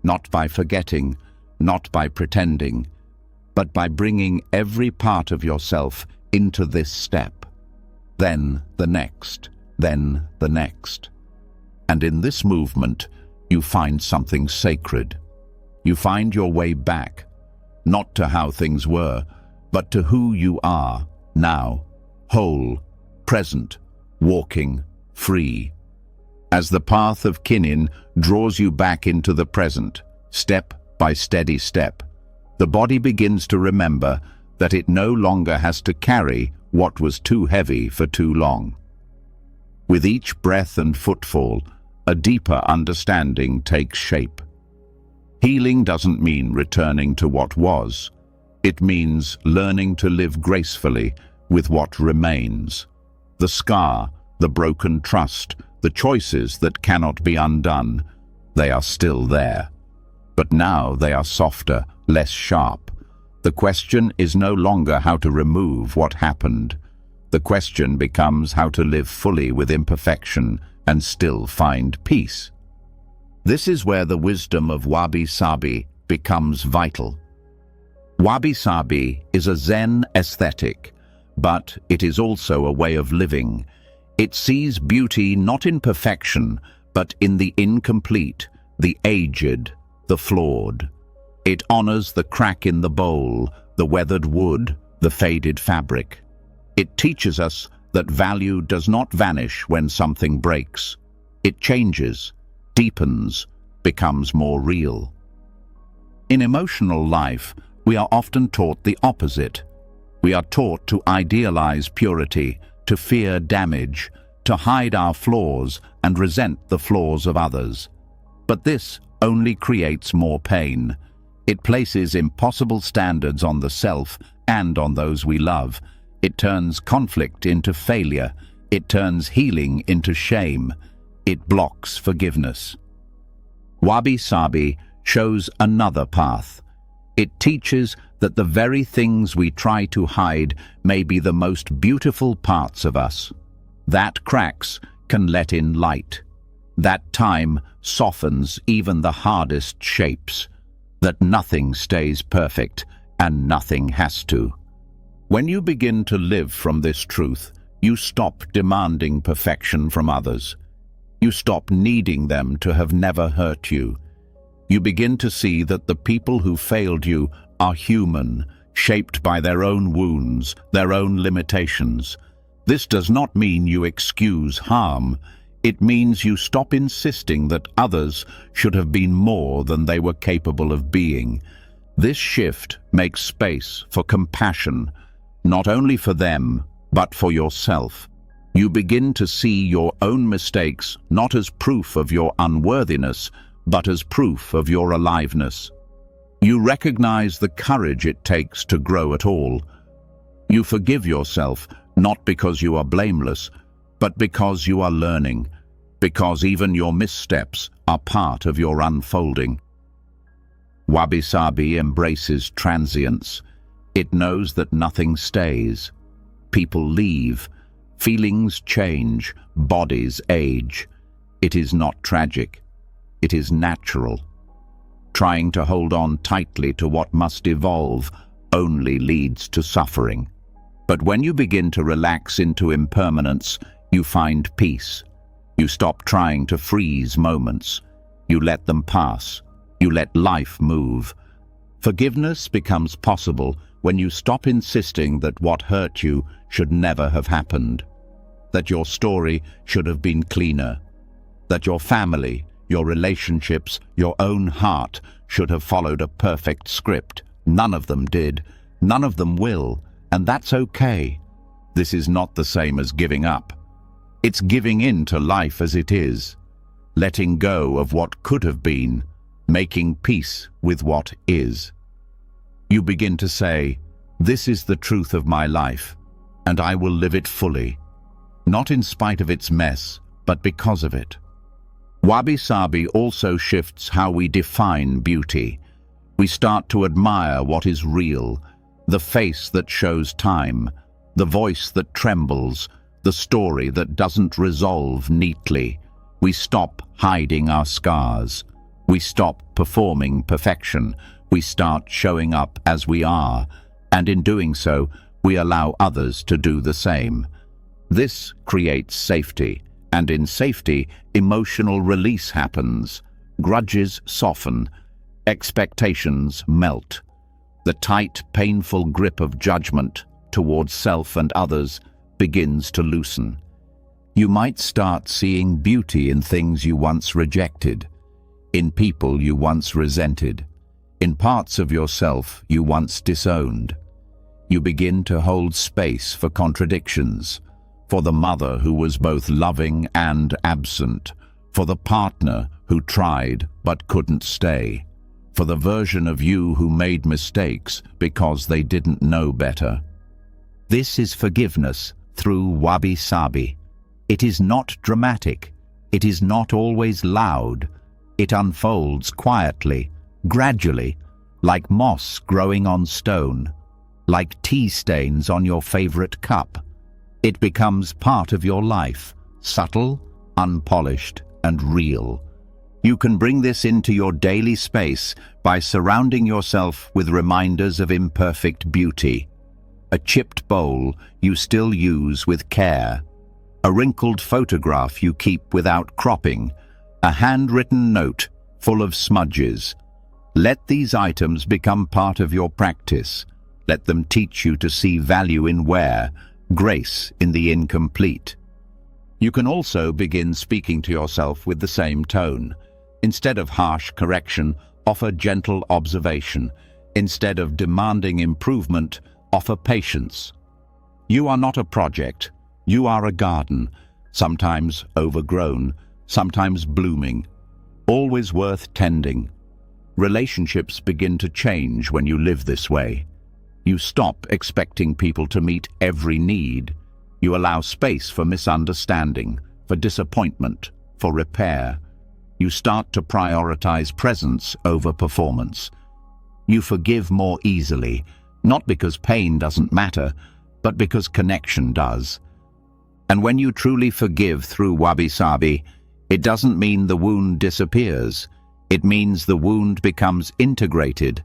not by forgetting, not by pretending, but by bringing every part of yourself into this step, then the next, then the next. And in this movement, you find something sacred. You find your way back, not to how things were, but to who you are now, whole, present, walking, free. As the path of Kinhin draws you back into the present, step by steady step, the body begins to remember that it no longer has to carry what was too heavy for too long. With each breath and footfall, a deeper understanding takes shape. Healing doesn't mean returning to what was. It means learning to live gracefully with what remains. The scar, the broken trust, the choices that cannot be undone, they are still there. But now they are softer, less sharp. The question is no longer how to remove what happened. The question becomes how to live fully with imperfection and still find peace. This is where the wisdom of wabi-sabi becomes vital. Wabi-sabi is a Zen aesthetic, but it is also a way of living. It sees beauty not in perfection, but in the incomplete, the aged, the flawed. It honors the crack in the bowl, the weathered wood, the faded fabric. It teaches us that value does not vanish when something breaks. It changes, deepens, becomes more real. In emotional life, we are often taught the opposite. We are taught to idealize purity, to fear damage, to hide our flaws and resent the flaws of others. But this only creates more pain. It places impossible standards on the self and on those we love. It turns conflict into failure. It turns healing into shame. It blocks forgiveness. Wabi-sabi shows another path. It teaches that the very things we try to hide may be the most beautiful parts of us. That cracks can let in light. That time softens even the hardest shapes. That nothing stays perfect and nothing has to. When you begin to live from this truth, you stop demanding perfection from others. You stop needing them to have never hurt you. You begin to see that the people who failed you are human, shaped by their own wounds, their own limitations. This does not mean you excuse harm. It means you stop insisting that others should have been more than they were capable of being. This shift makes space for compassion, not only for them, but for yourself. You begin to see your own mistakes not as proof of your unworthiness, but as proof of your aliveness. You recognize the courage it takes to grow at all. You forgive yourself, not because you are blameless, but because you are learning, because even your missteps are part of your unfolding. Wabi-sabi embraces transience. It knows that nothing stays. People leave, feelings change, bodies age. It is not tragic. It is natural. Trying to hold on tightly to what must evolve only leads to suffering. But when you begin to relax into impermanence, you find peace. You stop trying to freeze moments. You let them pass. You let life move. Forgiveness becomes possible when you stop insisting that what hurt you should never have happened, that your story should have been cleaner, that your family, your relationships, your own heart should have followed a perfect script. None of them did. None of them will. And that's okay. This is not the same as giving up. It's giving in to life as it is, letting go of what could have been, making peace with what is. You begin to say, "This is the truth of my life, and I will live it fully, not in spite of its mess, but because of it." Wabi-sabi also shifts how we define beauty. We start to admire what is real, the face that shows time, the voice that trembles, the story that doesn't resolve neatly. We stop hiding our scars. We stop performing perfection. We start showing up as we are, and in doing so, we allow others to do the same. This creates safety, and in safety, emotional release happens. Grudges soften, expectations melt. The tight, painful grip of judgment towards self and others begins to loosen. You might start seeing beauty in things you once rejected, in people you once resented, in parts of yourself you once disowned. You begin to hold space for contradictions, for the mother who was both loving and absent, for the partner who tried but couldn't stay, for the version of you who made mistakes because they didn't know better. This is forgiveness through wabi-sabi. It is not dramatic. It is not always loud. It unfolds quietly, gradually, like moss growing on stone, like tea stains on your favorite cup. It becomes part of your life, subtle, unpolished, and real. You can bring this into your daily space by surrounding yourself with reminders of imperfect beauty. A chipped bowl you still use with care, a wrinkled photograph you keep without cropping, a handwritten note full of smudges. Let these items become part of your practice. Let them teach you to see value in wear, grace in the incomplete. You can also begin speaking to yourself with the same tone. Instead of harsh correction, offer gentle observation. Instead of demanding improvement, offer patience. You are not a project. You are a garden, sometimes overgrown, sometimes blooming, always worth tending. Relationships begin to change when you live this way. You stop expecting people to meet every need. You allow space for misunderstanding, for disappointment, for repair. You start to prioritize presence over performance. You forgive more easily, not because pain doesn't matter, but because connection does. And when you truly forgive through wabi-sabi, it doesn't mean the wound disappears. It means the wound becomes integrated.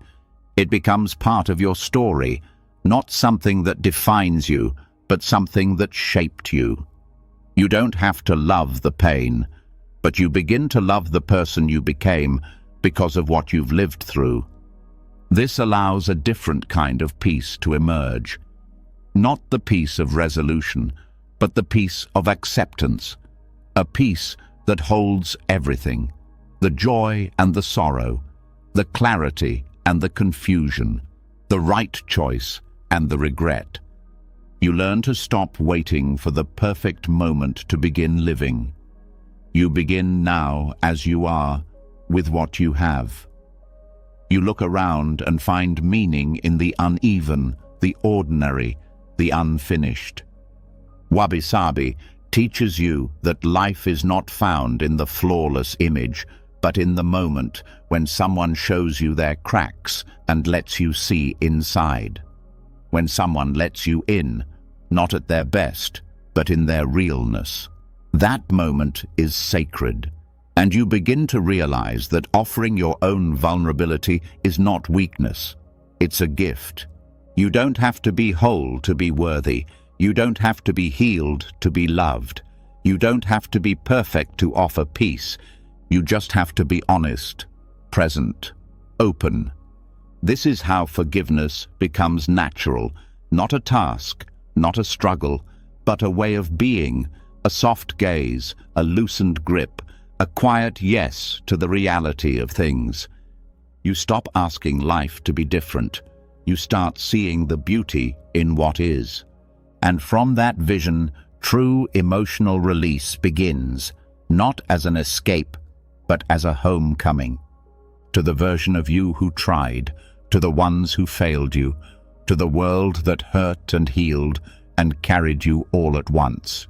It becomes part of your story, not something that defines you, but something that shaped you. You don't have to love the pain, but you begin to love the person you became because of what you've lived through. This allows a different kind of peace to emerge. Not the peace of resolution, but the peace of acceptance. A peace that holds everything, the joy and the sorrow, the clarity and the confusion, the right choice and the regret. You learn to stop waiting for the perfect moment to begin living. You begin now as you are, with what you have. You look around and find meaning in the uneven, the ordinary, the unfinished. Wabi-sabi teaches you that life is not found in the flawless image, but in the moment when someone shows you their cracks and lets you see inside. When someone lets you in, not at their best, but in their realness. That moment is sacred, and you begin to realize that offering your own vulnerability is not weakness. It's a gift. You don't have to be whole to be worthy. You don't have to be healed to be loved. You don't have to be perfect to offer peace. You just have to be honest, present, open. This is how forgiveness becomes natural, not a task, not a struggle, but a way of being, a soft gaze, a loosened grip, a quiet yes to the reality of things. You stop asking life to be different. You start seeing the beauty in what is. And from that vision, true emotional release begins, not as an escape, but as a homecoming. To the version of you who tried, to the ones who failed you, to the world that hurt and healed and carried you all at once.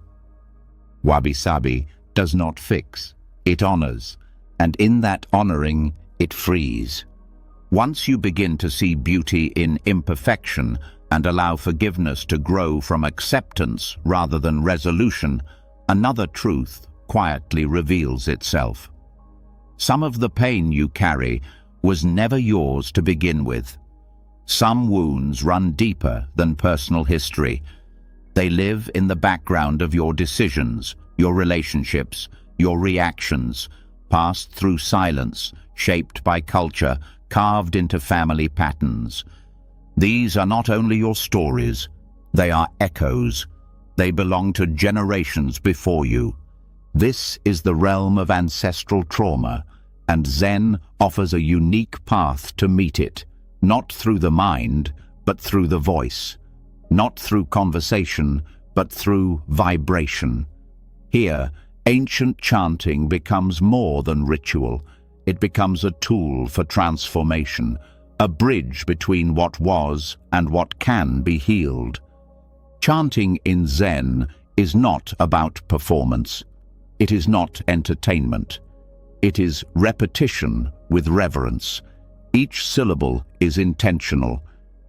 Wabi-sabi does not fix, it honors, and in that honoring, it frees. Once you begin to see beauty in imperfection and allow forgiveness to grow from acceptance rather than resolution, another truth quietly reveals itself. Some of the pain you carry was never yours to begin with. Some wounds run deeper than personal history. They live in the background of your decisions, your relationships, your reactions, passed through silence, shaped by culture, carved into family patterns. These are not only your stories, they are echoes. They belong to generations before you. This is the realm of ancestral trauma, and Zen offers a unique path to meet it, not through the mind, but through the voice, not through conversation, but through vibration. Here, ancient chanting becomes more than ritual. It becomes a tool for transformation, a bridge between what was and what can be healed. Chanting in Zen is not about performance. It is not entertainment. It is repetition with reverence. Each syllable is intentional.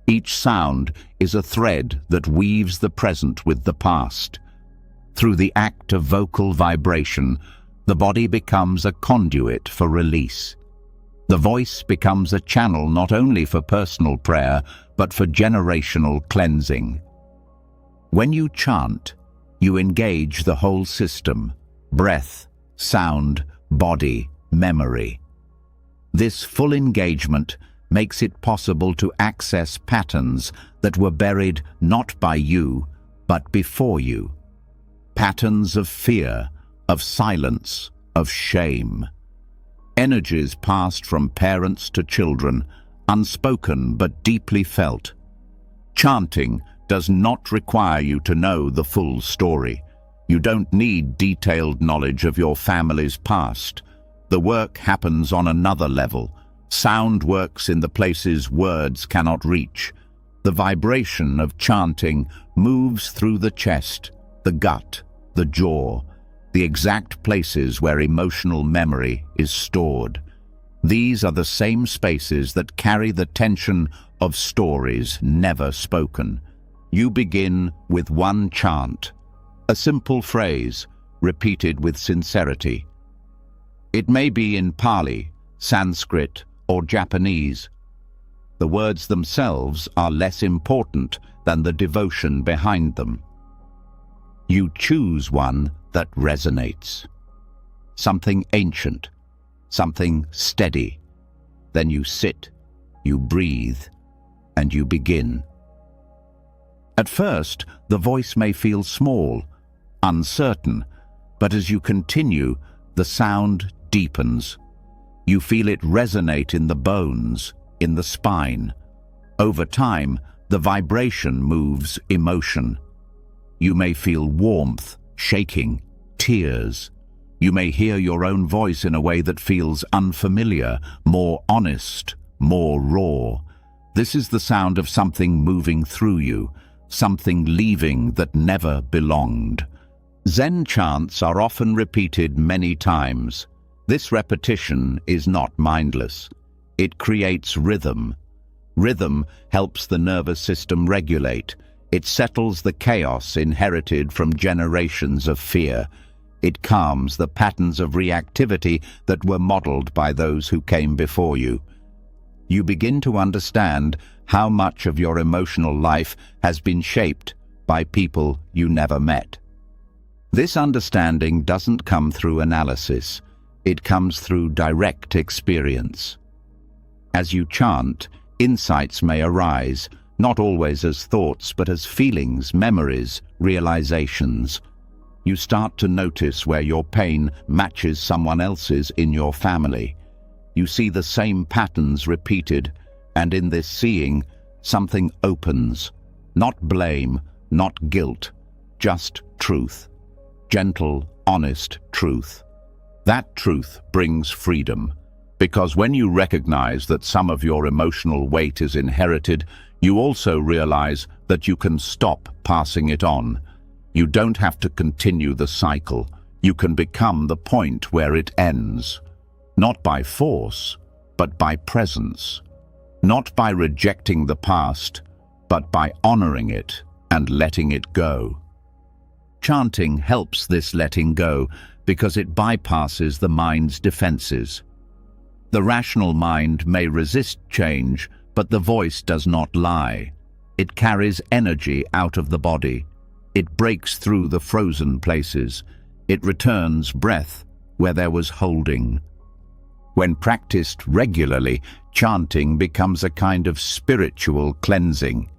Each sound is a thread that weaves the present with the past. Through the act of vocal vibration, the body becomes a conduit for release. The voice becomes a channel not only for personal prayer, but for generational cleansing. When you chant, you engage the whole system: breath, sound, body, memory. This full engagement makes it possible to access patterns that were buried not by you, but before you. Patterns of fear, of silence, of shame. Energies passed from parents to children, unspoken but deeply felt. Chanting does not require you to know the full story. You don't need detailed knowledge of your family's past. The work happens on another level. Sound works in the places words cannot reach. The vibration of chanting moves through the chest, the gut, the jaw, the exact places where emotional memory is stored. These are the same spaces that carry the tension of stories never spoken. You begin with one chant, a simple phrase repeated with sincerity. It may be in Pali, Sanskrit, or Japanese. The words themselves are less important than the devotion behind them. You choose one that resonates. Something ancient, something steady. Then you sit, you breathe, and you begin. At first, the voice may feel small, uncertain, but as you continue, the sound deepens. You feel it resonate in the bones, in the spine. Over time, the vibration moves emotion. You may feel warmth, shaking, tears. You may hear your own voice in a way that feels unfamiliar, more honest, more raw. This is the sound of something moving through you, something leaving that never belonged. Zen chants are often repeated many times. This repetition is not mindless. It creates rhythm. Rhythm helps the nervous system regulate. It settles the chaos inherited from generations of fear. It calms the patterns of reactivity that were modeled by those who came before you. You begin to understand how much of your emotional life has been shaped by people you never met. This understanding doesn't come through analysis. It comes through direct experience. As you chant, insights may arise, not always as thoughts, but as feelings, memories, realizations. You start to notice where your pain matches someone else's in your family. You see the same patterns repeated, and in this seeing, something opens. Not blame, not guilt, just truth. Gentle, honest truth. That truth brings freedom, because when you recognize that some of your emotional weight is inherited, you also realize that you can stop passing it on. You don't have to continue the cycle. You can become the point where it ends. Not by force, but by presence. Not by rejecting the past, but by honoring it and letting it go. Chanting helps this letting go because it bypasses the mind's defenses. The rational mind may resist change, but the voice does not lie. It carries energy out of the body. It breaks through the frozen places. It returns breath where there was holding. When practiced regularly, chanting becomes a kind of spiritual cleansing.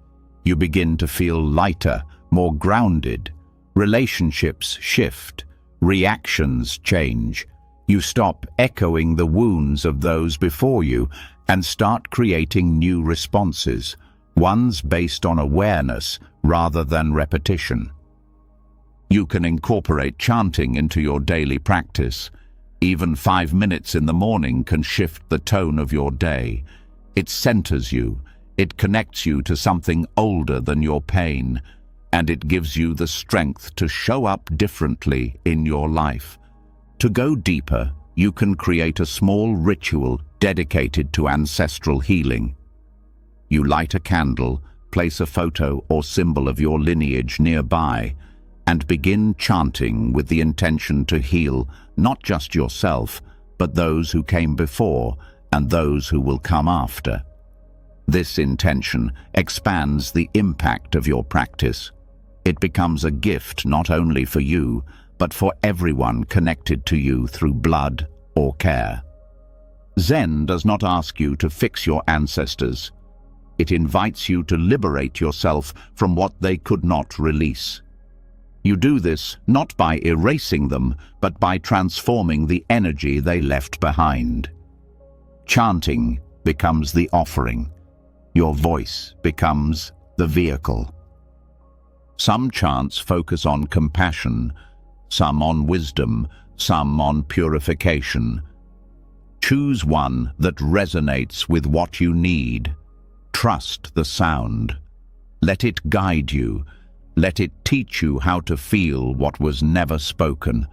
You begin to feel lighter, more grounded. Relationships shift. Reactions change. You stop echoing the wounds of those before you and start creating new responses, ones based on awareness rather than repetition. You can incorporate chanting into your daily practice. Even 5 minutes in the morning can shift the tone of your day. It centers you. It connects you to something older than your pain, and it gives you the strength to show up differently in your life. To go deeper, you can create a small ritual dedicated to ancestral healing. You light a candle, place a photo or symbol of your lineage nearby, and begin chanting with the intention to heal not just yourself, but those who came before and those who will come after. This intention expands the impact of your practice. It becomes a gift not only for you, but for everyone connected to you through blood or care. Zen does not ask you to fix your ancestors. It invites you to liberate yourself from what they could not release. You do this not by erasing them, but by transforming the energy they left behind. Chanting becomes the offering. Your voice becomes the vehicle. Some chants focus on compassion, some on wisdom, some on purification. Choose one that resonates with what you need. Trust the sound. Let it guide you. Let it teach you how to feel what was never spoken.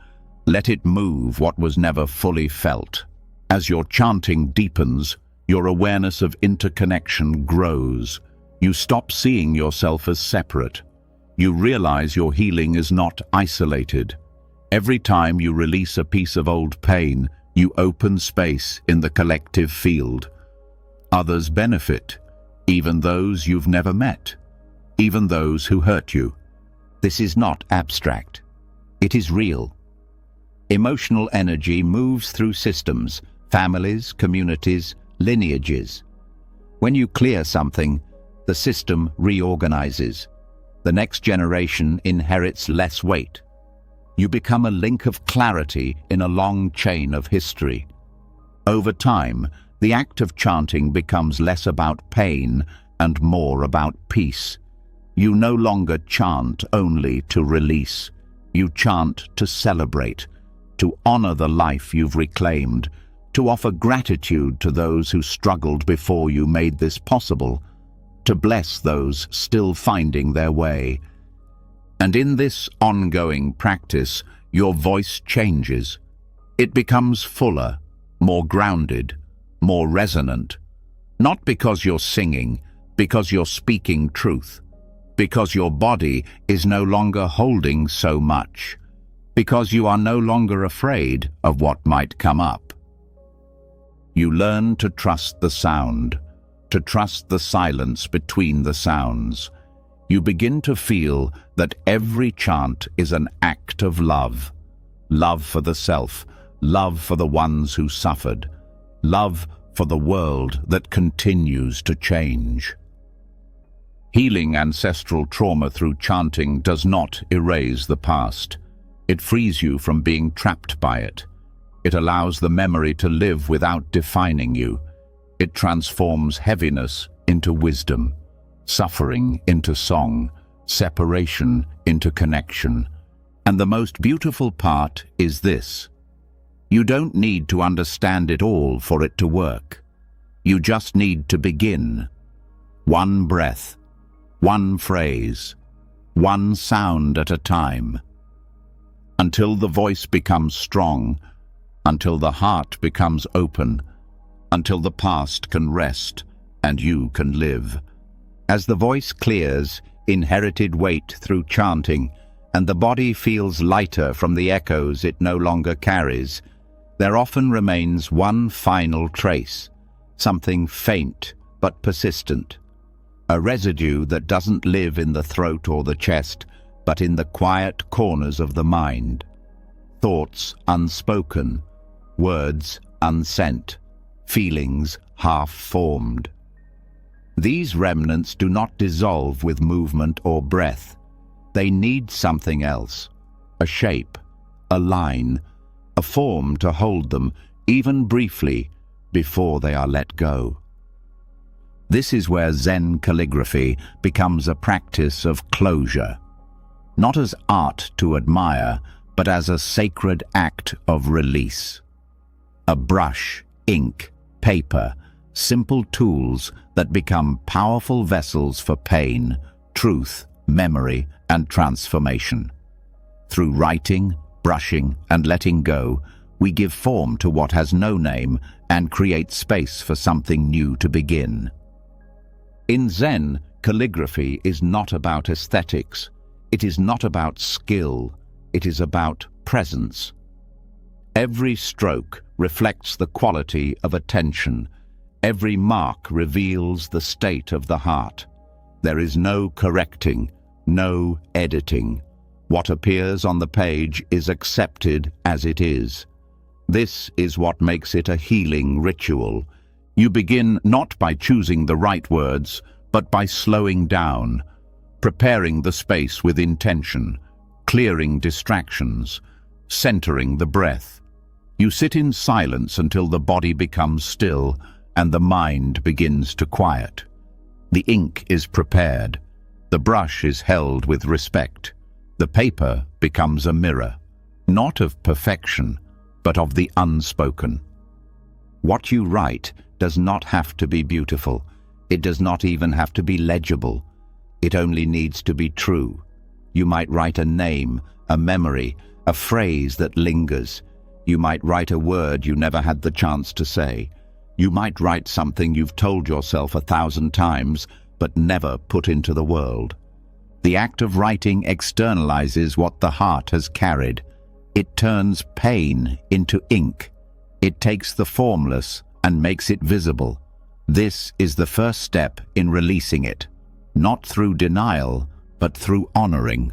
Let it move what was never fully felt. As your chanting deepens, your awareness of interconnection grows. You stop seeing yourself as separate. You realize your healing is not isolated. Every time you release a piece of old pain, you open space in the collective field. Others benefit, even those you've never met, even those who hurt you. This is not abstract. It is real. Emotional energy moves through systems, families, communities, lineages. When you clear something, the system reorganizes. The next generation inherits less weight. You become a link of clarity in a long chain of history. Over time, the act of chanting becomes less about pain and more about peace. You no longer chant only to release. You chant to celebrate, to honor the life you've reclaimed, to offer gratitude to those who struggled before you made this possible, to bless those still finding their way. And in this ongoing practice, your voice changes. It becomes fuller, more grounded, more resonant. Not because you're singing, because you're speaking truth. Because your body is no longer holding so much. Because you are no longer afraid of what might come up. You learn to trust the sound, to trust the silence between the sounds. You begin to feel that every chant is an act of love. Love for the self, love for the ones who suffered, love for the world that continues to change. Healing ancestral trauma through chanting does not erase the past. It frees you from being trapped by it. It allows the memory to live without defining you. It transforms heaviness into wisdom, suffering into song, separation into connection. And the most beautiful part is this: you don't need to understand it all for it to work. You just need to begin. One breath, one phrase, one sound at a time. Until the voice becomes strong, until the heart becomes open, until the past can rest and you can live. As the voice clears, inherited weight through chanting, and the body feels lighter from the echoes it no longer carries, there often remains one final trace, something faint but persistent. A residue that doesn't live in the throat or the chest, but in the quiet corners of the mind. Thoughts unspoken, words unsent, feelings half-formed. These remnants do not dissolve with movement or breath. They need something else, a shape, a line, a form to hold them, even briefly, before they are let go. This is where Zen calligraphy becomes a practice of closure, not as art to admire, but as a sacred act of release. A brush, ink, paper, simple tools that become powerful vessels for pain, truth, memory, and transformation. Through writing, brushing, and letting go, we give form to what has no name and create space for something new to begin. In Zen, calligraphy is not about aesthetics. It is not about skill. It is about presence. Every stroke reflects the quality of attention. Every mark reveals the state of the heart. There is no correcting, no editing. What appears on the page is accepted as it is. This is what makes it a healing ritual. You begin not by choosing the right words, but by slowing down, preparing the space with intention, clearing distractions, centering the breath. You sit in silence until the body becomes still and the mind begins to quiet. The ink is prepared. The brush is held with respect. The paper becomes a mirror, not of perfection, but of the unspoken. What you write does not have to be beautiful. It does not even have to be legible. It only needs to be true. You might write a name, a memory, a phrase that lingers. You might write a word you never had the chance to say. You might write something you've told yourself 1,000 times, but never put into the world. The act of writing externalizes what the heart has carried. It turns pain into ink. It takes the formless and makes it visible. This is the first step in releasing it, not through denial, but through honoring.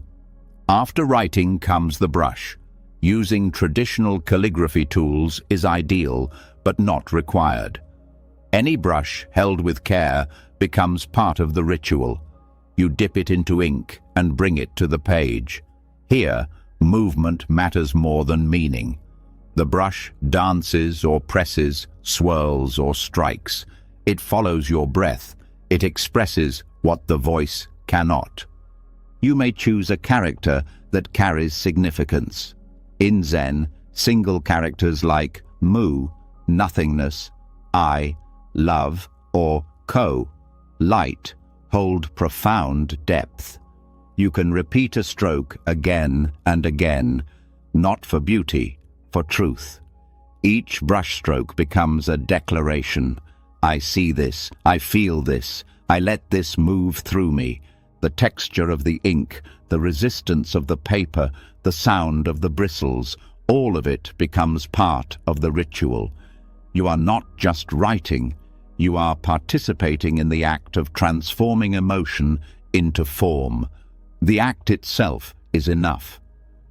After writing comes the brush. Using traditional calligraphy tools is ideal, but not required. Any brush held with care becomes part of the ritual. You dip it into ink and bring it to the page. Here, movement matters more than meaning. The brush dances or presses, swirls or strikes. It follows your breath. It expresses what the voice cannot. You may choose a character that carries significance. In Zen, single characters like mu, nothingness, I, love, or ko, light, hold profound depth. You can repeat a stroke again and again, not for beauty, for truth. Each brushstroke becomes a declaration. I see this, I feel this, I let this move through me. The texture of the ink, the resistance of the paper, the sound of the bristles, all of it becomes part of the ritual. You are not just writing, you are participating in the act of transforming emotion into form. The act itself is enough.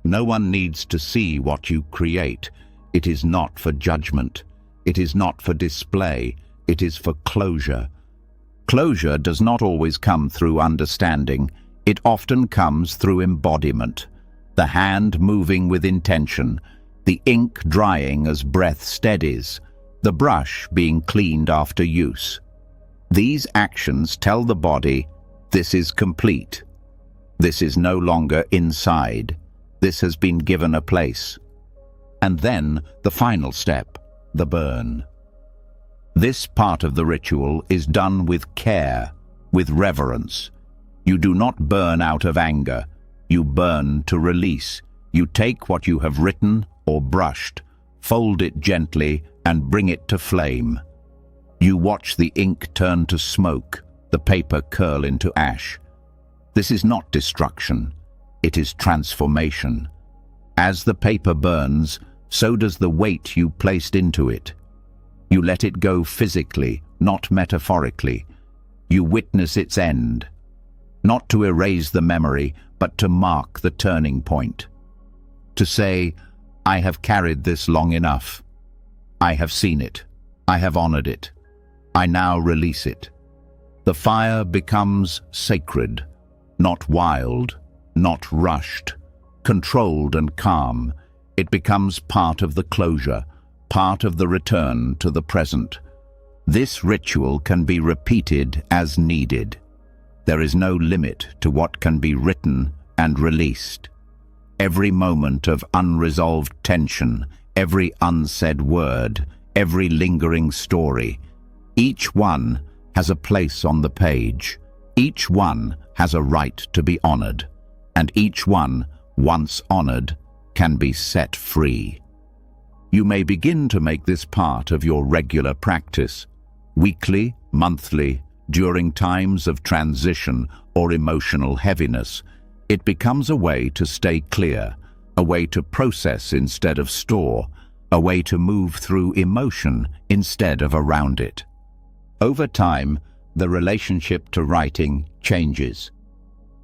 No one needs to see what you create. It is not for judgment. It is not for display. It is for closure. Closure does not always come through understanding. It often comes through embodiment. The hand moving with intention, the ink drying as breath steadies, the brush being cleaned after use. These actions tell the body, this is complete. This is no longer inside. This has been given a place. And then the final step, the burn. This part of the ritual is done with care, with reverence. You do not burn out of anger. You burn to release. You take what you have written or brushed, fold it gently, and bring it to flame. You watch the ink turn to smoke, the paper curl into ash. This is not destruction. It is transformation. As the paper burns, so does the weight you placed into it. You let it go physically, not metaphorically. You witness its end, not to erase the memory, but to mark the turning point. To say, I have carried this long enough. I have seen it. I have honored it. I now release it. The fire becomes sacred, not wild, not rushed, controlled and calm. It becomes part of the closure, part of the return to the present. This ritual can be repeated as needed. There is no limit to what can be written and released. Every moment of unresolved tension, every unsaid word, every lingering story, each one has a place on the page. Each one has a right to be honored, and each one, once honored, can be set free. You may begin to make this part of your regular practice, weekly, monthly, during times of transition or emotional heaviness. It becomes a way to stay clear, a way to process instead of store, a way to move through emotion instead of around it. Over time, the relationship to writing changes.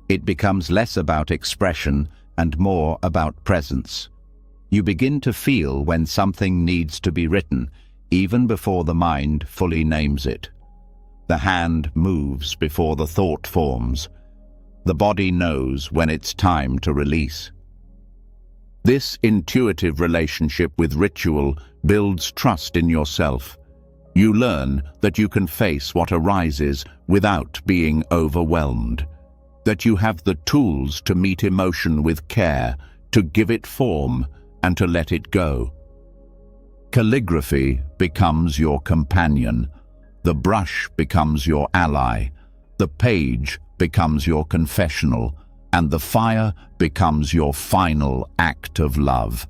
It becomes less about expression and more about presence. You begin to feel when something needs to be written, even before the mind fully names it. The hand moves before the thought forms. The body knows when it's time to release. This intuitive relationship with ritual builds trust in yourself. You learn that you can face what arises without being overwhelmed, that you have the tools to meet emotion with care, to give it form, and to let it go. Calligraphy becomes your companion. The brush becomes your ally. The page becomes your confessional, and the fire becomes your final act of love.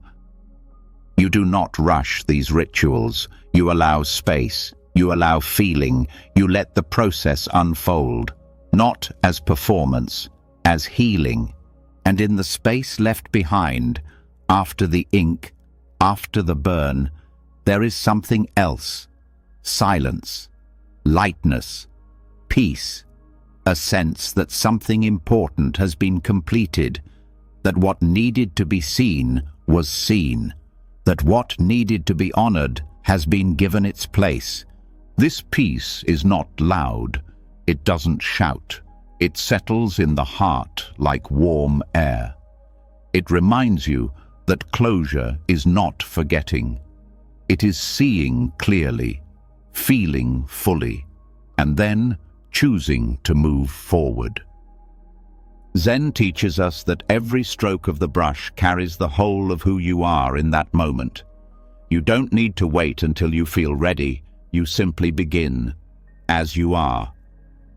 You do not rush these rituals. You allow space. You allow feeling. You let the process unfold, not as performance, as healing. And in the space left behind, after the ink, after the burn, there is something else. Silence, lightness, peace, a sense that something important has been completed, that what needed to be seen was seen, that what needed to be honored has been given its place. This peace is not loud. It doesn't shout. It settles in the heart like warm air. It reminds you that closure is not forgetting. It is seeing clearly, feeling fully, and then choosing to move forward. Zen teaches us that every stroke of the brush carries the whole of who you are in that moment. You don't need to wait until you feel ready. You simply begin, as you are,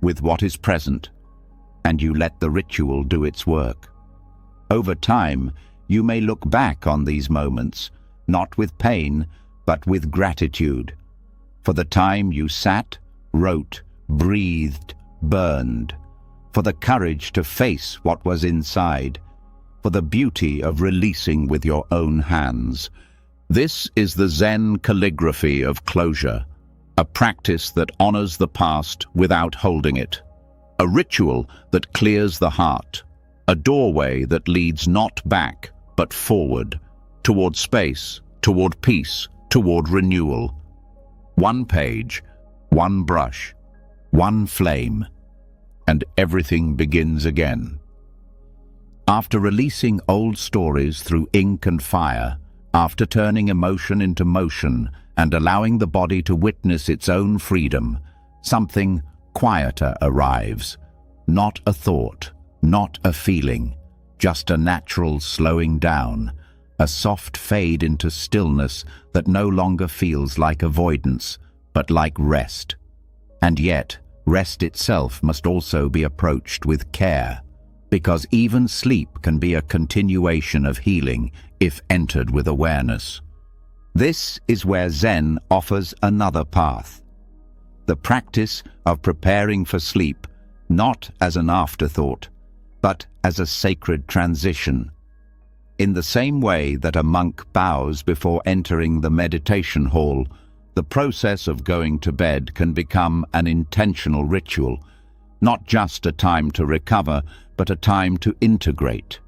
with what is present, and you let the ritual do its work. Over time, you may look back on these moments, not with pain, but with gratitude, for the time you sat, wrote, breathed, burned, for the courage to face what was inside, for the beauty of releasing with your own hands. This is the Zen calligraphy of closure, a practice that honors the past without holding it, a ritual that clears the heart, a doorway that leads not back but forward, toward space, toward peace, toward renewal. One page, one brush, one flame, and everything begins again. After releasing old stories through ink and fire, after turning emotion into motion and allowing the body to witness its own freedom, something quieter arrives. Not a thought, not a feeling, just a natural slowing down, a soft fade into stillness that no longer feels like avoidance, but like rest. And yet, rest itself must also be approached with care, because even sleep can be a continuation of healing if entered with awareness. This is where Zen offers another path, the practice of preparing for sleep, not as an afterthought, but as a sacred transition. In the same way that a monk bows before entering the meditation hall, the process of going to bed can become an intentional ritual, not just a time to recover, but a time to integrate,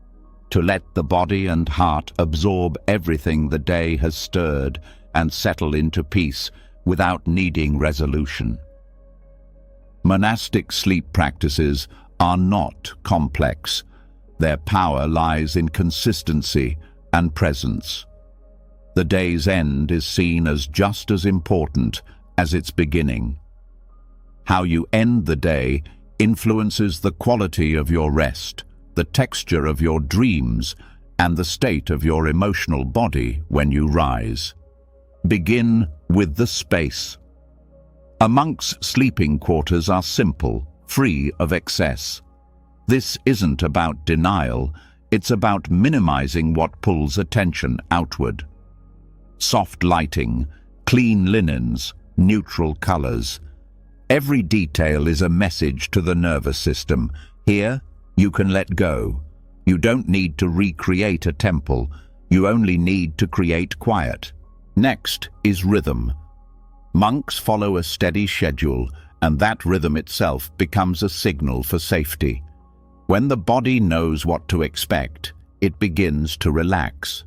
to let the body and heart absorb everything the day has stirred and settle into peace without needing resolution. Monastic sleep practices are not complex. Their power lies in consistency and presence. The day's end is seen as just as important as its beginning. How you end the day influences the quality of your rest, the texture of your dreams, and the state of your emotional body when you rise. Begin with the space. A monk's sleeping quarters are simple, free of excess. This isn't about denial, it's about minimizing what pulls attention outward. Soft lighting, clean linens, neutral colors. Every detail is a message to the nervous system. Here, you can let go. You don't need to recreate a temple. You only need to create quiet. Next is rhythm. Monks follow a steady schedule, and that rhythm itself becomes a signal for safety. When the body knows what to expect, it begins to relax.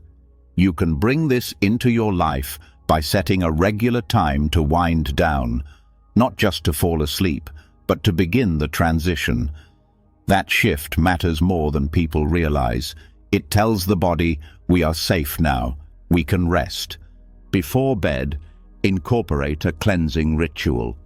You can bring this into your life by setting a regular time to wind down, not just to fall asleep, but to begin the transition. That shift matters more than people realize. It tells the body, we are safe now, we can rest. Before bed, incorporate a cleansing ritual.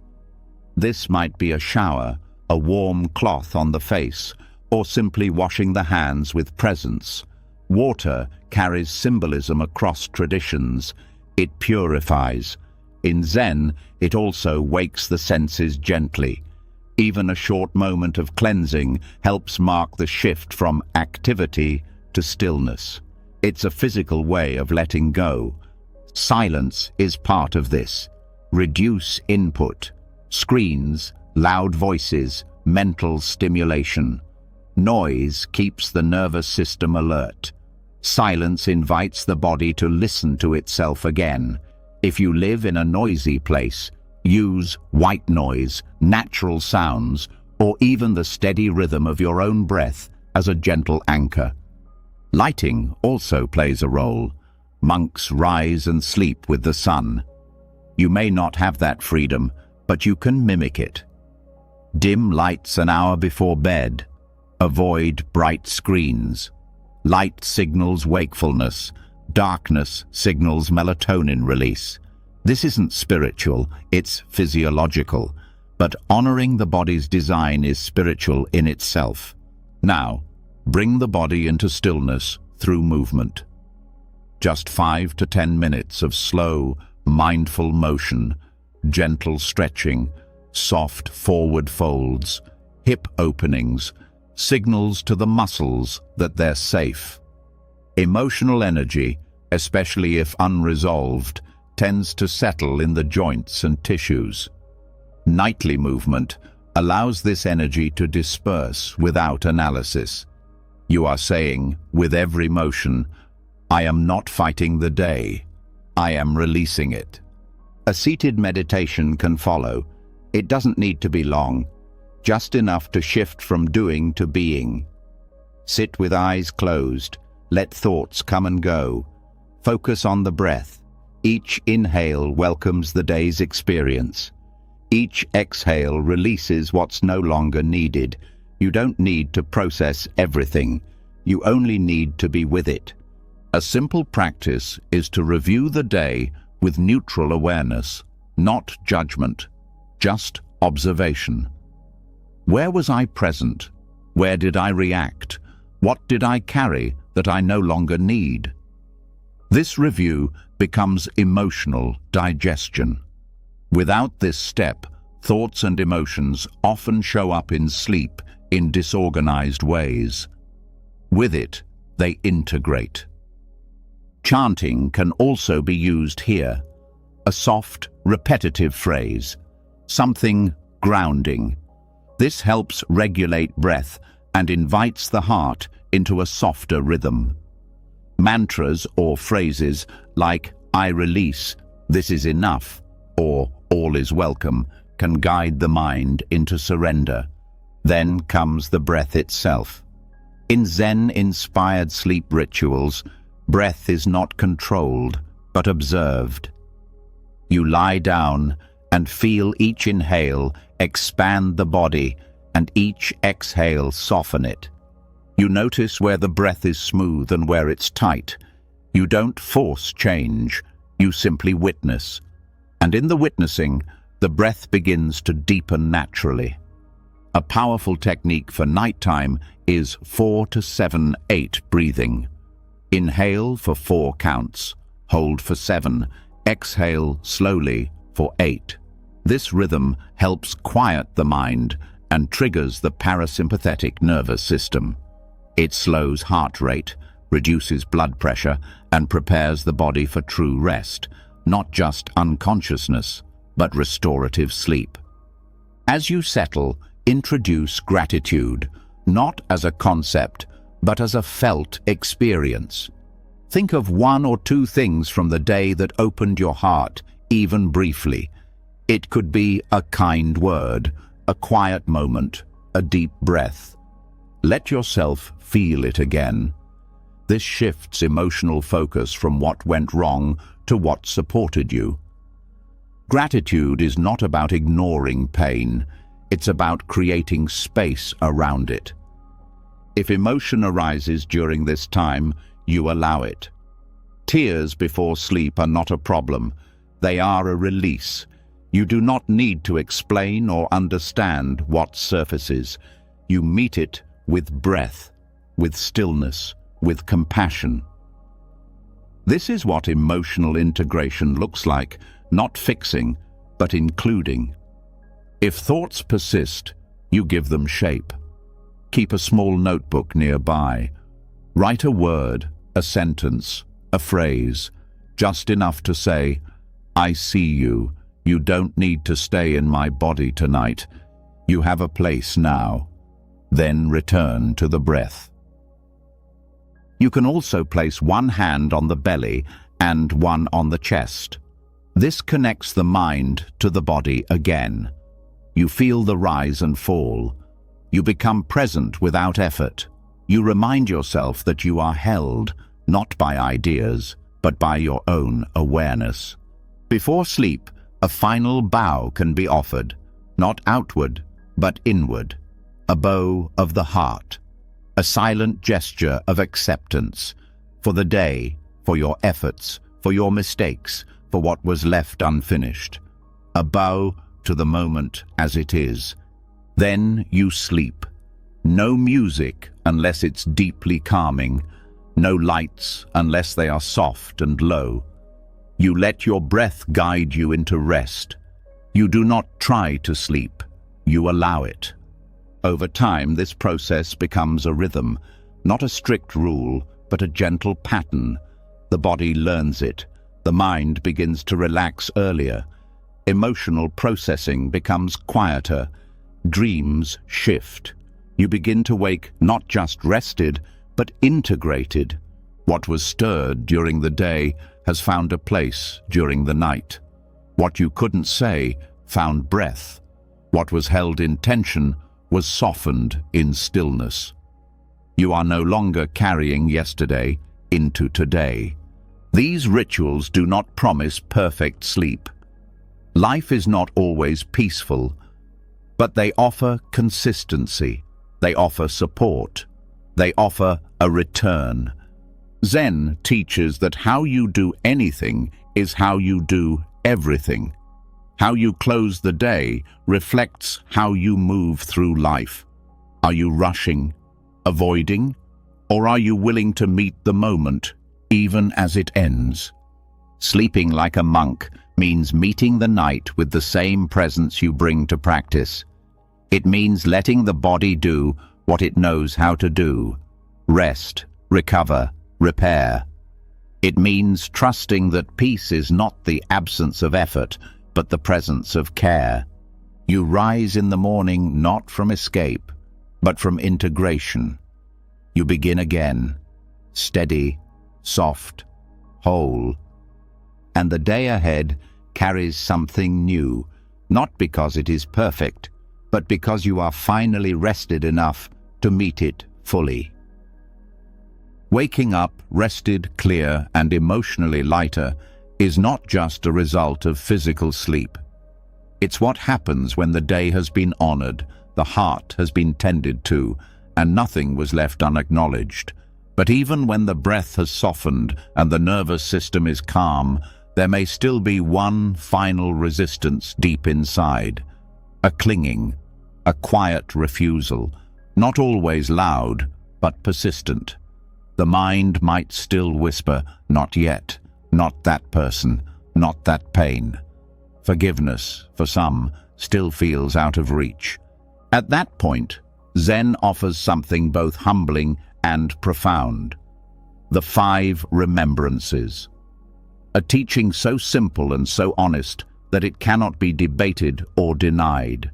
This might be a shower, a warm cloth on the face, or simply washing the hands with presence. Water carries symbolism across traditions. It purifies. In Zen, it also wakes the senses gently. Even a short moment of cleansing helps mark the shift from activity to stillness. It's a physical way of letting go. Silence is part of this. Reduce input. Screens, loud voices, mental stimulation. Noise keeps the nervous system alert. Silence invites the body to listen to itself again. If you live in a noisy place, use white noise, natural sounds, or even the steady rhythm of your own breath as a gentle anchor. Lighting also plays a role. Monks rise and sleep with the sun. You may not have that freedom, but you can mimic it. Dim lights an hour before bed. Avoid bright screens. Light signals wakefulness. Darkness signals melatonin release. This isn't spiritual, it's physiological, but honoring the body's design is spiritual in itself. Now, bring the body into stillness through movement. Just 5 to 10 minutes of slow, mindful motion, gentle stretching, soft forward folds, hip openings, signals to the muscles that they're safe. Emotional energy, especially if unresolved, tends to settle in the joints and tissues. Nightly movement allows this energy to disperse without analysis. You are saying, with every motion, I am not fighting the day, I am releasing it. A seated meditation can follow. It doesn't need to be long, just enough to shift from doing to being. Sit with eyes closed, let thoughts come and go. Focus on the breath. Each inhale welcomes the day's experience. Each exhale releases what's no longer needed. You don't need to process everything. You only need to be with it. A simple practice is to review the day with neutral awareness, not judgment, just observation. Where was I present? Where did I react? What did I carry that I no longer need? This review becomes emotional digestion. Without this step, thoughts and emotions often show up in sleep in disorganized ways. With it, they integrate. Chanting can also be used here. A soft, repetitive phrase, something grounding. This helps regulate breath and invites the heart into a softer rhythm. Mantras or phrases like I release, this is enough, or all is welcome can guide the mind into surrender. Then comes the breath itself. In Zen-inspired sleep rituals, breath is not controlled, but observed. You lie down and feel each inhale expand the body and each exhale soften it. You notice where the breath is smooth and where it's tight. You don't force change, you simply witness. And in the witnessing, the breath begins to deepen naturally. A powerful technique for nighttime is 4 to 7, 8 breathing. Inhale for 4 counts, hold for 7, exhale slowly for 8. This rhythm helps quiet the mind and triggers the parasympathetic nervous system. It slows heart rate, reduces blood pressure, and prepares the body for true rest, not just unconsciousness, but restorative sleep. As you settle, introduce gratitude, not as a concept, but as a felt experience. Think of 1 or 2 things from the day that opened your heart, even briefly. It could be a kind word, a quiet moment, a deep breath. Let yourself feel it again. This shifts emotional focus from what went wrong to what supported you. Gratitude is not about ignoring pain, it's about creating space around it. If emotion arises during this time, you allow it. Tears before sleep are not a problem, they are a release. You do not need to explain or understand what surfaces. You meet it with breath, with stillness, with compassion. This is what emotional integration looks like, not fixing, but including. If thoughts persist, you give them shape. Keep a small notebook nearby. Write a word, a sentence, a phrase, just enough to say, "I see you. You don't need to stay in my body tonight. You have a place now." Then return to the breath. You can also place one hand on the belly and one on the chest. This connects the mind to the body again. You feel the rise and fall. You become present without effort. You remind yourself that you are held, not by ideas, but by your own awareness. Before sleep, a final bow can be offered, not outward, but inward. A bow of the heart, a silent gesture of acceptance for the day, for your efforts, for your mistakes, for what was left unfinished. A bow to the moment as it is. Then you sleep. No music unless it's deeply calming. No lights unless they are soft and low. You let your breath guide you into rest. You do not try to sleep. You allow it. Over time, this process becomes a rhythm, not a strict rule, but a gentle pattern. The body learns it. The mind begins to relax earlier. Emotional processing becomes quieter. Dreams shift. You begin to wake not just rested, but integrated. What was stirred during the day has found a place during the night. What you couldn't say found breath. What was held in tension was softened in stillness. You are no longer carrying yesterday into today. These rituals do not promise perfect sleep. Life is not always peaceful, but they offer consistency. They offer support. They offer a return. Zen teaches that how you do anything is how you do everything. How you close the day reflects how you move through life. Are you rushing, avoiding, or are you willing to meet the moment, even as it ends? Sleeping like a monk means meeting the night with the same presence you bring to practice. It means letting the body do what it knows how to do: rest, recover, repair. It means trusting that peace is not the absence of effort, but the presence of care. You rise in the morning not from escape, but from integration. You begin again, steady, soft, whole. And the day ahead carries something new, not because it is perfect, but because you are finally rested enough to meet it fully. Waking up rested, clear, and emotionally lighter is not just a result of physical sleep. It's what happens when the day has been honored, the heart has been tended to, and nothing was left unacknowledged. But even when the breath has softened and the nervous system is calm, there may still be one final resistance deep inside. A clinging, a quiet refusal, not always loud, but persistent. The mind might still whisper, "Not yet, not that person, not that pain." Forgiveness, for some, still feels out of reach. At that point, Zen offers something both humbling and profound: the 5 remembrances. A teaching so simple and so honest that it cannot be debated or denied.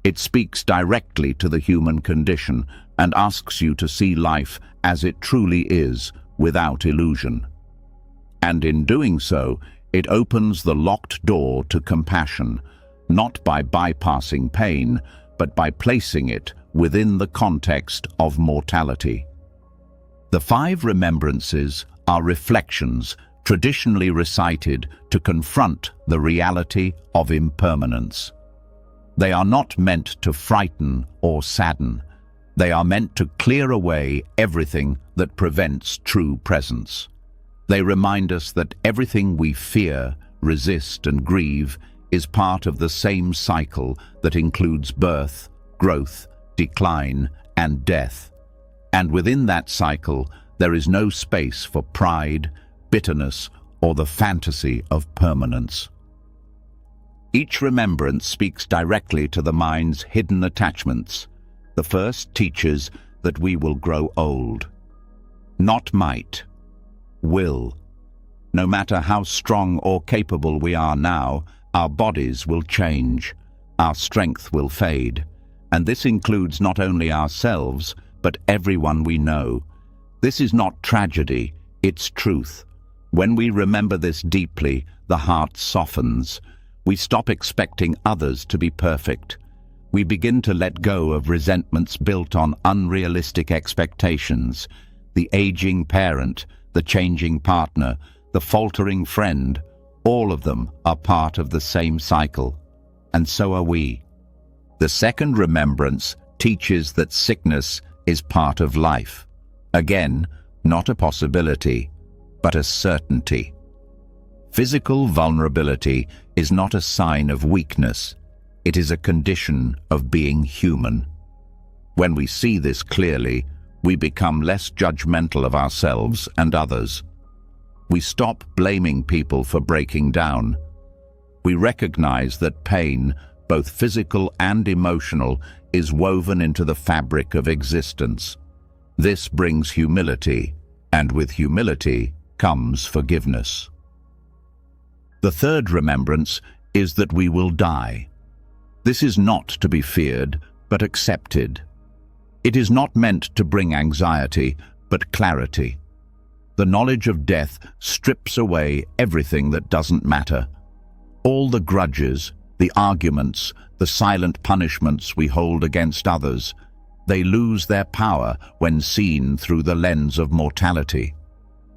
It speaks directly to the human condition and asks you to see life as it truly is, without illusion. And in doing so, it opens the locked door to compassion, not by bypassing pain, but by placing it within the context of mortality. The 5 remembrances are reflections traditionally recited to confront the reality of impermanence. They are not meant to frighten or sadden. They are meant to clear away everything that prevents true presence. They remind us that everything we fear, resist, and grieve is part of the same cycle that includes birth, growth, decline, and death. And within that cycle, there is no space for pride, bitterness, or the fantasy of permanence. Each remembrance speaks directly to the mind's hidden attachments. The first teaches that we will grow old. Not might, will. No matter how strong or capable we are now, our bodies will change, our strength will fade, and this includes not only ourselves, but everyone we know. This is not tragedy, it's truth. When we remember this deeply, the heart softens. We stop expecting others to be perfect. We begin to let go of resentments built on unrealistic expectations. The aging parent, the changing partner, the faltering friend, all of them are part of the same cycle. And so are we. The second remembrance teaches that sickness is part of life. Again, not a possibility, but a certainty. Physical vulnerability is not a sign of weakness. It is a condition of being human. When we see this clearly, we become less judgmental of ourselves and others. We stop blaming people for breaking down. We recognize that pain, both physical and emotional, is woven into the fabric of existence. This brings humility, and with humility comes forgiveness. The third remembrance is that we will die. This is not to be feared, but accepted. It is not meant to bring anxiety, but clarity. The knowledge of death strips away everything that doesn't matter. All the grudges, the arguments, the silent punishments we hold against others, they lose their power when seen through the lens of mortality.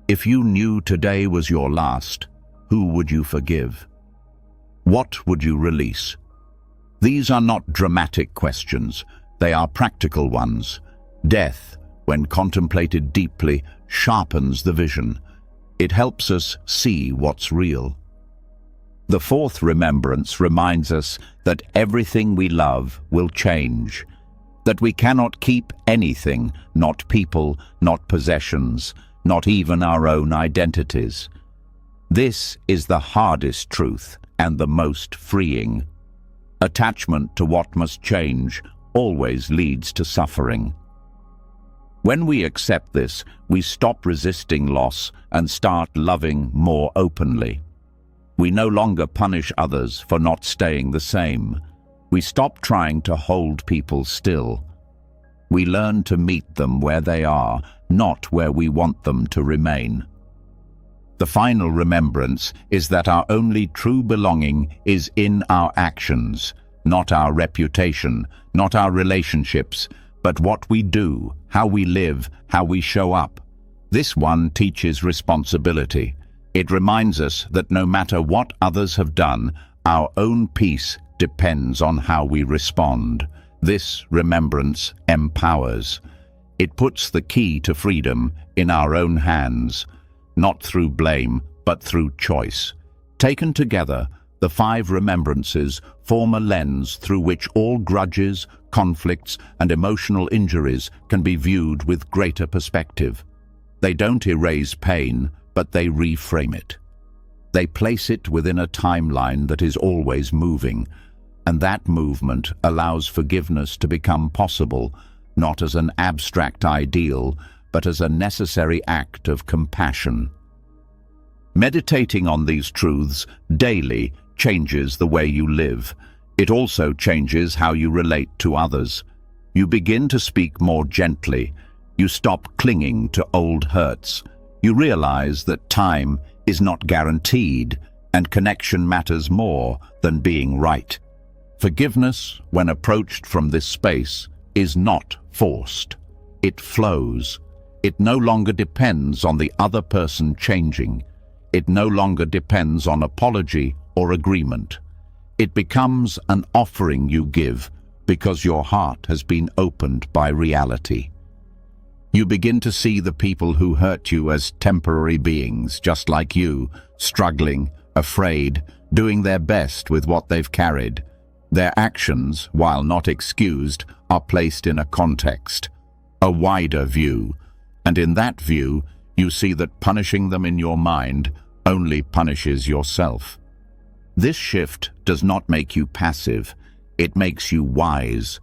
If you knew today was your last, who would you forgive? What would you release? These are not dramatic questions, they are practical ones. Death, when contemplated deeply, sharpens the vision. It helps us see what's real. The fourth remembrance reminds us that everything we love will change, that we cannot keep anything, not people, not possessions, not even our own identities. This is the hardest truth and the most freeing. Attachment to what must change always leads to suffering. When we accept this, we stop resisting loss and start loving more openly. We no longer punish others for not staying the same. We stop trying to hold people still. We learn to meet them where they are, not where we want them to remain. The final remembrance is that our only true belonging is in our actions, not our reputation, not our relationships, but what we do, how we live, how we show up. This one teaches responsibility. It reminds us that no matter what others have done, our own peace depends on how we respond. This remembrance empowers. It puts the key to freedom in our own hands, not through blame, but through choice. Taken together, the 5 remembrances form a lens through which all grudges, conflicts, and emotional injuries can be viewed with greater perspective. They don't erase pain, but they reframe it. They place it within a timeline that is always moving, and that movement allows forgiveness to become possible, not as an abstract ideal, but as a necessary act of compassion. Meditating on these truths daily changes the way you live. It also changes how you relate to others. You begin to speak more gently. You stop clinging to old hurts. You realize that time is not guaranteed, and connection matters more than being right. Forgiveness, when approached from this space, is not forced. It flows. It no longer depends on the other person changing. It no longer depends on apology or agreement. It becomes an offering you give because your heart has been opened by reality. You begin to see the people who hurt you as temporary beings, just like you, struggling, afraid, doing their best with what they've carried. Their actions, while not excused, are placed in a context, a wider view, and in that view, you see that punishing them in your mind only punishes yourself. This shift does not make you passive, it makes you wise.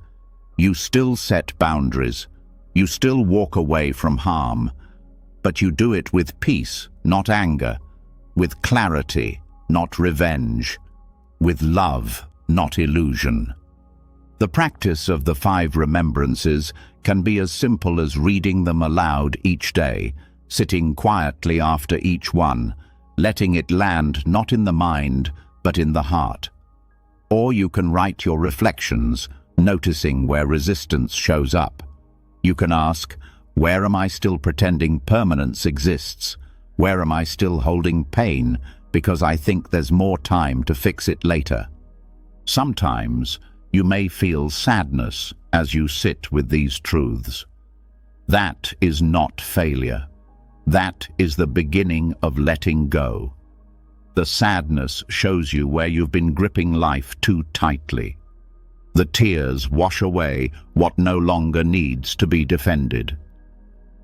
You still set boundaries, you still walk away from harm, but you do it with peace, not anger, with clarity, not revenge, with love, not illusion. The practice of the 5 remembrances can be as simple as reading them aloud each day, sitting quietly after each one, letting it land not in the mind, but in the heart. Or you can write your reflections, noticing where resistance shows up. You can ask, where am I still pretending permanence exists? Where am I still holding pain because I think there's more time to fix it later? Sometimes you may feel sadness as you sit with these truths. That is not failure. That is the beginning of letting go. The sadness shows you where you've been gripping life too tightly. The tears wash away what no longer needs to be defended.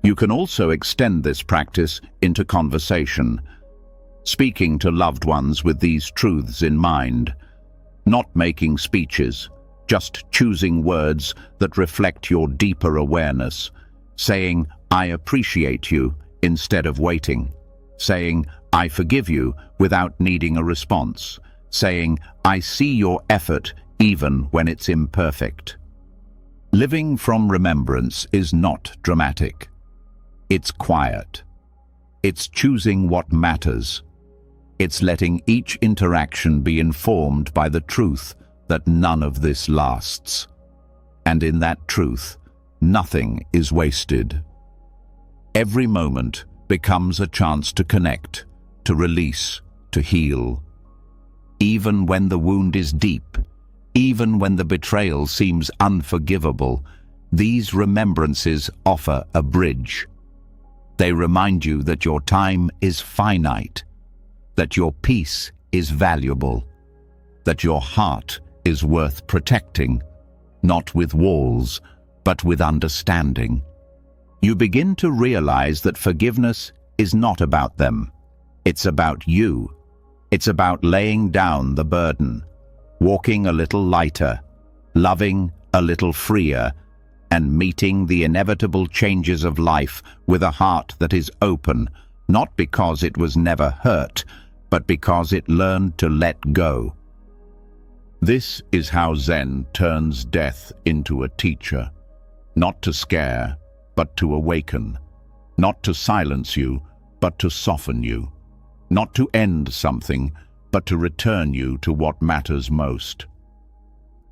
You can also extend this practice into conversation, speaking to loved ones with these truths in mind, not making speeches, just choosing words that reflect your deeper awareness, saying, I appreciate you, instead of waiting, saying, I forgive you without needing a response, saying, I see your effort even when it's imperfect. Living from remembrance is not dramatic. It's quiet. It's choosing what matters. It's letting each interaction be informed by the truth that none of this lasts. And in that truth, nothing is wasted. Every moment becomes a chance to connect, to release, to heal. Even when the wound is deep, even when the betrayal seems unforgivable, these remembrances offer a bridge. They remind you that your time is finite, that your peace is valuable, that your heart is worth protecting, not with walls, but with understanding. You begin to realize that forgiveness is not about them. It's about you. It's about laying down the burden, walking a little lighter, loving a little freer, and meeting the inevitable changes of life with a heart that is open, not because it was never hurt, but because it learned to let go. This is how Zen turns death into a teacher, not to scare, but to awaken, not to silence you, but to soften you, not to end something, but to return you to what matters most.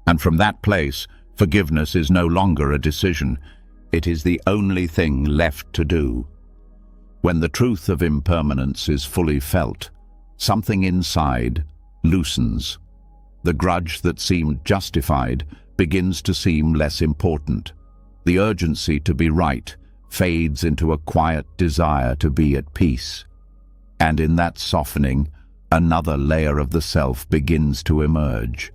And from that place, forgiveness is no longer a decision. It is the only thing left to do. When the truth of impermanence is fully felt, something inside loosens. The grudge that seemed justified begins to seem less important. The urgency to be right fades into a quiet desire to be at peace. And in that softening, another layer of the self begins to emerge.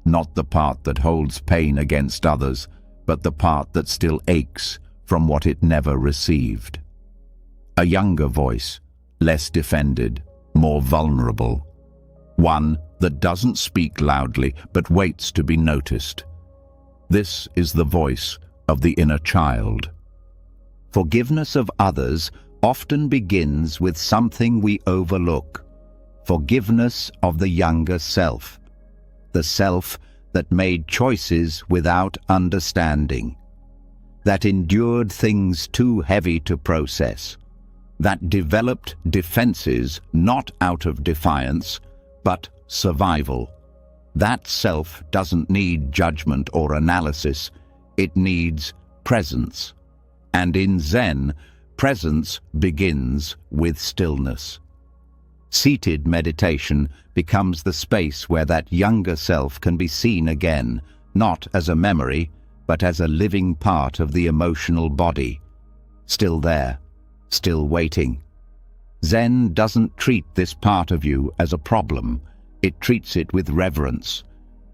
Not the part that holds pain against others, but the part that still aches from what it never received. A younger voice, less defended, more vulnerable. One that doesn't speak loudly, but waits to be noticed. This is the voice of the inner child. Forgiveness of others often begins with something we overlook. Forgiveness of the younger self. The self that made choices without understanding. That endured things too heavy to process. That developed defenses not out of defiance, but survival. That self doesn't need judgment or analysis. It needs presence. And in Zen, Presence begins with stillness. Seated meditation becomes the space where that younger self can be seen again, not as a memory, but as a living part of the emotional body. Still there, still waiting. Zen doesn't treat this part of you as a problem. It treats it with reverence.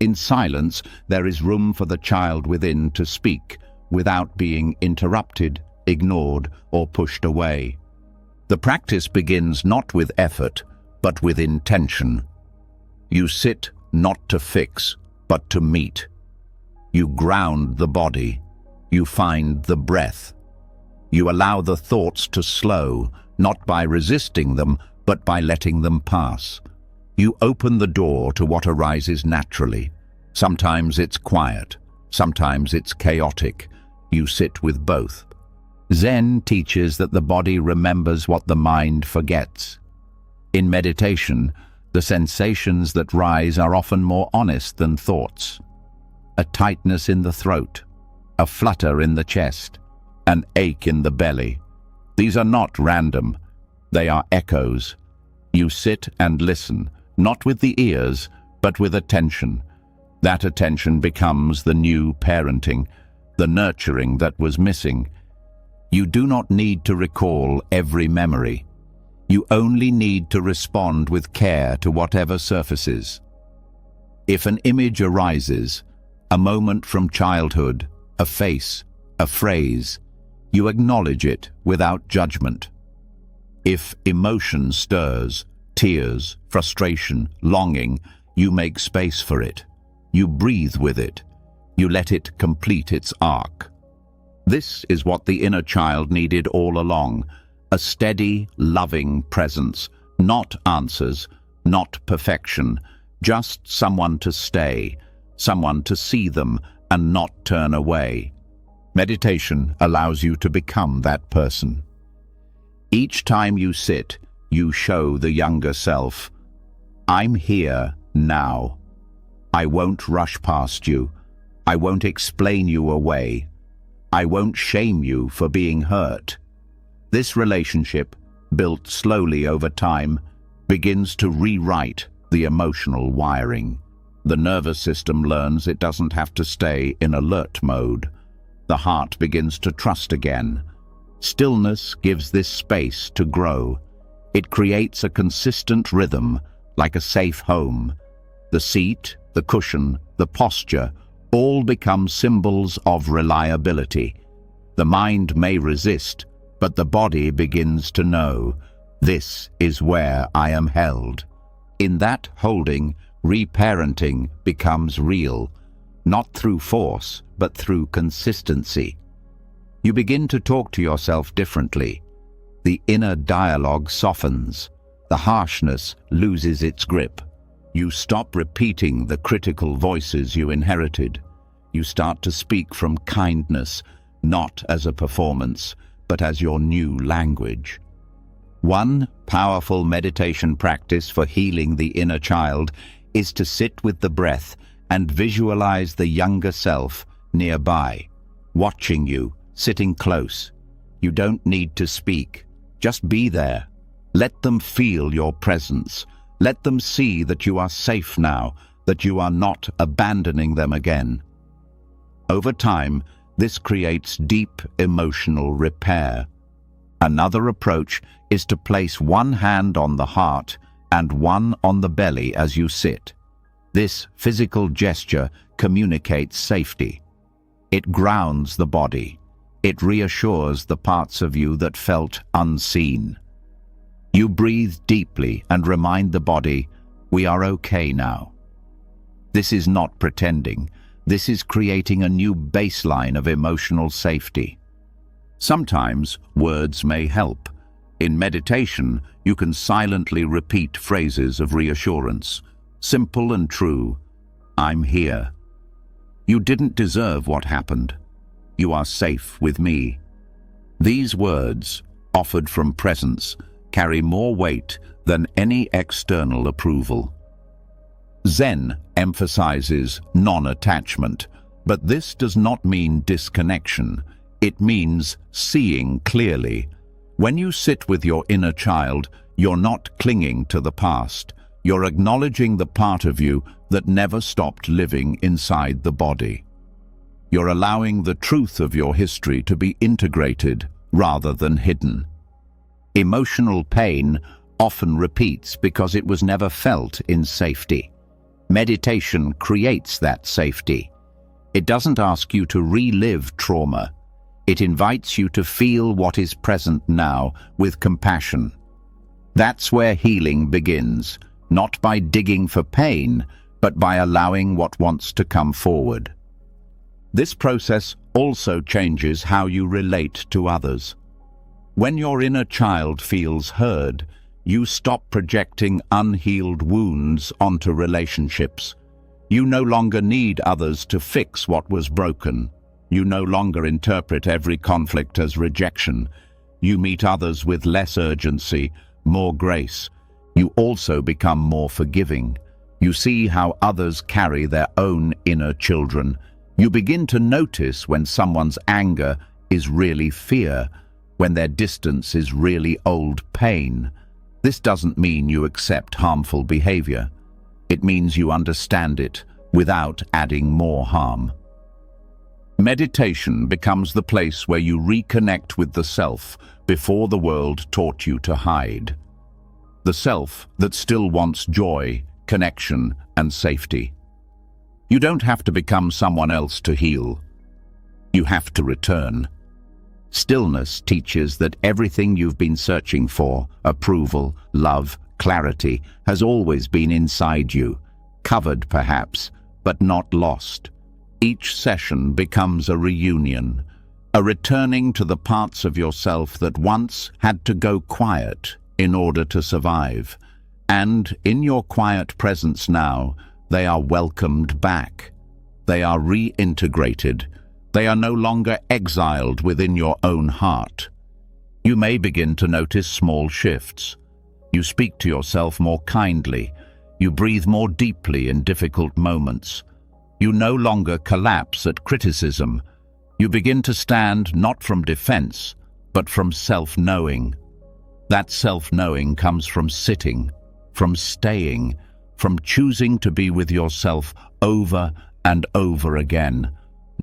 In silence, there is room for the child within to speak without being interrupted, ignored, or pushed away. The practice begins not with effort, but with intention. You sit not to fix, but to meet. You ground the body. You find the breath. You allow the thoughts to slow, not by resisting them, but by letting them pass. You open the door to what arises naturally. Sometimes it's quiet, sometimes it's chaotic. You sit with both. Zen teaches that the body remembers what the mind forgets. In meditation, the sensations that rise are often more honest than thoughts. A tightness in the throat, a flutter in the chest, an ache in the belly. These are not random. They are echoes. You sit and listen, not with the ears, but with attention. That attention becomes the new parenting, the nurturing that was missing. You do not need to recall every memory. You only need to respond with care to whatever surfaces. If an image arises, a moment from childhood, a face, a phrase, you acknowledge it without judgment. If emotion stirs, tears, frustration, longing, you make space for it. You breathe with it. You let it complete its arc. This is what the inner child needed all along, a steady, loving presence, not answers, not perfection, just someone to stay, someone to see them and not turn away. Meditation allows you to become that person. Each time you sit, you show the younger self, I'm here now. I won't rush past you. I won't explain you away. I won't shame you for being hurt. This relationship, built slowly over time, begins to rewrite the emotional wiring. The nervous system learns it doesn't have to stay in alert mode. The heart begins to trust again. Stillness gives this space to grow. It creates a consistent rhythm, like a safe home. The seat, the cushion, the posture, all become symbols of reliability. The mind may resist, but the body begins to know, this is where I am held. In that holding, reparenting becomes real, not through force, but through consistency. You begin to talk to yourself differently. The inner dialogue softens. The harshness loses its grip. You stop repeating the critical voices you inherited. You start to speak from kindness, not as a performance, but as your new language. One powerful meditation practice for healing the inner child is to sit with the breath and visualize the younger self nearby, watching you, sitting close. You don't need to speak. Just be there. Let them feel your presence. Let them see that you are safe now, that you are not abandoning them again. Over time, this creates deep emotional repair. Another approach is to place one hand on the heart and one on the belly as you sit. This physical gesture communicates safety. It grounds the body. It reassures the parts of you that felt unseen. You breathe deeply and remind the body, we are okay now. This is not pretending. This is creating a new baseline of emotional safety. Sometimes words may help. In meditation, you can silently repeat phrases of reassurance, simple and true. I'm here. You didn't deserve what happened. You are safe with me. These words, offered from presence, carry more weight than any external approval. Zen emphasizes non-attachment, but this does not mean disconnection. It means seeing clearly. When you sit with your inner child, you're not clinging to the past. You're acknowledging the part of you that never stopped living inside the body. You're allowing the truth of your history to be integrated rather than hidden. Emotional pain often repeats because it was never felt in safety. Meditation creates that safety. It doesn't ask you to relive trauma. It invites you to feel what is present now with compassion. That's where healing begins, not by digging for pain, but by allowing what wants to come forward. This process also changes how you relate to others. When your inner child feels heard, you stop projecting unhealed wounds onto relationships. You no longer need others to fix what was broken. You no longer interpret every conflict as rejection. You meet others with less urgency, more grace. You also become more forgiving. You see how others carry their own inner children. You begin to notice when someone's anger is really fear, when their distance is really old pain. This doesn't mean you accept harmful behavior. It means you understand it without adding more harm. Meditation becomes the place where you reconnect with the self before the world taught you to hide. The self that still wants joy, connection, and safety. You don't have to become someone else to heal. You have to return. Stillness teaches that everything you've been searching for, approval, love, clarity, has always been inside you, covered perhaps, but not lost. Each session becomes a reunion, a returning to the parts of yourself that once had to go quiet in order to survive. And in your quiet presence now, they are welcomed back. They are reintegrated. They are no longer exiled within your own heart. You may begin to notice small shifts. You speak to yourself more kindly. You breathe more deeply in difficult moments. You no longer collapse at criticism. You begin to stand not from defense, but from self-knowing. That self-knowing comes from sitting, from staying, from choosing to be with yourself over and over again.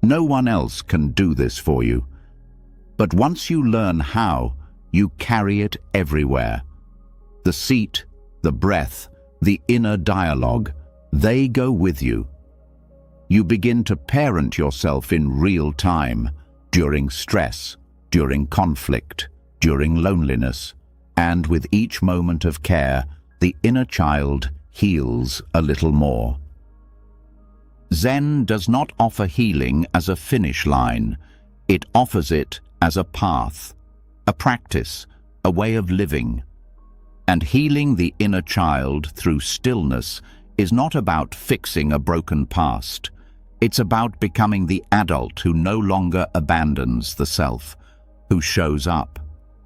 No one else can do this for you. But once you learn how, you carry it everywhere. The seat, the breath, the inner dialogue, they go with you. You begin to parent yourself in real time, during stress, during conflict, during loneliness, and with each moment of care, the inner child heals a little more. Zen does not offer healing as a finish line. It offers it as a path, a practice, a way of living. And healing the inner child through stillness is not about fixing a broken past. It's about becoming the adult who no longer abandons the self, who shows up,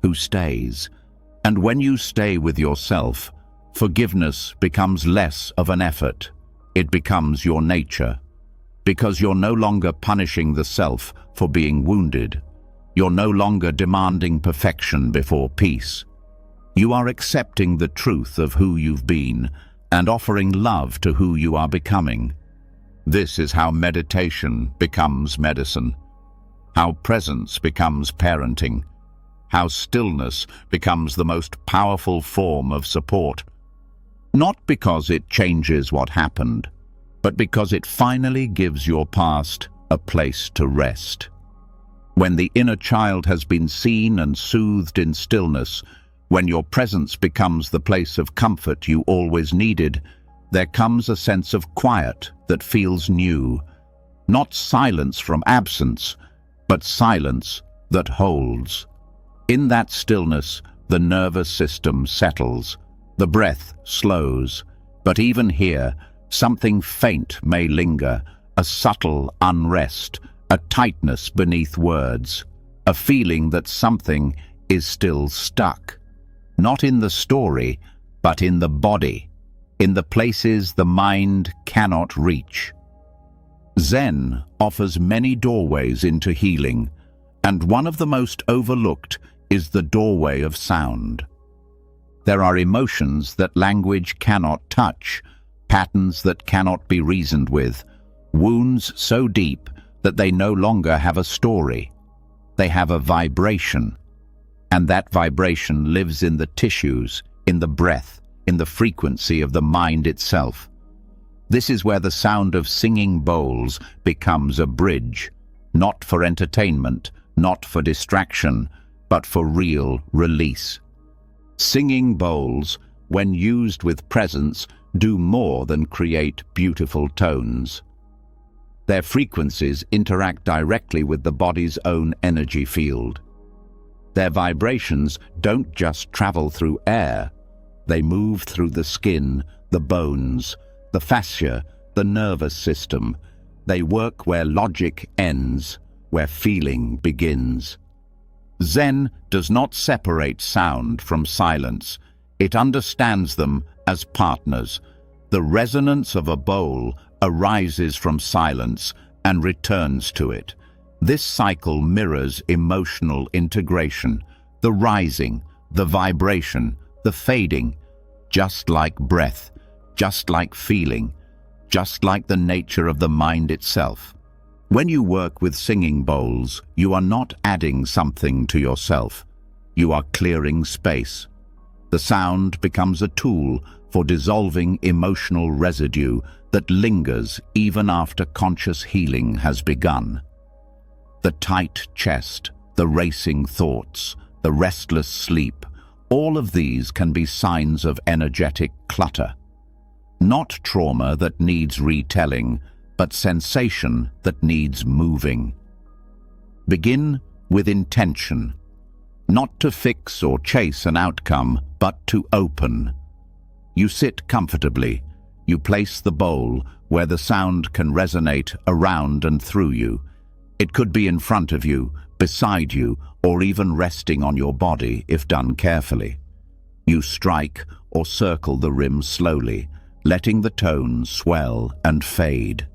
who stays. And when you stay with yourself, forgiveness becomes less of an effort. It becomes your nature. Because you're no longer punishing the self for being wounded. You're no longer demanding perfection before peace. You are accepting the truth of who you've been and offering love to who you are becoming. This is how meditation becomes medicine, how presence becomes parenting, how stillness becomes the most powerful form of support. Not because it changes what happened, but because it finally gives your past a place to rest. When the inner child has been seen and soothed in stillness, when your presence becomes the place of comfort you always needed, there comes a sense of quiet that feels new. Not silence from absence, but silence that holds. In that stillness, the nervous system settles, the breath slows, but even here, something faint may linger, a subtle unrest, a tightness beneath words, a feeling that something is still stuck. Not in the story, but in the body, in the places the mind cannot reach. Zen offers many doorways into healing, and one of the most overlooked is the doorway of sound. There are emotions that language cannot touch, patterns that cannot be reasoned with, wounds so deep that they no longer have a story. They have a vibration, and that vibration lives in the tissues, in the breath, in the frequency of the mind itself. This is where the sound of singing bowls becomes a bridge, not for entertainment, not for distraction, but for real release. Singing bowls, when used with presence, do more than create beautiful tones. Their frequencies interact directly with the body's own energy field. Their vibrations don't just travel through air. They move through the skin, the bones, the fascia, the nervous system. They work where logic ends, where feeling begins. Zen does not separate sound from silence. It understands them as partners. The resonance of a bowl arises from silence and returns to it. This cycle mirrors emotional integration, the rising, the vibration, the fading, just like breath, just like feeling, just like the nature of the mind itself. When you work with singing bowls, you are not adding something to yourself. You are clearing space. The sound becomes a tool for dissolving emotional residue that lingers even after conscious healing has begun. The tight chest, the racing thoughts, the restless sleep, all of these can be signs of energetic clutter. Not trauma that needs retelling, but sensation that needs moving. Begin with intention, not to fix or chase an outcome, but to open. You sit comfortably. You place the bowl where the sound can resonate around and through you. It could be in front of you, beside you, or even resting on your body if done carefully. You strike or circle the rim slowly, letting the tone swell and fade.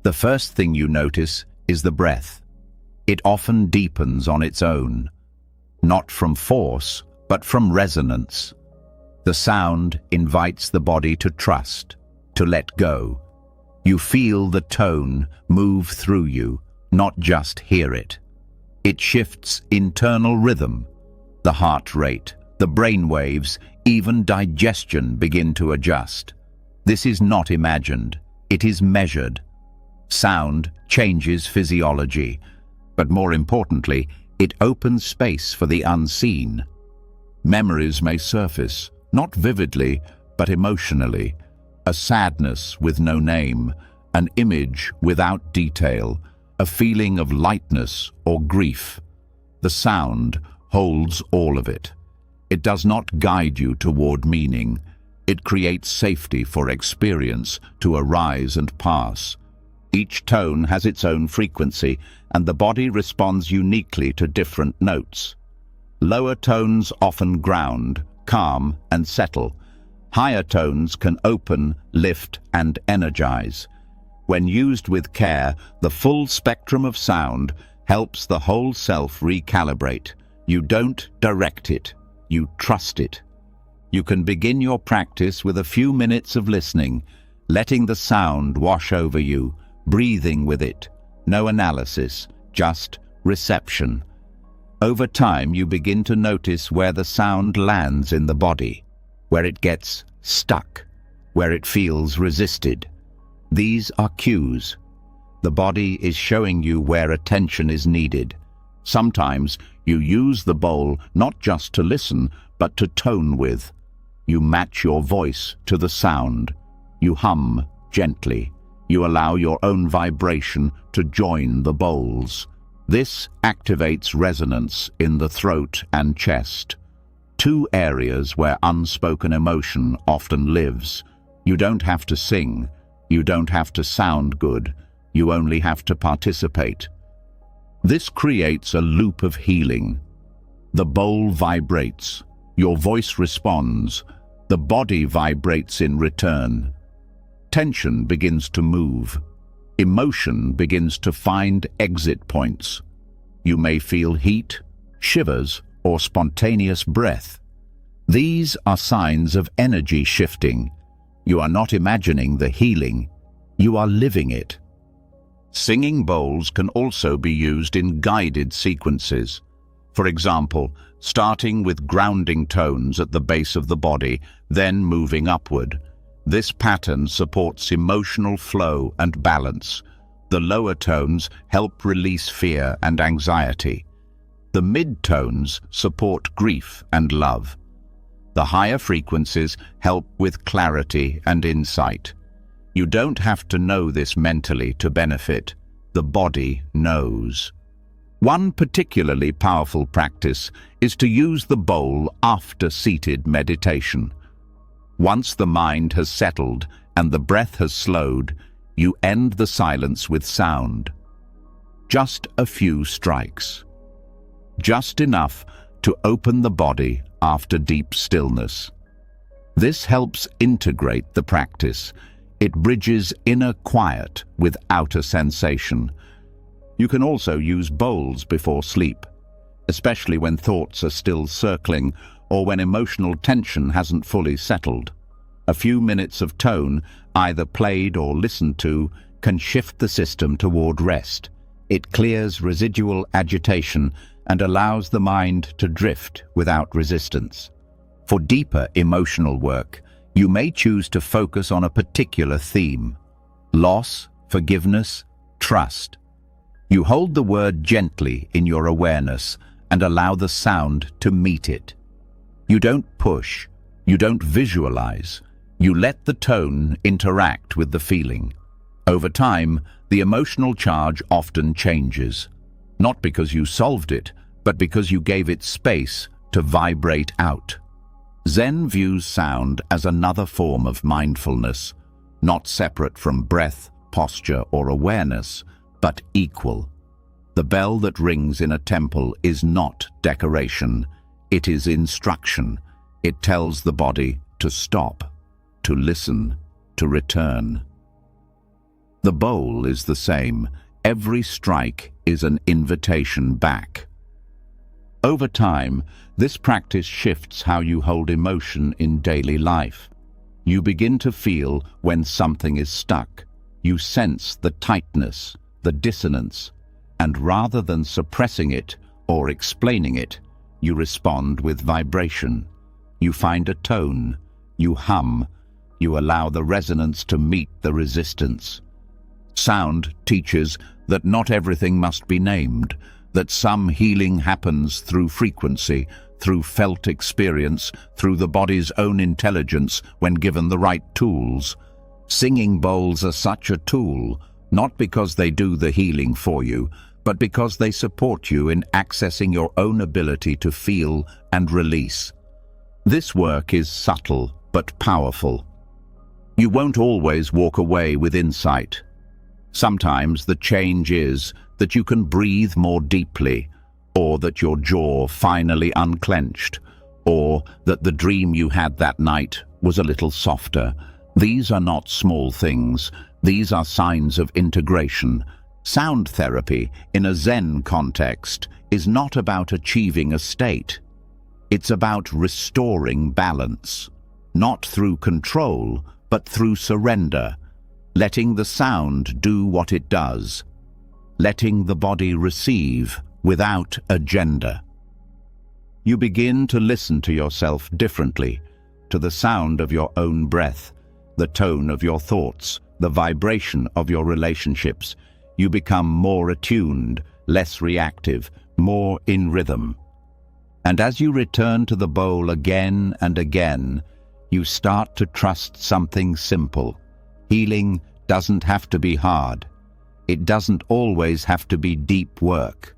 The first thing you notice is the breath. It often deepens on its own, not from force, but from resonance. The sound invites the body to trust, to let go. You feel the tone move through you, not just hear it. It shifts internal rhythm. The heart rate, the brain waves, even digestion begin to adjust. This is not imagined, it is measured. Sound changes physiology, but more importantly, it opens space for the unseen. Memories may surface, not vividly, but emotionally. A sadness with no name, an image without detail, a feeling of lightness or grief. The sound holds all of it. It does not guide you toward meaning. It creates safety for experience to arise and pass. Each tone has its own frequency, and the body responds uniquely to different notes. Lower tones often ground, calm, and settle. Higher tones can open, lift, and energize. When used with care, the full spectrum of sound helps the whole self recalibrate. You don't direct it, you trust it. You can begin your practice with a few minutes of listening, letting the sound wash over you, breathing with it. No analysis, just reception. Over time, you begin to notice where the sound lands in the body, where it gets stuck, where it feels resisted. These are cues. The body is showing you where attention is needed. Sometimes you use the bowl not just to listen, but to tone with. You match your voice to the sound. You hum gently. You allow your own vibration to join the bowl's. This activates resonance in the throat and chest, two areas where unspoken emotion often lives. You don't have to sing. You don't have to sound good. You only have to participate. This creates a loop of healing. The bowl vibrates. Your voice responds. The body vibrates in return. Tension begins to move. Emotion begins to find exit points. You may feel heat, shivers, or spontaneous breath. These are signs of energy shifting. You are not imagining the healing, you are living it. Singing bowls can also be used in guided sequences. For example, starting with grounding tones at the base of the body, then moving upward. This pattern supports emotional flow and balance. The lower tones help release fear and anxiety. The mid-tones support grief and love. The higher frequencies help with clarity and insight. You don't have to know this mentally to benefit. The body knows. One particularly powerful practice is to use the bowl after seated meditation. Once the mind has settled and the breath has slowed, you end the silence with sound. Just a few strikes. Just enough to open the body after deep stillness. This helps integrate the practice. It bridges inner quiet with outer sensation. You can also use bowls before sleep, especially when thoughts are still circling or when emotional tension hasn't fully settled. A few minutes of tone, either played or listened to, can shift the system toward rest. It clears residual agitation and allows the mind to drift without resistance. For deeper emotional work, you may choose to focus on a particular theme: loss, forgiveness, trust. You hold the word gently in your awareness and allow the sound to meet it. You don't push, you don't visualize, you let the tone interact with the feeling. Over time, the emotional charge often changes, not because you solved it, but because you gave it space to vibrate out. Zen views sound as another form of mindfulness, not separate from breath, posture, or awareness, but equal. The bell that rings in a temple is not decoration, it is instruction. It tells the body to stop, to listen, to return. The bowl is the same. Every strike is an invitation back. Over time, this practice shifts how you hold emotion in daily life. You begin to feel when something is stuck. You sense the tightness, the dissonance, and rather than suppressing it or explaining it, you respond with vibration. You find a tone, you hum, you allow the resonance to meet the resistance. Sound teaches that not everything must be named, that some healing happens through frequency, through felt experience, through the body's own intelligence when given the right tools. Singing bowls are such a tool, not because they do the healing for you, but because they support you in accessing your own ability to feel and release. This work is subtle but powerful. You won't always walk away with insight. Sometimes the change is that you can breathe more deeply, or that your jaw finally unclenched, or that the dream you had that night was a little softer. These are not small things. These are signs of integration. Sound therapy, in a Zen context, is not about achieving a state. It's about restoring balance, not through control, but through surrender, letting the sound do what it does, letting the body receive without agenda. You begin to listen to yourself differently, to the sound of your own breath, the tone of your thoughts, the vibration of your relationships. You become more attuned, less reactive, more in rhythm. And as you return to the bowl again and again, you start to trust something simple. Healing doesn't have to be hard. It doesn't always have to be deep work.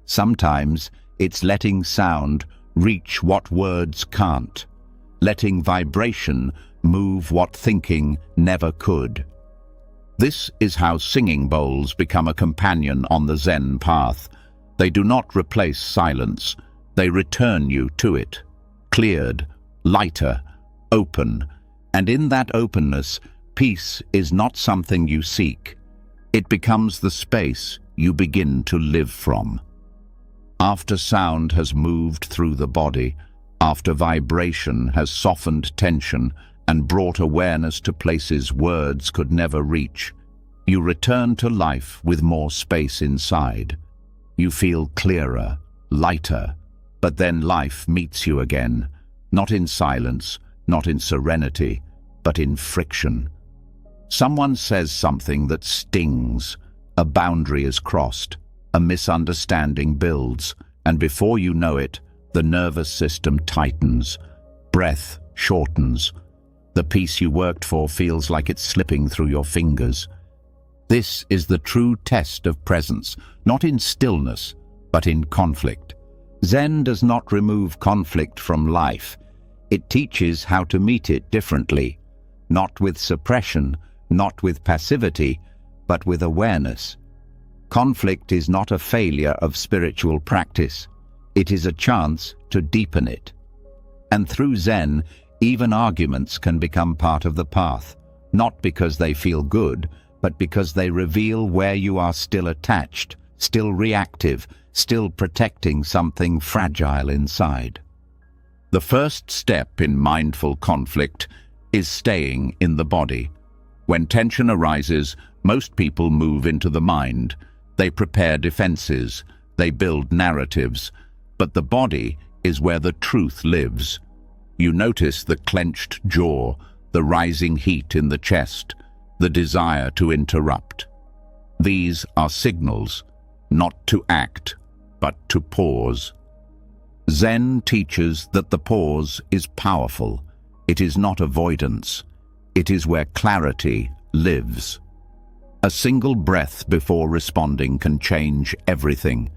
Sometimes it's letting sound reach what words can't, letting vibration move what thinking never could. This is how singing bowls become a companion on the Zen path. They do not replace silence. They return you to it, cleared, lighter, open. And in that openness, peace is not something you seek. It becomes the space you begin to live from. After sound has moved through the body, after vibration has softened tension and brought awareness to places words could never reach, you return to life with more space inside. You feel clearer, lighter, but then life meets you again, not in silence, not in serenity, but in friction. Someone says something that stings, a boundary is crossed, a misunderstanding builds, and before you know it, the nervous system tightens, breath shortens. The peace you worked for feels like it's slipping through your fingers. This is the true test of presence, not in stillness, but in conflict. Zen does not remove conflict from life. It teaches how to meet it differently, not with suppression, not with passivity, but with awareness. Conflict is not a failure of spiritual practice. It is a chance to deepen it. And through Zen, even arguments can become part of the path, not because they feel good, but because they reveal where you are still attached, still reactive, still protecting something fragile inside. The first step in mindful conflict is staying in the body. When tension arises, most people move into the mind. They prepare defenses, they build narratives, but the body is where the truth lives. You notice the clenched jaw, the rising heat in the chest, the desire to interrupt. These are signals, not to act, but to pause. Zen teaches that the pause is powerful. It is not avoidance. It is where clarity lives. A single breath before responding can change everything.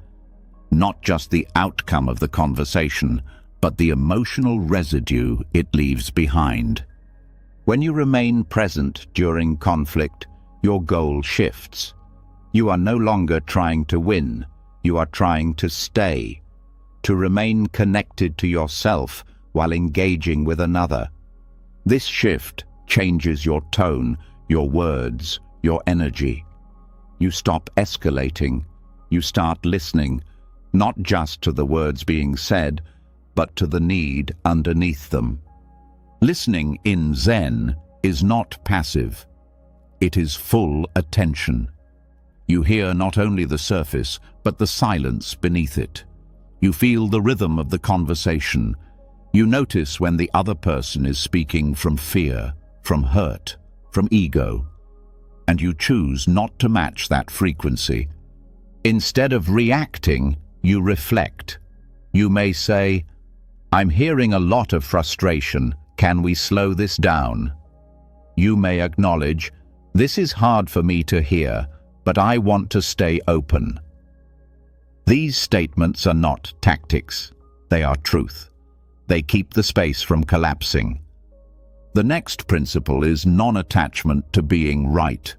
Not just the outcome of the conversation, but the emotional residue it leaves behind. When you remain present during conflict, your goal shifts. You are no longer trying to win. You are trying to stay, to remain connected to yourself while engaging with another. This shift changes your tone, your words, your energy. You stop escalating. You start listening, not just to the words being said, but to the need underneath them. Listening in Zen is not passive. It is full attention. You hear not only the surface, but the silence beneath it. You feel the rhythm of the conversation. You notice when the other person is speaking from fear, from hurt, from ego, and you choose not to match that frequency. Instead of reacting, you reflect. You may say, "I'm hearing a lot of frustration. Can we slow this down?" You may acknowledge, "This is hard for me to hear, but I want to stay open." These statements are not tactics. They are truth. They keep the space from collapsing. The next principle is non-attachment to being right.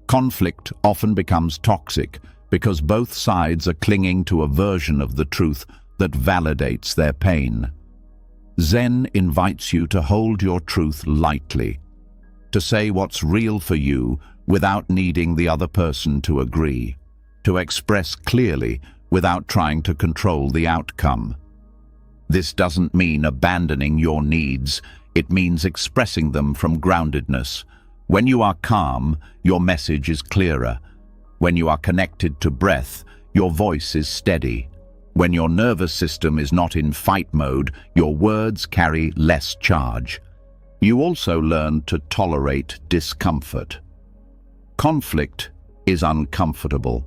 Conflict often becomes toxic because both sides are clinging to a version of the truth that validates their pain. Zen invites you to hold your truth lightly, to say what's real for you without needing the other person to agree, to express clearly without trying to control the outcome. This doesn't mean abandoning your needs. It means expressing them from groundedness. When you are calm, your message is clearer. When you are connected to breath, your voice is steady. When your nervous system is not in fight mode, your words carry less charge. You also learn to tolerate discomfort. Conflict is uncomfortable,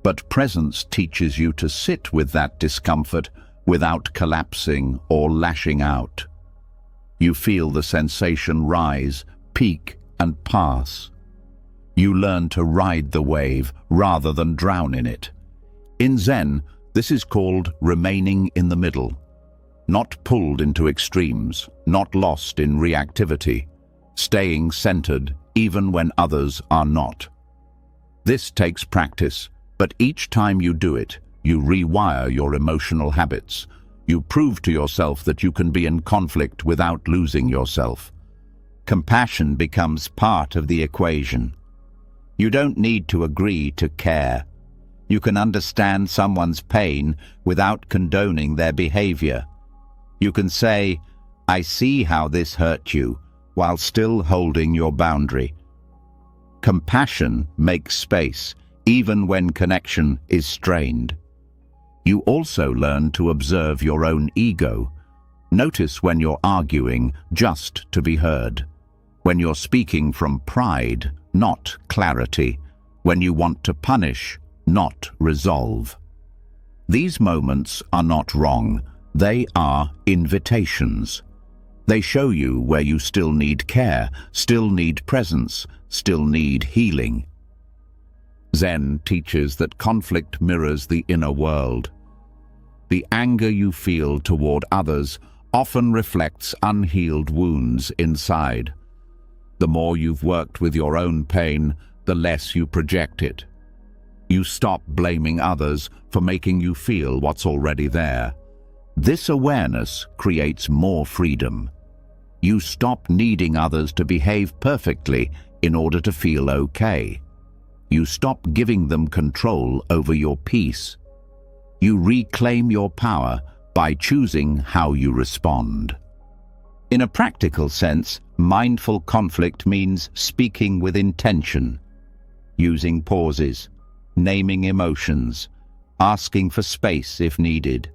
but presence teaches you to sit with that discomfort without collapsing or lashing out. You feel the sensation rise, peak, and pass. You learn to ride the wave rather than drown in it. In Zen, this is called remaining in the middle, not pulled into extremes, not lost in reactivity, staying centered even when others are not. This takes practice, but each time you do it, you rewire your emotional habits. You prove to yourself that you can be in conflict without losing yourself. Compassion becomes part of the equation. You don't need to agree to care. You can understand someone's pain without condoning their behavior. You can say, "I see how this hurt you," while still holding your boundary. Compassion makes space, even when connection is strained. You also learn to observe your own ego. Notice when you're arguing just to be heard, when you're speaking from pride, not clarity, when you want to punish, not resolve. These moments are not wrong, they are invitations. They show you where you still need care, still need presence, still need healing. Zen teaches that conflict mirrors the inner world. The anger you feel toward others often reflects unhealed wounds inside. The more you've worked with your own pain, the less you project it. You stop blaming others for making you feel what's already there. This awareness creates more freedom. You stop needing others to behave perfectly in order to feel okay. You stop giving them control over your peace. You reclaim your power by choosing how you respond. In a practical sense, mindful conflict means speaking with intention, using pauses, naming emotions, asking for space if needed,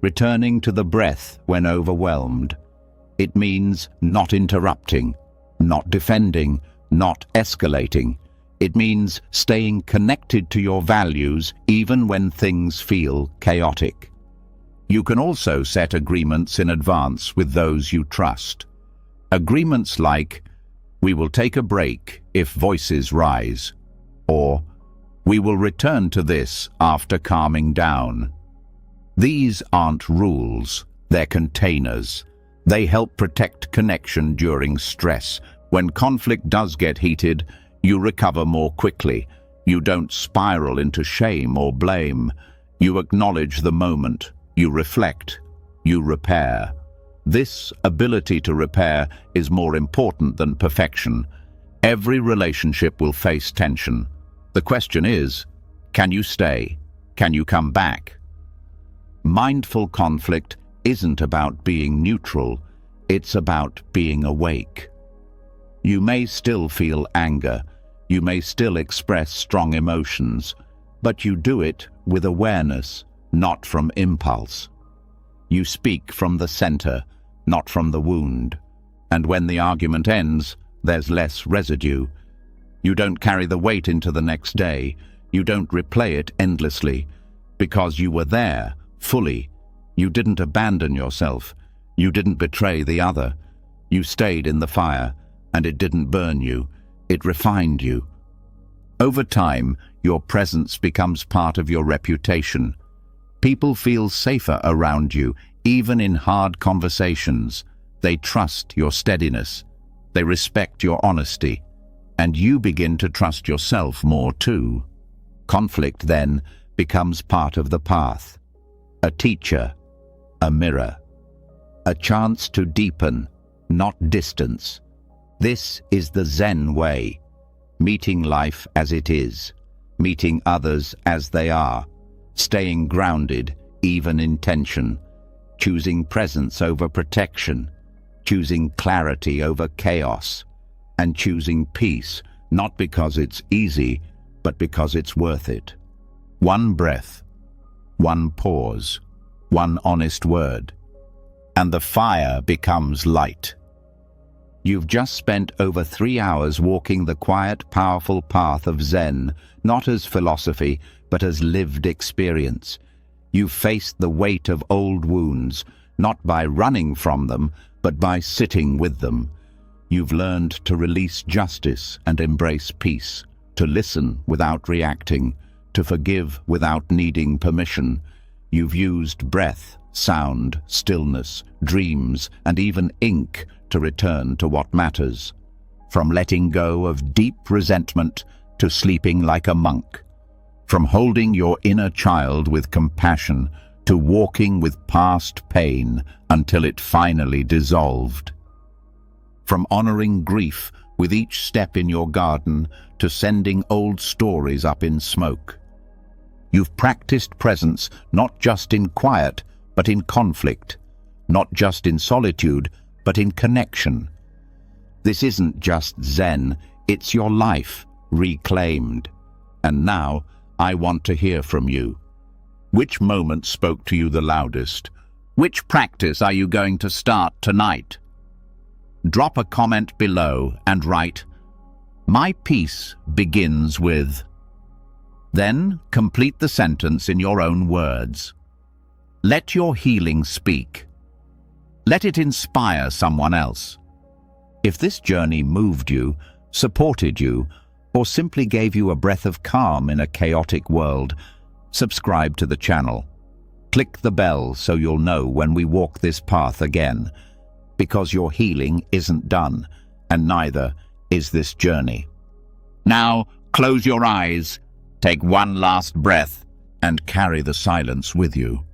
returning to the breath when overwhelmed. It means not interrupting, not defending, not escalating. It means staying connected to your values even when things feel chaotic. You can also set agreements in advance with those you trust. Agreements like, "We will take a break if voices rise," or "We will return to this after calming down." These aren't rules, they're containers. They help protect connection during stress. When conflict does get heated, you recover more quickly. You don't spiral into shame or blame. You acknowledge the moment. You reflect. You repair. This ability to repair is more important than perfection. Every relationship will face tension. The question is, can you stay? Can you come back? Mindful conflict isn't about being neutral, it's about being awake. You may still feel anger, you may still express strong emotions, but you do it with awareness, not from impulse. You speak from the center, not from the wound. And when the argument ends, there's less residue. You don't carry the weight into the next day, you don't replay it endlessly, because you were there, fully. You didn't abandon yourself. You didn't betray the other. You stayed in the fire, and it didn't burn you. It refined you. Over time, your presence becomes part of your reputation. People feel safer around you, even in hard conversations. They trust your steadiness. They respect your honesty. And you begin to trust yourself more too. Conflict, then, becomes part of the path. A teacher, a mirror, a chance to deepen, not distance. This is the Zen way, meeting life as it is, meeting others as they are, staying grounded even in tension, choosing presence over protection, choosing clarity over chaos, and choosing peace, not because it's easy, but because it's worth it. One breath, one pause, one honest word, and the fire becomes light. You've just spent over 3 hours walking the quiet, powerful path of Zen, not as philosophy, but as lived experience. You've faced the weight of old wounds, not by running from them, but by sitting with them. You've learned to release justice and embrace peace, to listen without reacting, to forgive without needing permission. You've used breath, sound, stillness, dreams, and even ink to return to what matters. From letting go of deep resentment to sleeping like a monk. From holding your inner child with compassion to walking with past pain until it finally dissolved. From honoring grief with each step in your garden to sending old stories up in smoke. You've practiced presence not just in quiet, but in conflict. Not just in solitude, but in connection. This isn't just Zen, it's your life, reclaimed. And now, I want to hear from you. Which moment spoke to you the loudest? Which practice are you going to start tonight? Drop a comment below and write, "My peace begins with." Then complete the sentence in your own words. Let your healing speak. Let it inspire someone else. If this journey moved you, supported you, or simply gave you a breath of calm in a chaotic world, subscribe to the channel. Click the bell so you'll know when we walk this path again, because your healing isn't done, and neither is this journey. Now, close your eyes, take one last breath, and carry the silence with you.